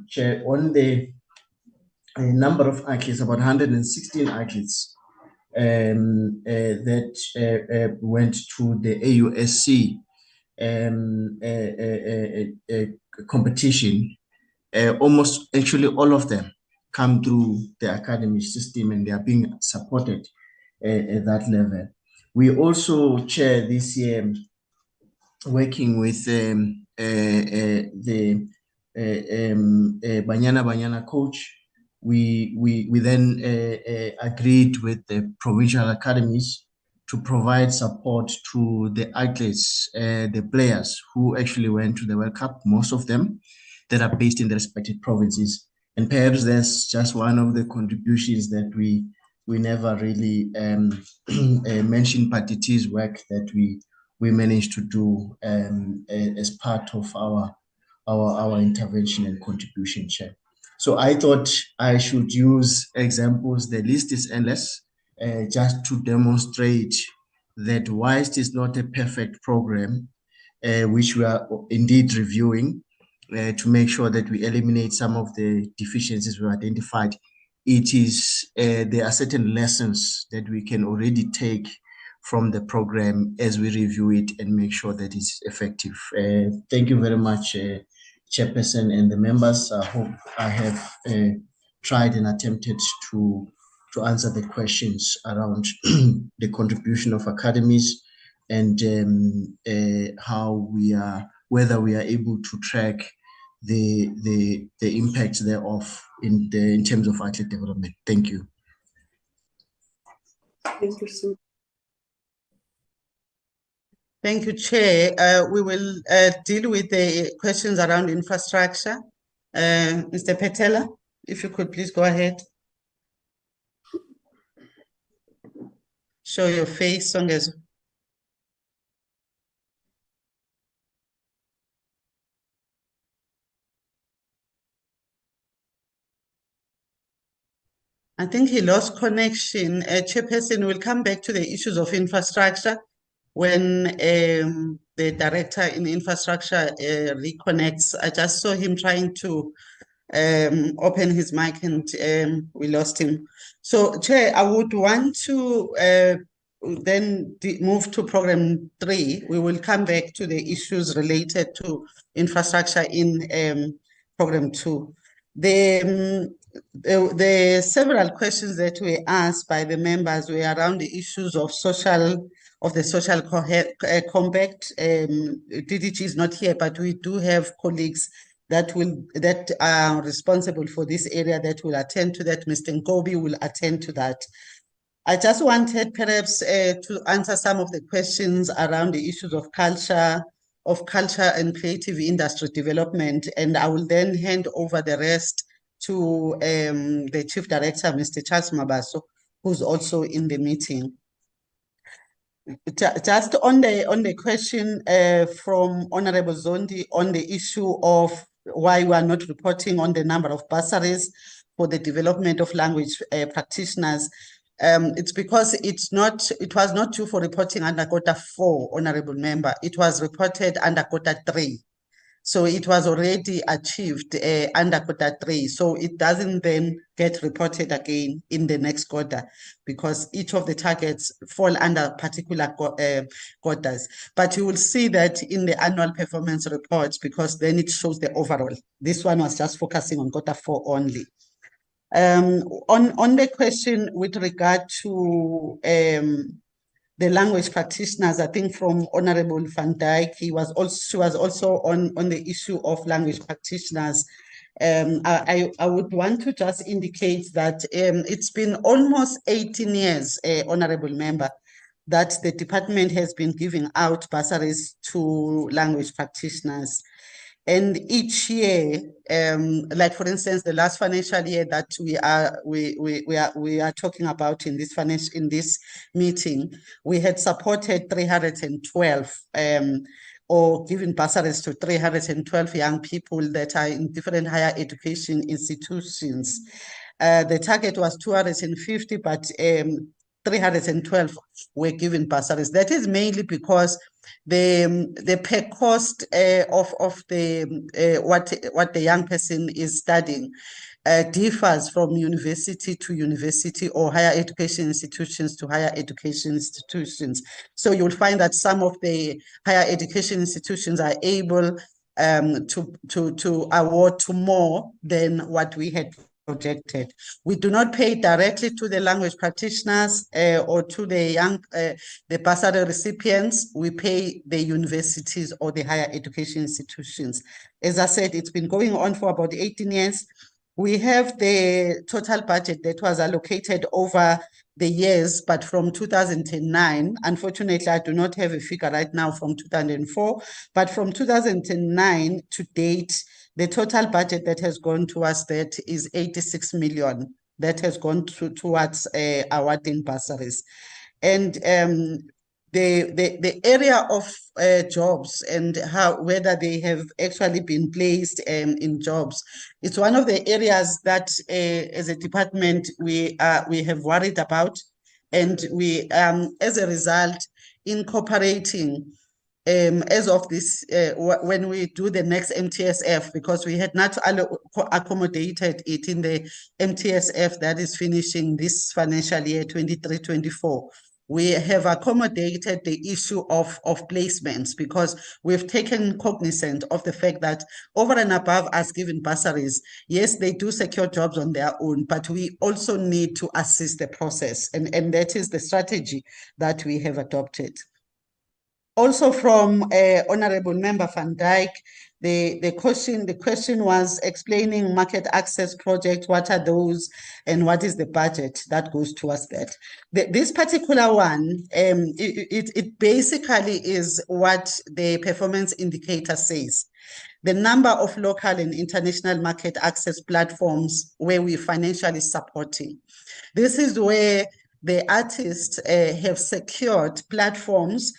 Speaker 18: Chair, on the number of athletes, about 116 athletes that went to the AUSC competition, almost actually all of them come through the academy system, and they are being supported at that level. We also, Chair, this year working with the Banyana coach, we then agreed with the provincial academies to provide support to the athletes, the players who actually went to the World Cup, most of them that are based in the respective provinces. And perhaps that's just one of the contributions that we we never really mentioned, but it is work that we managed to do as part of our intervention and contribution, Chair. So I thought I should use examples. The list is endless, just to demonstrate that whilst it's not a perfect program, which we are indeed reviewing to make sure that we eliminate some of the deficiencies we identified, it is there are certain lessons that we can already take from the program as we review it and make sure that it's effective. Thank you very much, Chairperson and the members. I hope I have tried and attempted to answer the questions around the contribution of academies and how we are, whether we are able to track the impact thereof in terms of athlete development. Thank you.
Speaker 12: Thank you, Sue.
Speaker 9: Thank you, Chair. We will deal with the questions around infrastructure. Mr. Petela, if you could please go ahead. Show your face, Songezo. I think he lost connection. Chairperson will come back to the issues of infrastructure when the director in infrastructure reconnects. I just saw him trying to open his mic and we lost him. So, Chair, I would want to then move to program 3. We will come back to the issues related to infrastructure in program 2. The several questions that were asked by the members were around the issues of the social compact. DDG is not here, but we do have colleagues that are responsible for this area that will attend to that. Mr. Nkobi will attend to that. I just wanted perhaps to answer some of the questions around the issues of culture and creative industry development, and I will then hand over the rest to the Chief Director, Mr. Charles Mabaso, who's also in the meeting. Just on the question from Honorable Zondi on the issue of why we are not reporting on the number of bursaries for the development of language practitioners, it's because it was not due for reporting under quota 4, Honorable Member. It was reported under quota 3. So it was already achieved under quota 3. So it doesn't then get reported again in the next quarter because each of the targets fall under particular quotas. But you will see that in the annual performance reports because then it shows the overall. This one was just focusing on quota 4 only. On the question with regard to the language practitioners, I think from Honorable Van Dyke, she was also on the issue of language practitioners. I would want to just indicate that it's been almost 18 years, Honorable Member, that the department has been giving out bursaries to language practitioners. And each year, like for instance, the last financial year that we are talking about in this meeting, we had supported 312 or given bursaries to 312 young people that are in different higher education institutions. The target was 250, but 312 were given bursaries. That is mainly because the per cost of the what the young person is studying differs from university to university or higher education institutions to higher education institutions. So you'll find that some of the higher education institutions are able to award to more than what we had projected. We do not pay directly to the language practitioners or to the young, the bursary recipients. We pay the universities or the higher education institutions. As I said, it's been going on for about 18 years. We have the total budget that was allocated over the years, but from 2009, unfortunately, I do not have a figure right now from 2004, but from 2009 to date, the total budget that has gone towards that is 86 million that has gone towards awarding bursaries. And the area of jobs and whether they have actually been placed in jobs, it's one of the areas that as a department we have worried about, and we as a result incorporating as of this when we do the next MTSF, because we had not accommodated it in the MTSF that is finishing this financial year 23-24. We have accommodated the issue of placements, because we've taken cognizant of the fact that over and above us giving bursaries, yes, they do secure jobs on their own, but we also need to assist the process. And that is the strategy that we have adopted. Also from Honorable Member Van Dijk, the question was explaining market access project, what are those and what is the budget that goes towards that. This particular one, it basically is what the performance indicator says. The number of local and international market access platforms where we financially supporting. This is where the artists have secured platforms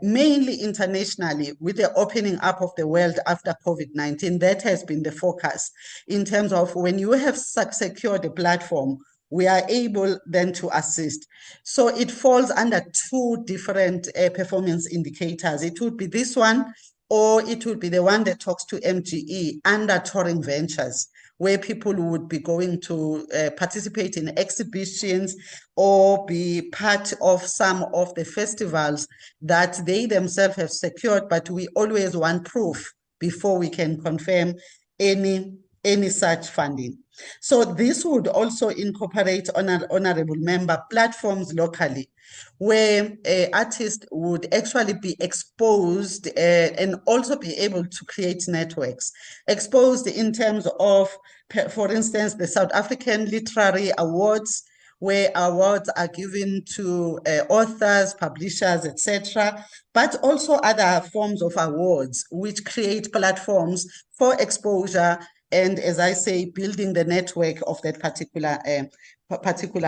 Speaker 9: mainly internationally, with the opening up of the world after COVID-19. That has been the focus in terms of when you have secured a platform, we are able then to assist. So it falls under two different performance indicators. It would be this one, or it would be the one that talks to MGE under Touring Ventures, where people would be going to participate in exhibitions or be part of some of the festivals that they themselves have secured, but we always want proof before we can confirm any such funding. So this would also incorporate, Honorable Member, platforms locally, where artists would actually be exposed and also be able to create networks. Exposed in terms of, for instance, the South African Literary Awards, where awards are given to authors, publishers, etc., but also other forms of awards which create platforms for exposure and, as I say, building the network of that particular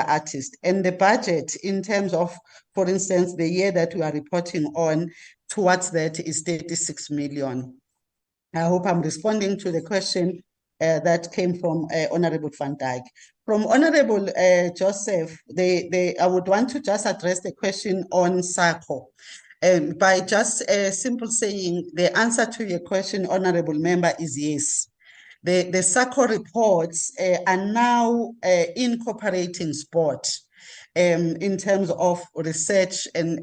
Speaker 9: artist. And the budget in terms of, for instance, the year that we are reporting on towards that is 36 million. I hope I'm responding to the question that came from Honorable Van Dijk. From Honorable Joseph, I would want to just address the question on SACO. By just simple saying, the answer to your question, Honorable Member, is yes. The SACO reports are now incorporating sport in terms of research and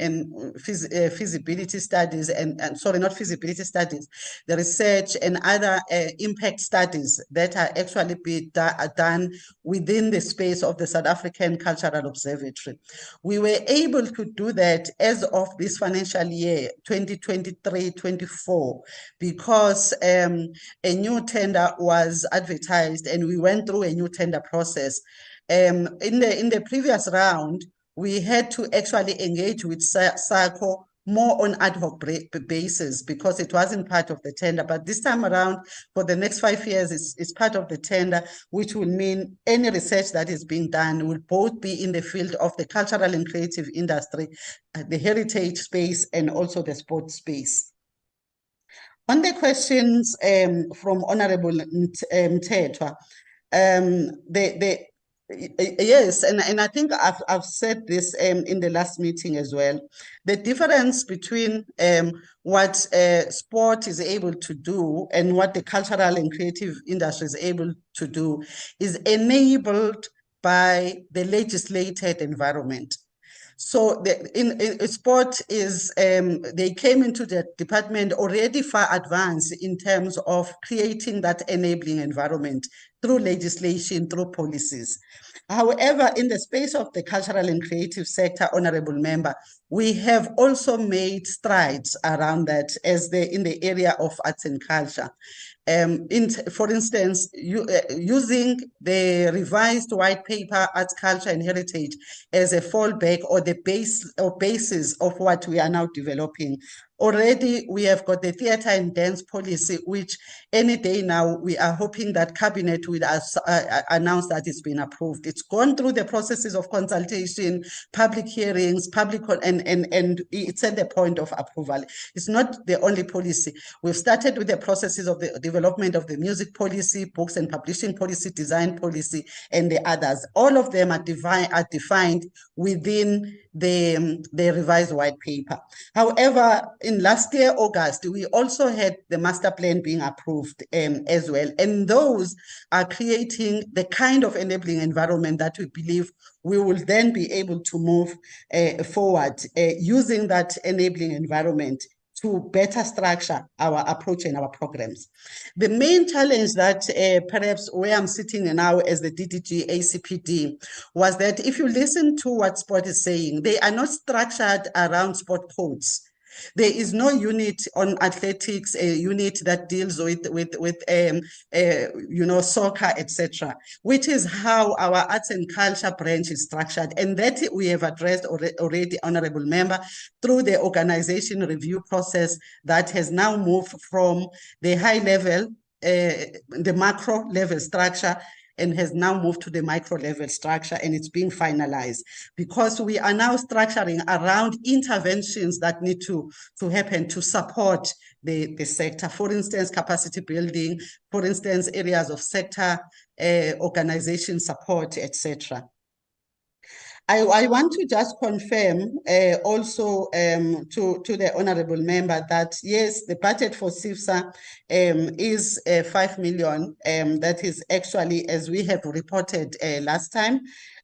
Speaker 9: feasibility studies and sorry, not feasibility studies, the research and other impact studies that are actually done within the space of the South African Cultural Observatory. We were able to do that as of this financial year, 2023-24, because a new tender was advertised and we went through a new tender process. In the previous round, we had to actually engage with SACO more on ad hoc basis because it wasn't part of the tender. But this time around, for the next 5 years, it's part of the tender, which will mean any research that is being done will both be in the field of the cultural and creative industry, the heritage space, and also the sports space. On the questions from Honorable Mthethwa, yes, and I think I've said this in the last meeting as well. The difference between what sport is able to do and what the cultural and creative industry is able to do is enabled by the legislated environment. So in sport is, they came into the department already far advanced in terms of creating that enabling environment through legislation, through policies. However, in the space of the cultural and creative sector, Honorable Member, we have also made strides around that in the area of arts and culture. For instance, using the revised white paper, Arts, Culture and Heritage as a fallback or the basis of what we are now developing. Already, we have got the theatre and dance policy, which any day now we are hoping that Cabinet will announce that it's been approved. It's gone through the processes of consultation, public hearings, and it's at the point of approval. It's not the only policy. We've started with the processes of the development of the music policy, books and publishing policy, design policy, and the others. All of them are defined within the revised white paper. However, in last year, August, we also had the master plan being approved as well. And those are creating the kind of enabling environment that we believe we will then be able to move forward using that enabling environment to better structure our approach and our programs. The main challenge that perhaps where I'm sitting now as the DDG ACPD was that if you listen to what sport is saying, they are not structured around sport codes. There is no unit on athletics, a unit that deals with soccer, etc., which is how our arts and culture branch is structured. And that we have addressed already, Honorable Member, through the organization review process that has now moved from the high level, the macro level structure, and has now moved to the micro level structure, and it's being finalized because we are now structuring around interventions that need to happen to support the sector. For instance, capacity building, for instance, areas of sector organization support, etc. I want to just confirm also to the Honorable Member that yes, the budget for CIFSA is 5 million. That is actually, as we have reported last time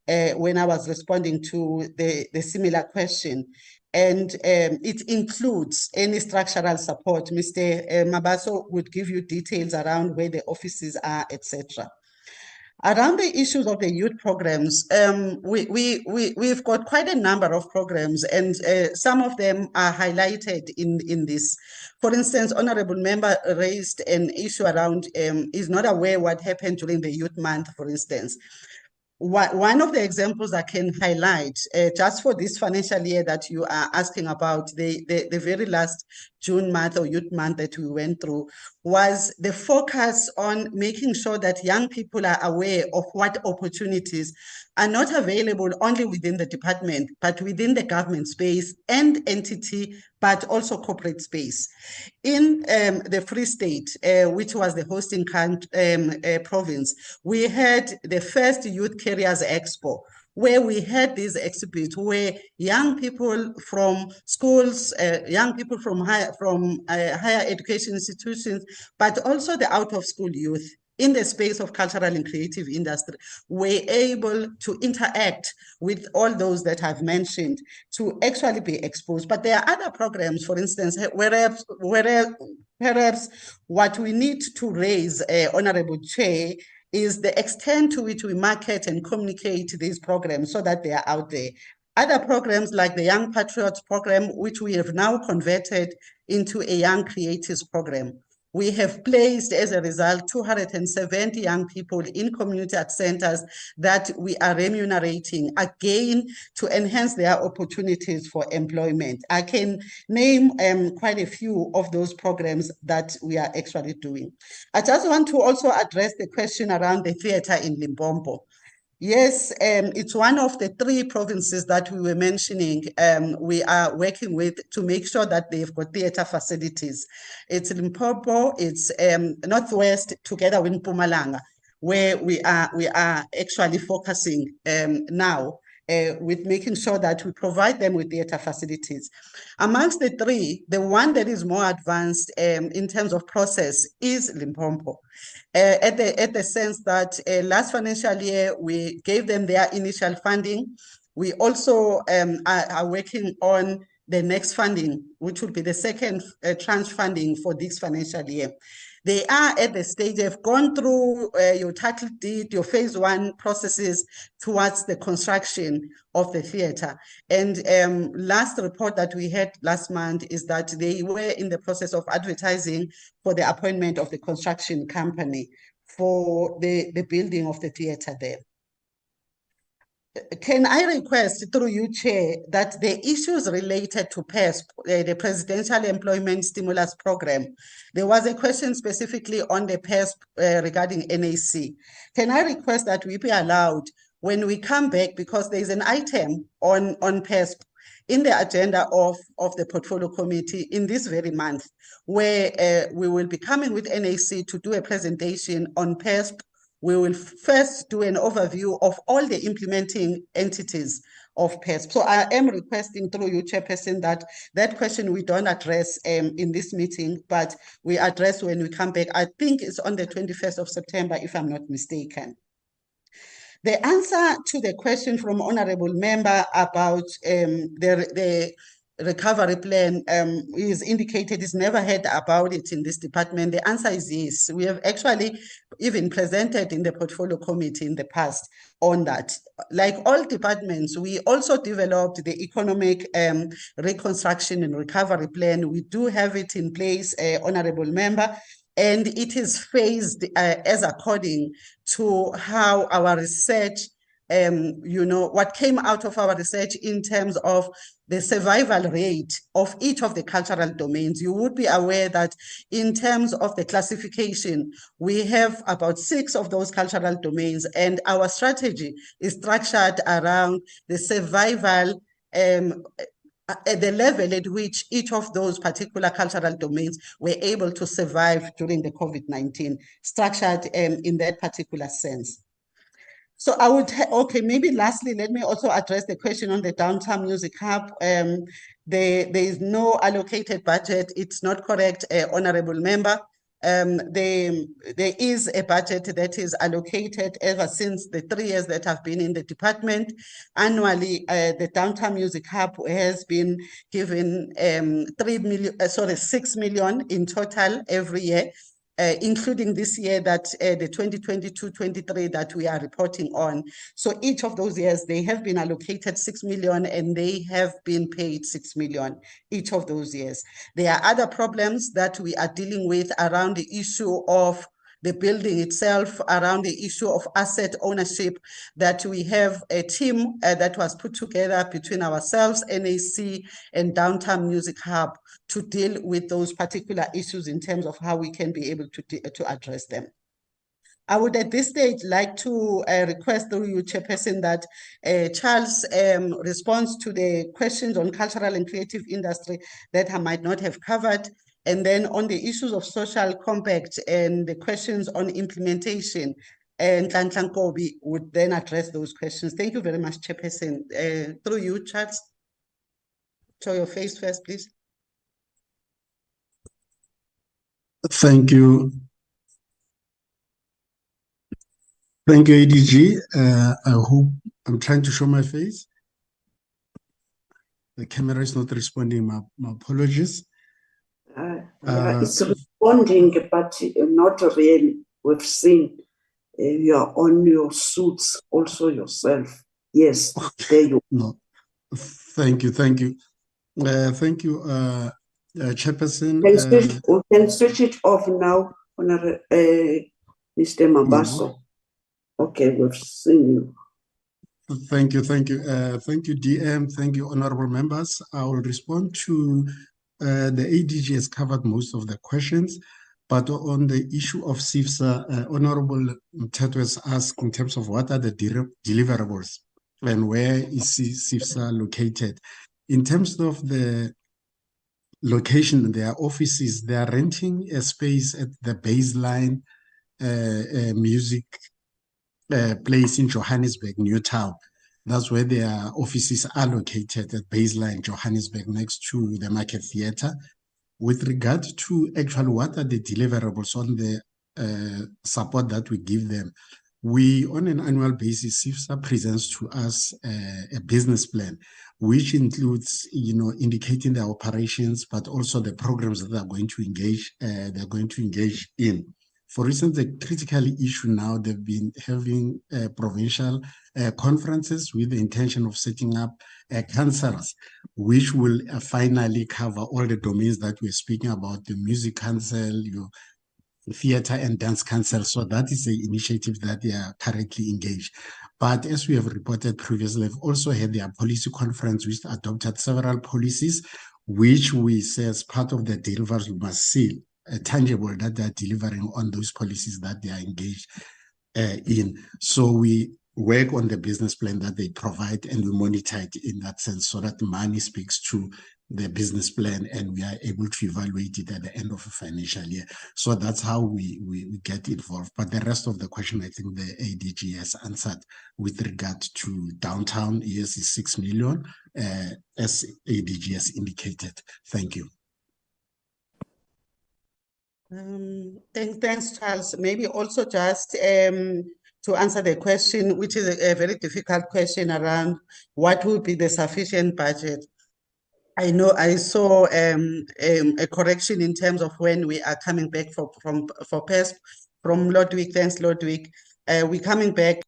Speaker 9: when I was responding to the similar question. And it includes any structural support. Mr. Mabaso would give you details around where the offices are, etc. Around the issues of the youth programs, we've got quite a number of programs, and some of them are highlighted in this. For instance, Honorable Member raised an issue around, is not aware what happened during the Youth Month, for instance. One of the examples I can highlight, just for this financial year that you are asking about, the very last June month or Youth Month that we went through, was the focus on making sure that young people are aware of what opportunities are not available only within the department, but within the government space and entity, but also corporate space. In the Free State, which was the hosting province, we had the first Youth Careers Expo, where we had these exhibits where young people from schools, young people from higher education institutions, but also the out-of-school youth in the space of cultural and creative industry, were able to interact with all those that I've mentioned to actually be exposed. But there are other programs, for instance, whereas perhaps what we need to raise, Honorable Chair, is the extent to which we market and communicate these programs so that they are out there. Other programs like the Young Patriots program, which we have now converted into a Young Creatives program. We have placed, as a result, 270 young people in community art centers that we are remunerating, again, to enhance their opportunities for employment. I can name quite a few of those programs that we are actually doing. I just want to also address the question around the theater in Limpopo. Yes, it's one of the 3 provinces that we were mentioning we are working with to make sure that they've got theatre facilities. It's Limpopo, it's Northwest together with Mpumalanga, where we are actually focusing now with making sure that we provide them with theatre facilities. Amongst the 3, the one that is more advanced in terms of process is Limpopo. At the sense that last financial year, we gave them their initial funding. We also are working on the next funding, which will be the second tranche funding for this financial year. They are at the stage, they've gone through your title deed, your phase 1 processes towards the construction of the theatre. And last report that we had last month is that they were in the process of advertising for the appointment of the construction company for the building of the theatre there. can I request through you, Chair, that the issues related to PESP, the Presidential Employment Stimulus Program, there was a question specifically on the PESP regarding NAC. Can I request that we be allowed when we come back, because there is an item on PESP in the agenda of the Portfolio Committee in this very month, where we will be coming with NAC to do a presentation on PESP. We will first do an overview of all the implementing entities of PESP. So I am requesting through you, Chairperson, that question we don't address in this meeting, but we address when we come back. I think it's on the 21st of September, if I'm not mistaken. The answer to the question from Honorable Member about the recovery plan is indicated, is never heard about it in this department. The answer is yes. We have actually even presented in the Portfolio Committee in the past on that. Like all departments, we also developed the economic reconstruction and recovery plan. We do have it in place, Honorable Member, and it is phased as according to how our research, what came out of our research in terms of the survival rate of each of the cultural domains. You would be aware that in terms of the classification, we have about 6 of those cultural domains, and our strategy is structured around the survival at the level at which each of those particular cultural domains were able to survive during the COVID-19, structured in that particular sense. So I would, maybe lastly, let me also address the question on the Downtown Music Hub. There is no allocated budget. It's not correct, Honorable Member. There is a budget that is allocated ever since the 3 years that I've been in the department. Annually, the Downtown Music Hub has been given 6 million in total every year, including this year, that the 2022-23 that we are reporting on. So each of those years, they have been allocated 6 million and they have been paid 6 million each of those years. There are other problems that we are dealing with around the issue of the building itself, around the issue of asset ownership, that we have a team that was put together between ourselves, NAC, and Downtown Music Hub to deal with those particular issues in terms of how we can be able to address them. I would at this stage like to request through you, Chairperson, that Charles responds to the questions on cultural and creative industry that I might not have covered. And then on the issues of social compact and the questions on implementation, and Nhlanhla Nkobi would then address those questions. Thank you very much, Chairperson. Through you, Charles. Show your face first, please.
Speaker 19: Thank you. Thank you, ADG. I hope I'm trying to show my face. The camera is not responding. My apologies.
Speaker 6: It's responding, but not really. We've seen you are on your suits also yourself. Yes, there you
Speaker 19: no. Thank you. Thank you, Chairperson.
Speaker 6: We can switch it off now, Mr. Mabaso. Okay, we've seen you.
Speaker 19: Thank you. Thank you, DM. Thank you, honorable members. I will respond to the ADG has covered most of the questions, but on the issue of CIFSA, Honorable Mteto has asked in terms of what are the deliverables and where is CIFSA located. In terms of the location, their offices, they are renting a space at the Baseline music place in Johannesburg, Newtown. That's where their offices are located, at Baseline, Johannesburg, next to the Market Theatre. With regard to actually what are the deliverables on the support that we give them, we, on an annual basis, CIFSA presents to us a business plan, which includes, indicating the operations, but also the programs that they're going to engage in. For instance, the critical issue now, they've been having provincial conferences with the intention of setting up councils, which will finally cover all the domains that we're speaking about, the music council, Theatre and Dance Council. So that is the initiative that they are currently engaged. But as we have reported previously, we've also had their policy conference, which adopted several policies, which we say as part of the deliverables, we must see tangible that they are delivering on those policies that they are engaged in. So we work on the business plan that they provide, and we monitor it in that sense so that the money speaks to the business plan and we are able to evaluate it at the end of a financial year. So that's how we get involved. But the rest of the question, I think the ADG has answered with regard to downtown. Yes, is 6 million, as ADG has indicated. Thank you.
Speaker 9: Thanks, Charles. Maybe also just to answer the question, which is a very difficult question around what will be the sufficient budget. I know I saw a correction in terms of when we are coming back from PESP from Lodwick. Thanks, Lodwick. We're coming back.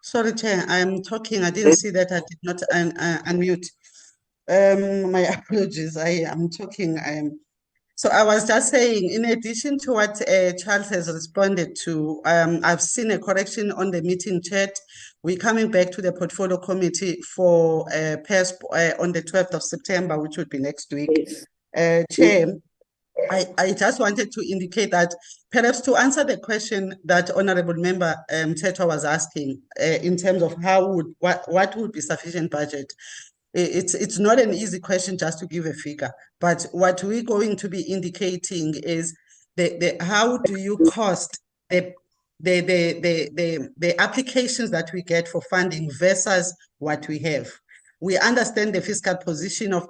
Speaker 9: Sorry, Chair, I'm talking. I didn't see that. I did not unmute. My apologies. I am talking. So I was just saying, in addition to what Charles has responded to, I've seen a correction on the meeting chat. We're coming back to the portfolio committee for PESP on the 12th of September, which would be next week. Chair, I just wanted to indicate that perhaps to answer the question that Honorable Member Teto was asking in terms of what would be sufficient budget. It's not an easy question just to give a figure, but what we're going to be indicating is how do you cost the applications that we get for funding versus what we have. We understand the fiscal position of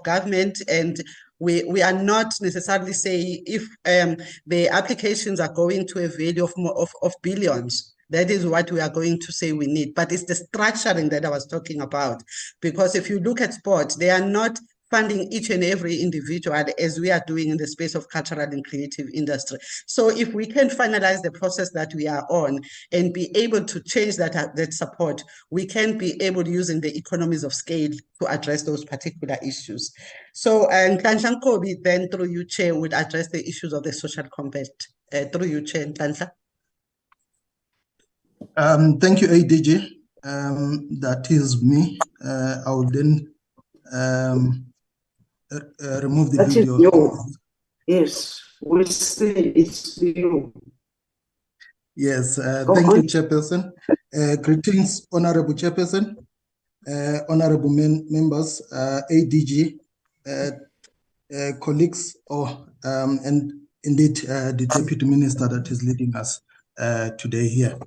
Speaker 9: government, and we are not necessarily saying if the applications are going to a value of billions. That is what we are going to say we need. But it's the structuring that I was talking about. Because if you look at sport, they are not funding each and every individual as we are doing in the space of cultural and creative industry. So if we can finalize the process that we are on and be able to change that support, we can be able to using the economies of scale to address those particular issues. So Nhlanhla Nkobi, then through you, Chair, would address the issues of the social compact. Through you, Chair, Nhlanhla.
Speaker 20: Thank you, ADG. That is me. I will then remove the
Speaker 6: That
Speaker 20: video.
Speaker 6: is you. Yes, we see it's you.
Speaker 20: Yes,
Speaker 6: Go
Speaker 20: thank
Speaker 6: on.
Speaker 20: you, Chairperson. Greetings, Honorable Chairperson, Honorable members, ADG, colleagues, and indeed the Deputy Minister that is leading us today here.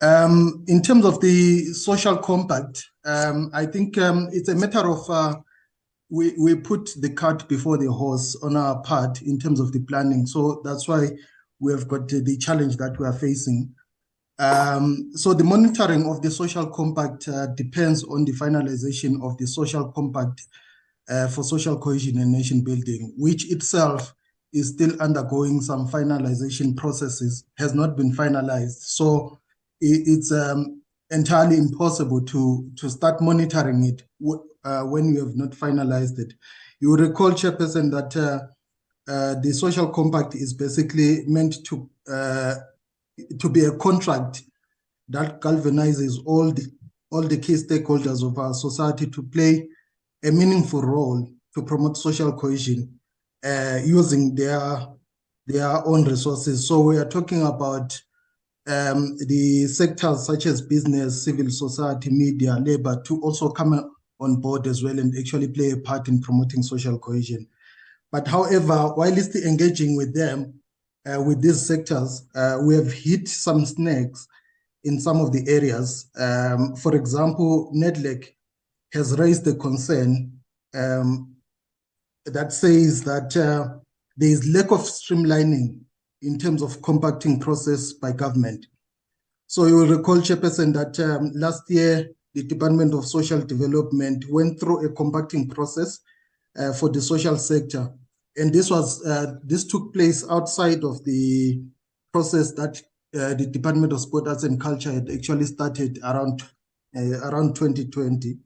Speaker 20: In terms of the social compact, I think it's a matter of we put the cart before the horse on our part in terms of the planning. So that's why we have got the challenge that we are facing. So the monitoring of the social compact depends on the finalization of the social compact for social cohesion and nation building, which itself is still undergoing some finalization processes, has not been finalized. So it's entirely impossible to start monitoring it when you have not finalized it. You will recall, Chairperson, that the social compact is basically meant to be a contract that galvanizes all the key stakeholders of our society to play a meaningful role to promote social cohesion using their own resources. So we are talking about the sectors such as business, civil society, media, labor to also come on board as well and actually play a part in promoting social cohesion. But however, while still engaging with them, with these sectors, we have hit some snags in some of the areas. For example, NEDLAC has raised a concern that says that there is lack of streamlining in terms of compacting process by government. So you will recall, Chairperson, that last year, the Department of Social Development went through a compacting process for the social sector. And this took place outside of the process that the Department of Sport, Arts and Culture had actually started around 2020.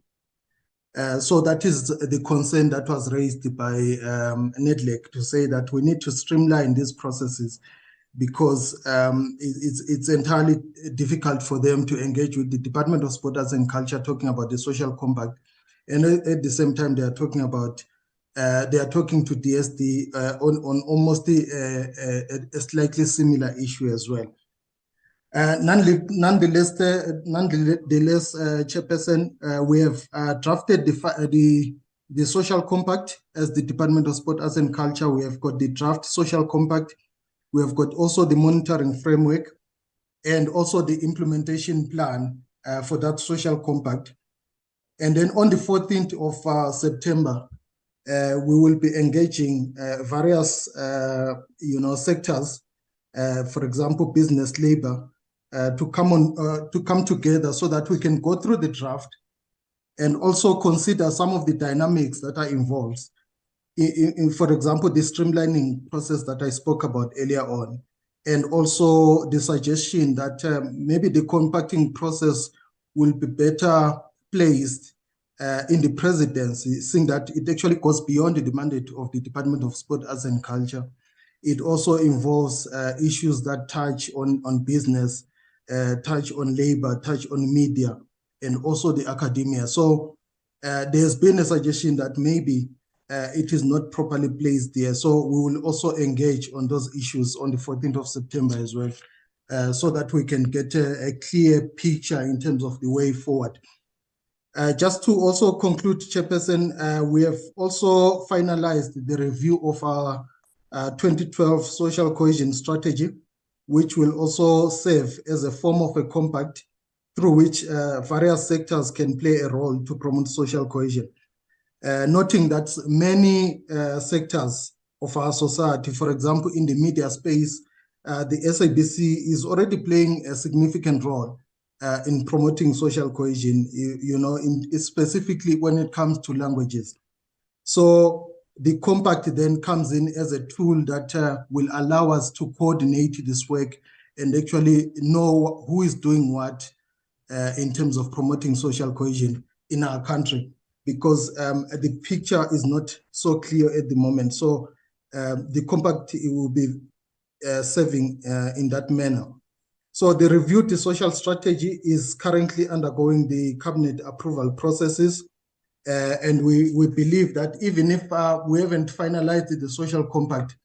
Speaker 20: So that is the concern that was raised by NEDLAC, to say that we need to streamline these processes, because it's entirely difficult for them to engage with the Department of Sport, Arts and Culture talking about the social compact, and at the same time they are talking about to DSD on almost a slightly similar issue as well. Nonetheless, Chairperson, we have drafted the social compact as the Department of Sport, Arts and Culture. We have got the draft social compact. We have got also the monitoring framework and also the implementation plan for that social compact. And then on the 14th of September, we will be engaging various sectors, for example, business, labor, to come together so that we can go through the draft and also consider some of the dynamics that are involved. For example, the streamlining process that I spoke about earlier on, and also the suggestion that maybe the compacting process will be better placed in the presidency, seeing that it actually goes beyond the mandate of the Department of Sport, Arts and Culture. It also involves issues that touch on business, touch on labor, touch on media, and also the academia. So there's been a suggestion that maybe it is not properly placed there. So we will also engage on those issues on the 14th of September as well, so that we can get a clear picture in terms of the way forward. Just to also conclude, Chairperson, we have also finalized the review of our 2012 social cohesion strategy, which will also serve as a form of a compact through which various sectors can play a role to promote social cohesion. Noting that many sectors of our society, for example, in the media space, the SABC is already playing a significant role in promoting social cohesion, specifically when it comes to languages. So the compact then comes in as a tool that will allow us to coordinate this work and actually know who is doing what in terms of promoting social cohesion in our country, because the picture is not so clear at the moment. So the compact will be serving in that manner. So the review to social strategy is currently undergoing the cabinet approval processes. And we believe that even if we haven't finalized the social compact,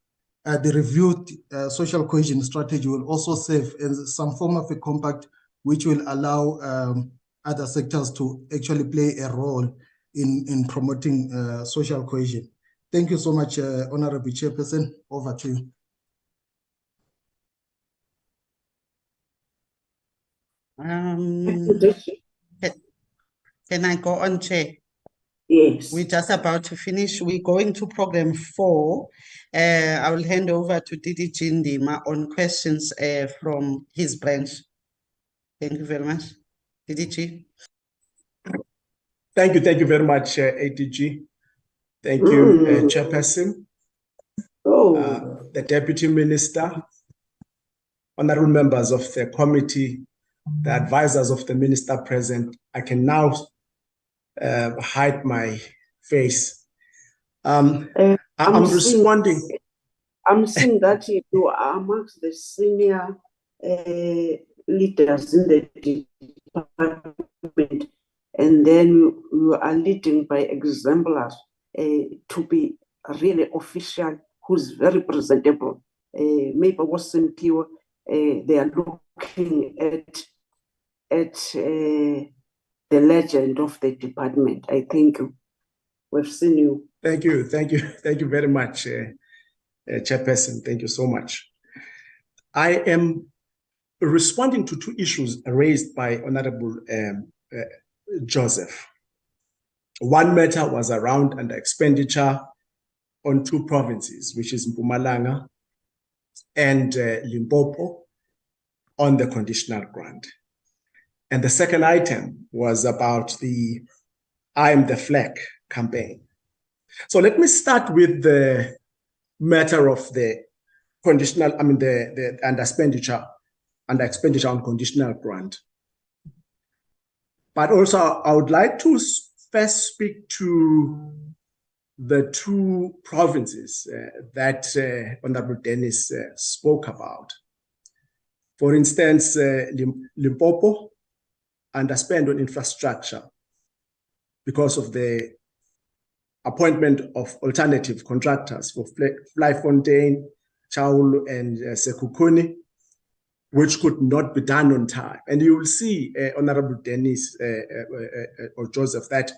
Speaker 20: the reviewed social cohesion strategy will also serve as some form of a compact which will allow other sectors to actually play a role in promoting social cohesion. Thank you so much, Honorable Chairperson. Over to you.
Speaker 9: Can I go on, Chair?
Speaker 12: Yes.
Speaker 9: We're just about to finish. We're going to program 4. I will hand over to DDG Ndima on questions from his branch. Thank you very much. DDG.
Speaker 21: Thank you very much, ADG. Thank you, Chairperson, the Deputy Minister, honorable members of the committee, the advisors of the Minister present. I can now hide my face. I'm responding.
Speaker 6: I'm seeing that you are amongst the senior leaders in the department, and then you are leading by example to be really official, who's very presentable. Maybe was simply they are looking at the legend of the department. I think we've seen you.
Speaker 21: Thank you very much, Chairperson. Thank you so much. I am responding to 2 issues raised by Honorable Joseph. One matter was around under expenditure on 2 provinces, which is Mpumalanga and Limpopo, on the conditional grant. And the second item was about the I Am the Flag campaign. So let me start with the matter of the conditional, the under expenditure under expenditure on conditional grant. But also, I would like to first speak to the two provinces that Honorable Dennis spoke about. For instance, Limpopo underspent on infrastructure because of the appointment of alternative contractors for Flyfontaine, Chaulu, and Sekhukhune, which could not be done on time. And you will see, Honorable Dennis or Joseph, that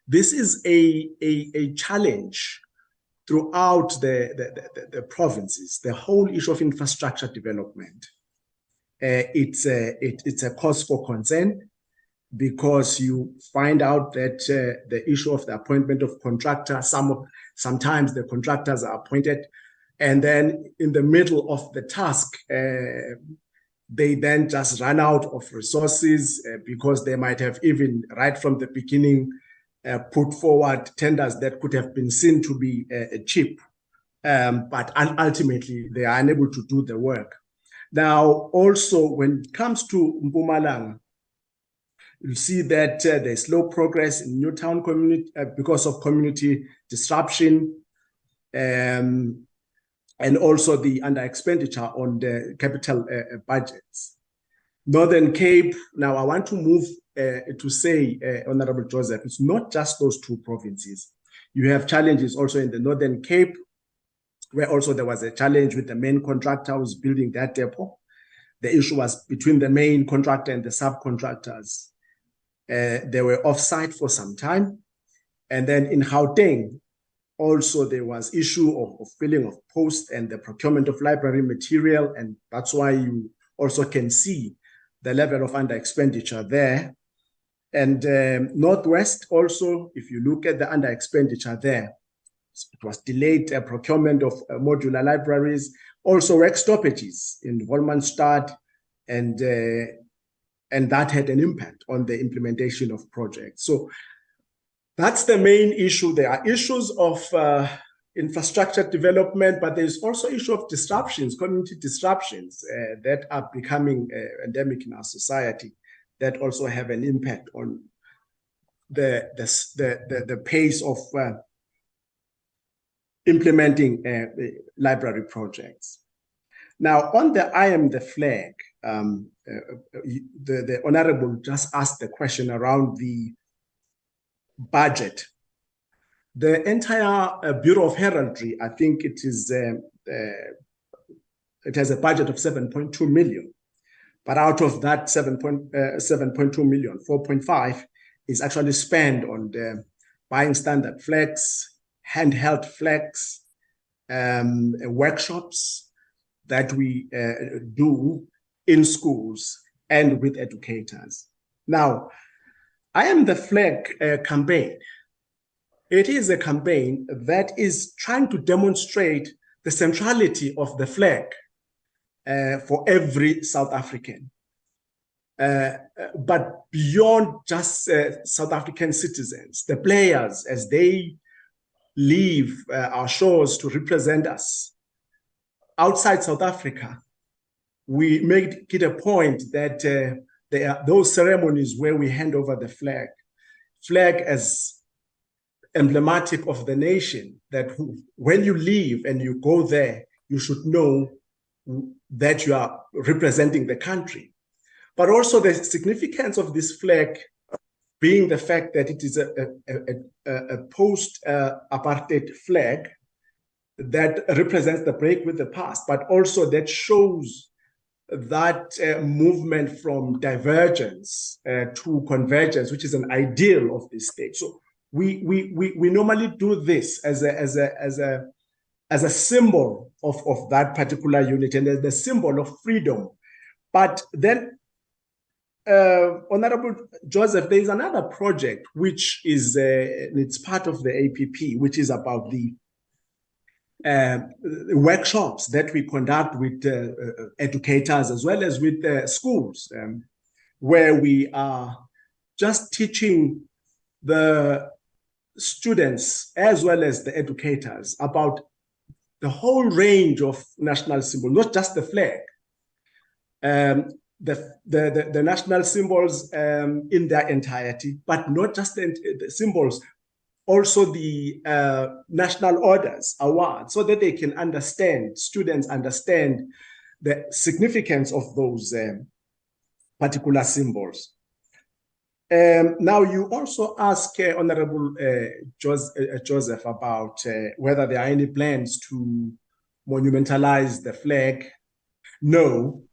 Speaker 21: this is a challenge throughout the provinces, the whole issue of infrastructure development. It's a cause for concern, because you find out that the issue of the appointment of contractors, sometimes the contractors are appointed, and then in the middle of the task, they then just run out of resources because they might have even right from the beginning put forward tenders that could have been seen to be cheap, but ultimately they are unable to do the work. Now, also when it comes to Mpumalanga, you see that there's slow progress in Newtown community because of community disruption, and also the under expenditure on the capital budgets. Northern Cape, now I want to move to say, Honorable Joseph, it's not just those two provinces. You have challenges also in the Northern Cape, where also there was a challenge with the main contractor who was building that depot. The issue was between the main contractor and the subcontractors. They were off-site for some time. And then in Gauteng, also there was issue of filling of posts and the procurement of library material. And that's why you also can see the level of under expenditure there. And Northwest also, if you look at the under expenditure there, it was delayed procurement of modular libraries, also work stoppages in Wolmanstad, and that had an impact on the implementation of projects. So that's the main issue. There are issues of infrastructure development, but there's also issue of disruptions, community disruptions that are becoming endemic in our society, that also have an impact on the pace of implementing library projects. Now, on the I Am the Flag, the Honorable just asked the question around the budget. The entire Bureau of Heraldry, I think it is, it has a budget of 7.2 million. But out of that 7.2 million, 4.5 is actually spent on the buying standard flags, handheld flags, workshops that we do in schools and with educators. Now, I Am the Flag campaign. It is a campaign that is trying to demonstrate the centrality of the flag for every South African. But beyond just South African citizens, the players, as they leave our shores to represent us outside South Africa, we make it a point that there are those ceremonies where we hand over the flag as emblematic of the nation, that when you leave and you go there, you should know that you are representing the country. But also the significance of this flag being the fact that it is a post-apartheid flag that represents the break with the past, but also that shows that movement from divergence to convergence, which is an ideal of this state. So we normally do this as a symbol of that particular unit and as the symbol of freedom. But then, Honorable Joseph, there is another project which is it's part of the APP, which is about the workshops that we conduct with educators as well as with schools, where we are just teaching the students as well as the educators about the whole range of national symbols, not just the flag, the national symbols in their entirety, but not just the symbols, also the national orders, awards, so that they can understand, students understand the significance of those particular symbols. Now, you also ask Honorable Joseph about whether there are any plans to monumentalize the flag. No,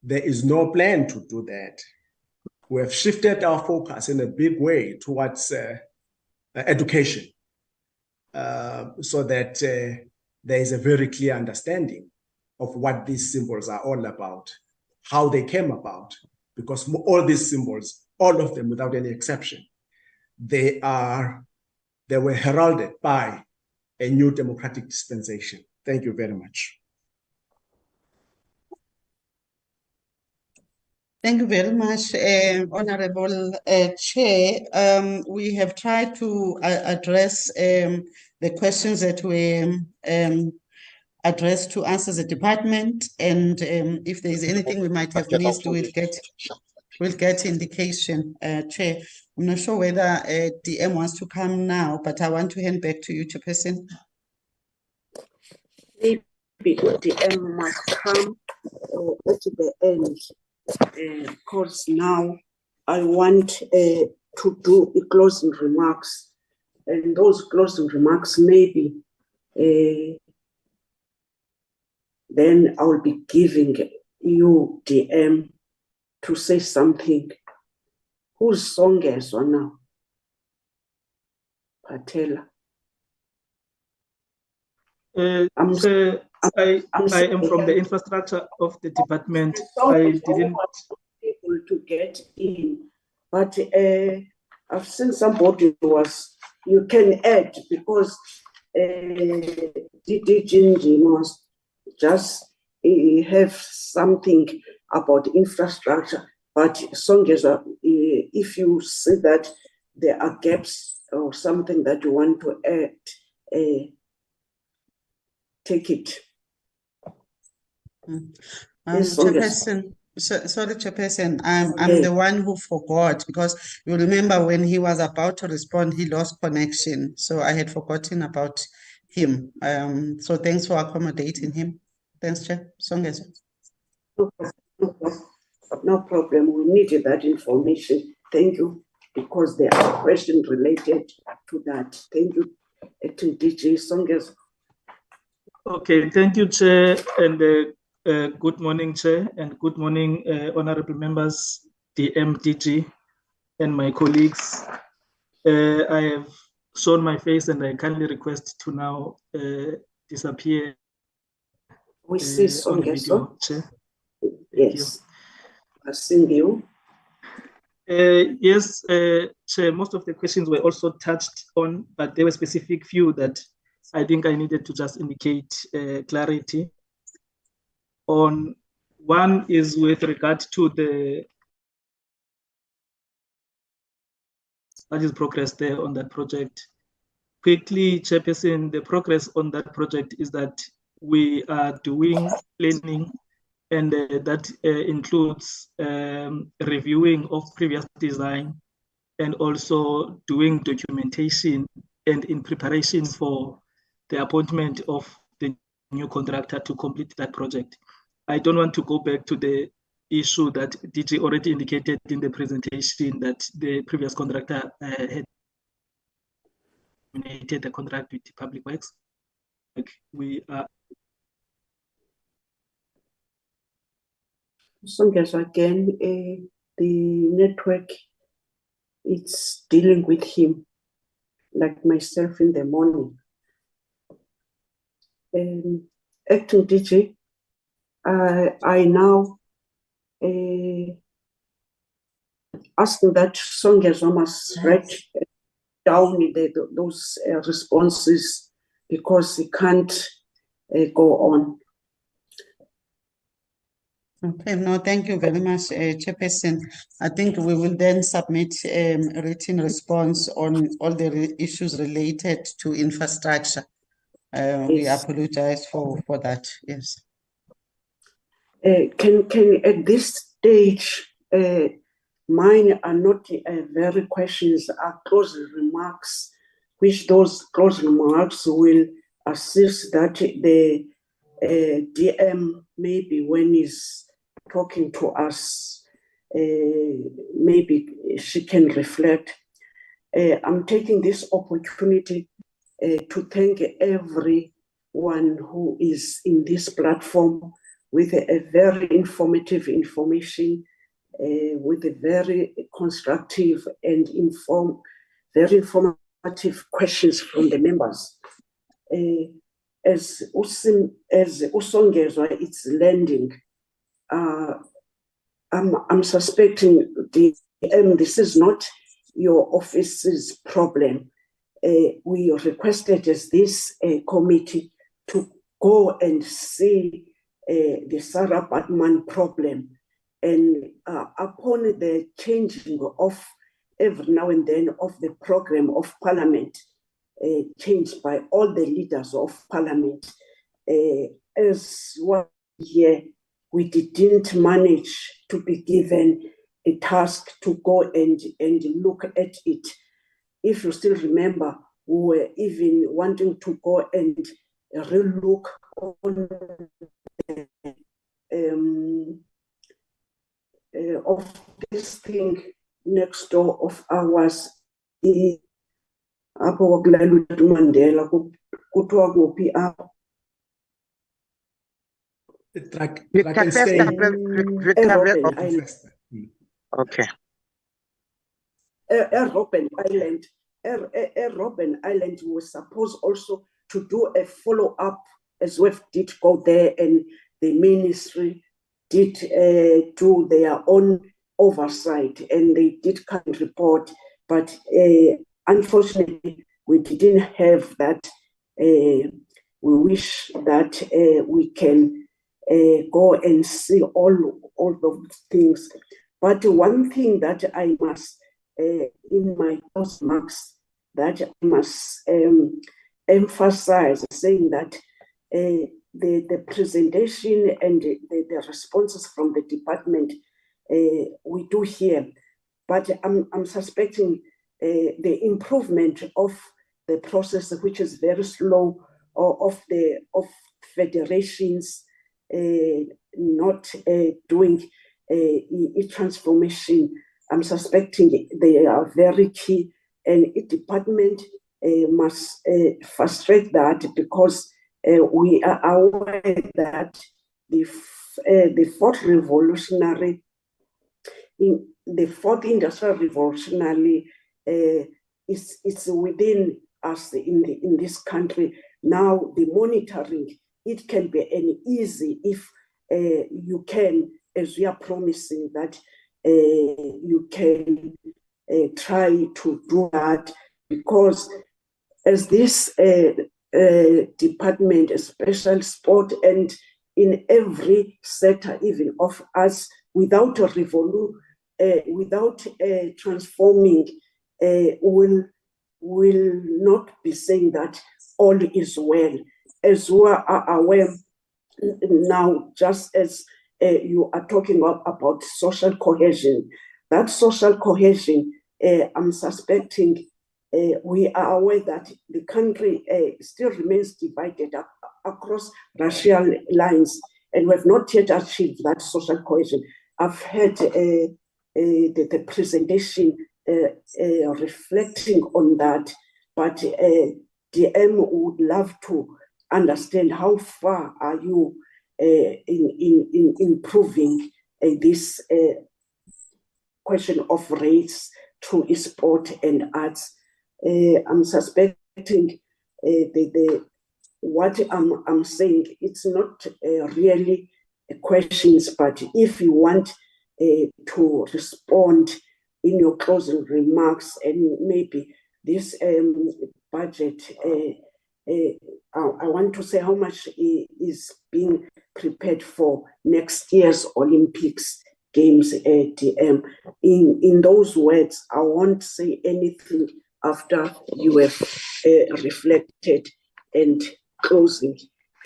Speaker 21: there is no plan to do that. We have shifted our focus in a big way towards education, so that there is a very clear understanding of what these symbols are all about, how they came about, because all these symbols, all of them without any exception, they were heralded by a new democratic dispensation. Thank you very much.
Speaker 9: Thank you very much, Honorable Chair. We have tried to address the questions that were addressed to us as a department, and if there is anything we might have missed, we'll get indication, Chair. I'm not sure whether DM wants to come now, but I want to hand back to you, Chairperson.
Speaker 6: Maybe DM might come at the end. Because now I want to do a closing remarks, and those closing remarks maybe then I will be giving you DM to say something. Whose song is on now? Patela.
Speaker 4: I am from the infrastructure of the department. I didn't
Speaker 6: able to get in, but I've seen somebody you can add, because DDG must just have something about infrastructure, but Songeza, if you see that there are gaps or something that you want to add, take it. Yes,
Speaker 9: Chairperson, sorry, Chairperson, I'm the one who forgot, because you remember when he was about to respond, he lost connection. So I had forgotten about him. So thanks for accommodating him. Thanks, Chair. Songeza.
Speaker 6: No problem. We needed that information. Thank you, because there are questions related to that. Thank you, to DG Songeza.
Speaker 4: Okay, thank you, Chair, and good morning, Chair, and good morning, honorable members, DG, and my colleagues. I have shown my face, and I kindly request to now disappear.
Speaker 6: We see
Speaker 4: Songeza. Chair.
Speaker 6: Yes, I've seen you.
Speaker 4: Yes, Chair, most of the questions were also touched on, but there were specific few that I think I needed to just indicate clarity on. One is with regard to the progress there on that project. Quickly, Chairperson, the progress on that project is that we are doing planning, and that includes reviewing of previous design, and also doing documentation, and in preparation for the appointment of the new contractor to complete that project. I don't want to go back to the issue that DG already indicated in the presentation, that the previous contractor had terminated the contract with the Public Works. We are.
Speaker 6: Songeza, again, the network, it's dealing with him, like myself in the morning. Acting DG, I now asking that Songeza must write down those responses, because he can't go on.
Speaker 9: Okay, no, thank you very much, Chairperson. I think we will then submit a written response on all the issues related to infrastructure. We apologize for that, yes.
Speaker 6: Can at this stage, mine are not very questions, are closing remarks, which those closing remarks will assist that the DM maybe when he's talking to us, maybe she can reflect. I'm taking this opportunity to thank everyone who is in this platform with a very informative information, with a very constructive and very informative questions from the members. As Usongezwa, it's landing. I'm suspecting this is not your office's problem. We requested as this committee to go and see the Sarah Batman problem, and upon the changing of every now and then of the program of Parliament, changed by all the leaders of Parliament, as one year we didn't manage to be given a task to go and look at it. If you still remember, we were even wanting to go and relook on of this thing next door of ours. Mandela,
Speaker 8: Okay.
Speaker 6: Robben Island. Robben Island was supposed also to do a follow-up, as we did go there, and the ministry did do their own oversight, and they did come and report, but unfortunately we didn't have that. We wish that we can go and see all those things. But one thing that I must, in my post marks, that I must emphasize, saying that the presentation and the responses from the department, we do hear, but I'm suspecting the improvement of the process, which is very slow, of federations not doing transformation. I'm suspecting they are very key, and the department must frustrate that, because we are aware that the fourth industrial revolutionary is within us in this country. Now the monitoring, it can be an easy if you can, as we are promising that you can try to do that, because as this department, especially sport, and in every sector, even of us, without a revolution, without transforming, will not be saying that all is well. As we are aware now, just as you are talking about social cohesion, that social cohesion, I'm suspecting we are aware that the country still remains divided across racial lines, and we have not yet achieved that social cohesion. I've heard the presentation reflecting on that, but DM would love to understand how far are you in improving this question of race through sport and arts. I'm suspecting what I'm saying, it's not really questions, but if you want to respond in your closing remarks, and maybe this budget, I want to say how much is being prepared for next year's Olympics Games, DM. In those words, I won't say anything after you have reflected and closing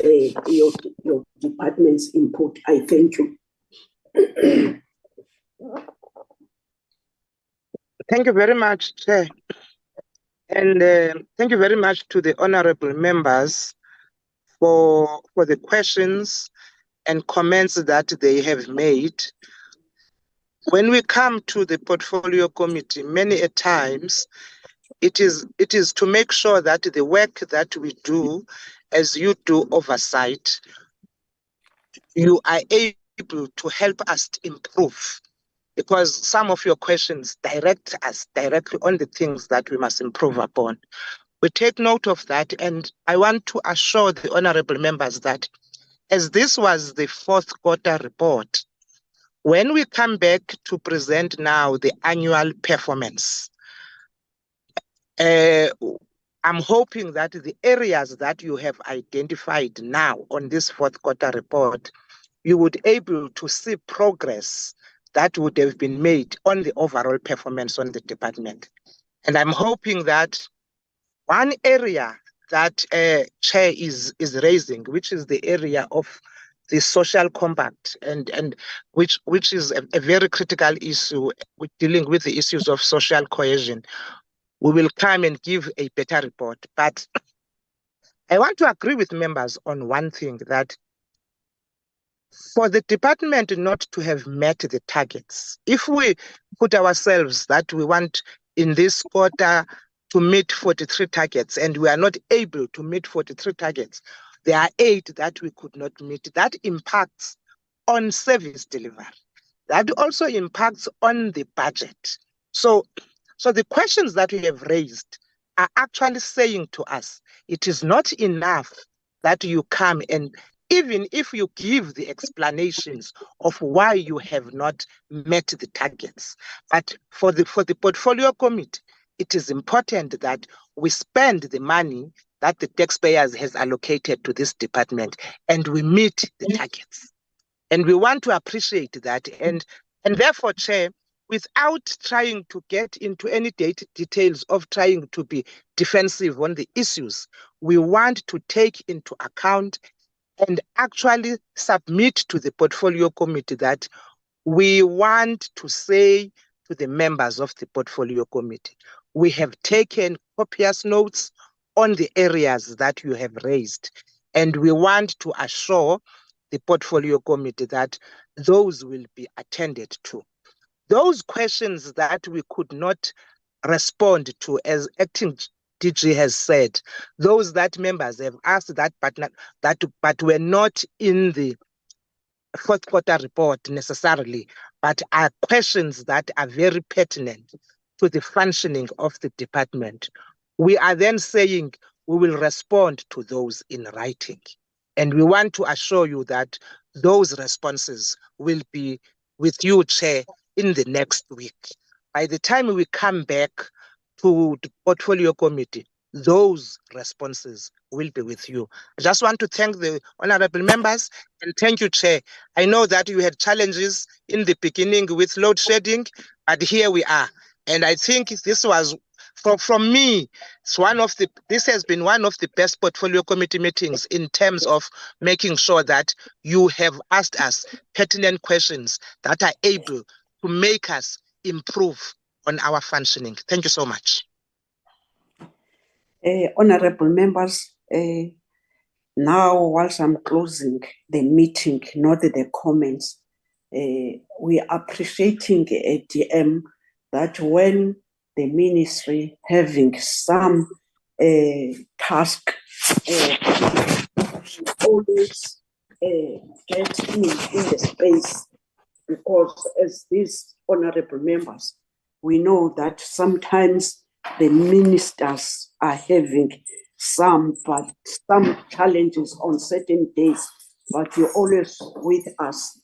Speaker 6: your department's input. I thank you.
Speaker 8: Thank you very much, Chair. And thank you very much to the honorable members for the questions and comments that they have made. When we come to the portfolio committee, many a times it is to make sure that the work that we do, as you do oversight, you are able to help us to improve, because some of your questions direct us directly on the things that we must improve upon. We take note of that, and I want to assure the honorable members that as this was the fourth quarter report, when we come back to present now the annual performance, I'm hoping that the areas that you have identified now on this fourth quarter report, you would able to see progress that would have been made on the overall performance on the department. And I'm hoping that one area that Chair is raising, which is the area of the social compact, and which is a very critical issue with dealing with the issues of social cohesion, we will come and give a better report. But I want to agree with members on one thing, that for the department not to have met the targets, if we put ourselves that we want in this quarter to meet 43 targets and we are not able to meet 43 targets, there are 8 that we could not meet. That impacts on service delivery. That also impacts on the budget. So the questions that we have raised are actually saying to us, it is not enough that you come and even if you give the explanations of why you have not met the targets, but for the portfolio committee, it is important that we spend the money that the taxpayers has allocated to this department and we meet the targets. And we want to appreciate that. And therefore, Chair, without trying to get into any details of trying to be defensive on the issues, we want to take into account and actually submit to the portfolio committee that we want to say to the members of the portfolio committee, we have taken copious notes on the areas that you have raised, and we want to assure the portfolio committee that those will be attended to. Those questions that we could not respond to, as acting DG has said, those that members have asked that but were not in the fourth quarter report necessarily, but are questions that are very pertinent to the functioning of the department. We are then saying we will respond to those in writing. And we want to assure you that those responses will be with you, Chair, in the next week. By the time we come back to the portfolio committee, those responses will be with you. I just want to thank the honorable members and thank you, Chair. I know that you had challenges in the beginning with load shedding, but here we are. And I think this was, from me, this has been one of the best portfolio committee meetings in terms of making sure that you have asked us pertinent questions that are able to make us improve on our functioning. Thank you so much.
Speaker 6: Honorable members, now whilst I'm closing the meeting, not the comments, we are appreciating DM that when the ministry having some task, always get in the space, because as these honorable members, we know that sometimes the ministers are having some challenges on certain days, but you're always with us.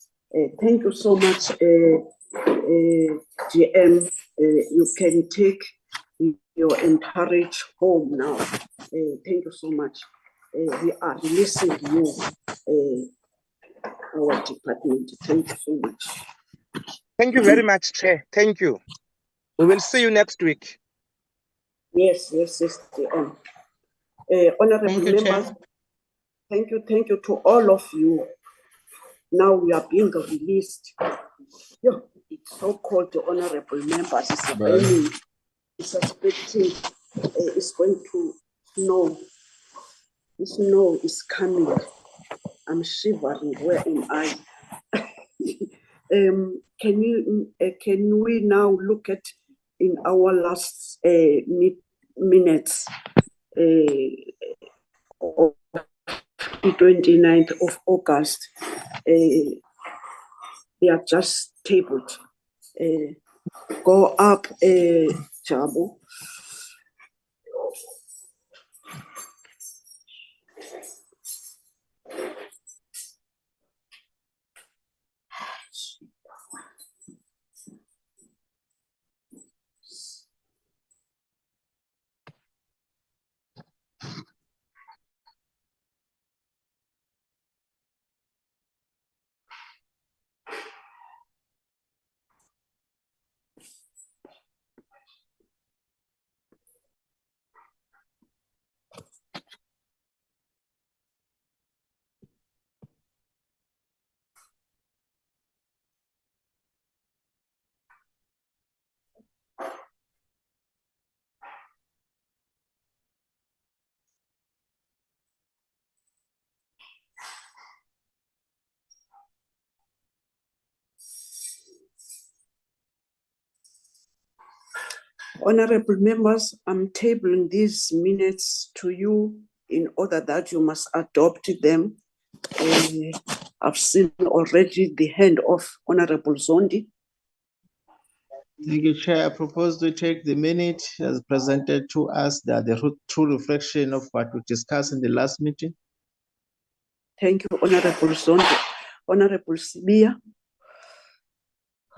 Speaker 6: Thank you so much, GM. You can take your encourage home now. Thank you so much. We are releasing you, our department. Thank you so much.
Speaker 8: Thank you very much, Chair. Thank you. We will see you next week.
Speaker 6: Yes, GM. Honorable members. Thank you to all of you. Now we are being released. Yeah, it's so called the honorable members. It's raining. It's expecting. It's going to snow. The snow is coming. I'm shivering. Where am I? Can we now look at in our last minutes of the 29th of August? They are just tabled. Go up, Jabu. Honorable members, I'm tabling these minutes to you in order that you must adopt them. I've seen already the hand of Honorable Zondi.
Speaker 15: Thank you, Chair. I propose to take the minute as presented to us, that the true reflection of what we discussed in the last meeting.
Speaker 6: Thank you, Honorable Zondi. Honorable Sibia.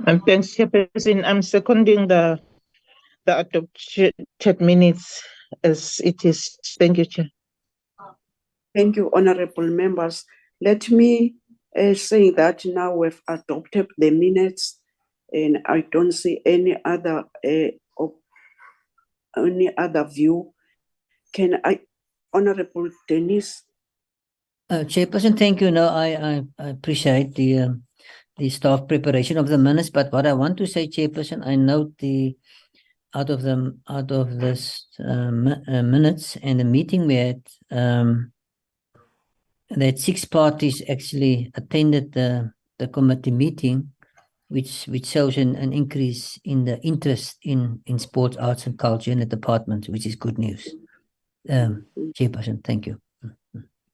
Speaker 13: And thanks, Chairperson. I'm seconding the adopted minutes as it is. Thank you, Chair.
Speaker 6: Thank you, honorable members. Let me say that now we've adopted the minutes, and I don't see any other view. Can I, Honorable Dennis?
Speaker 7: Chairperson, thank you. No, I appreciate the staff preparation of the minutes, but what I want to say, Chairperson, I note out of this minutes and the meeting we had, that 6 parties actually attended the committee meeting, which shows an increase in the interest in sports, arts and culture in the department, which is good news. Chairperson, thank you.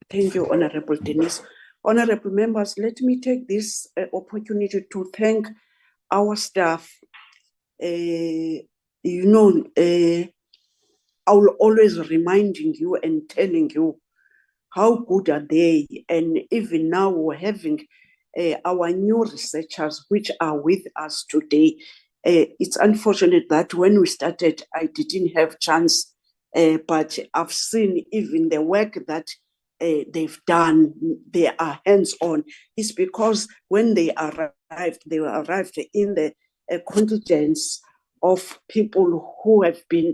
Speaker 6: Thank you, Honorable Dennis. Honorable members, let me take this opportunity to thank our staff. I will always reminding you and telling you how good are they, and even now we're having our new researchers which are with us today. It's unfortunate that when we started, I didn't have chance, but I've seen even the work that they've done. They are hands-on. It's because when they arrived in the contingents of people who have been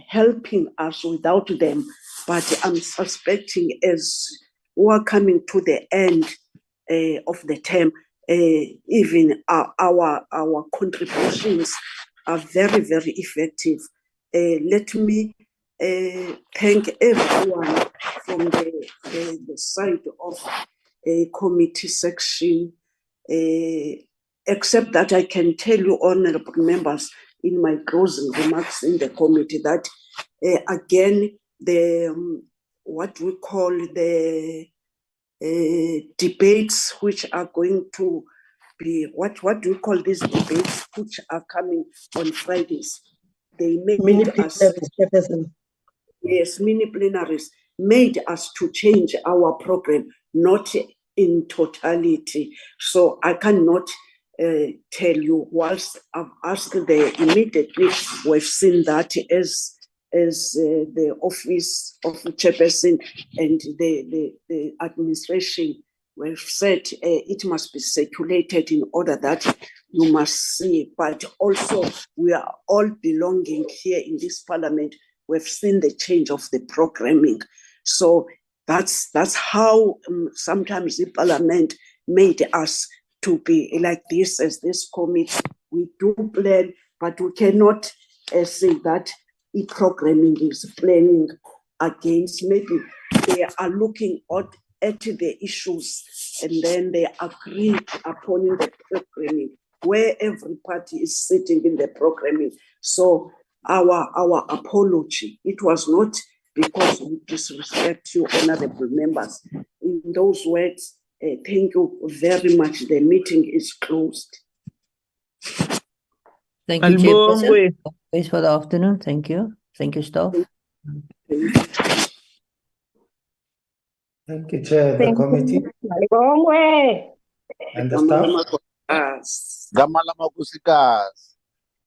Speaker 6: helping us without them. But I'm suspecting as we're coming to the end of the term, even our contributions are very, very effective. Let me thank everyone from the side of a committee section, except that I can tell you, honorable members, in my closing remarks in the committee, that again, what we call the debates which are going to be, what do we call these debates which are coming on Fridays? They made us, yes, mini plenaries made us to change our program, not in totality. So I cannot tell you, whilst I've asked immediately, we've seen that as the office of the chairperson and the administration, we've said it must be circulated in order that you must see, but also we are all belonging here in this parliament. We've seen the change of the programming. So That's how sometimes the parliament made us to be like this as this committee. We do plan, but we cannot say that e-programming is planning against. Maybe they are looking at the issues and then they agree upon the programming where every party is sitting in the programming. So our apology, it was not because we disrespect you, honorable members. In those words, thank you very much. The meeting is closed.
Speaker 7: Thank you, Chairperson. Thanks for the afternoon. Thank you. Thank you, staff.
Speaker 15: Thank you, Chair, the committee and the staff.
Speaker 2: Gama lama kusikazi.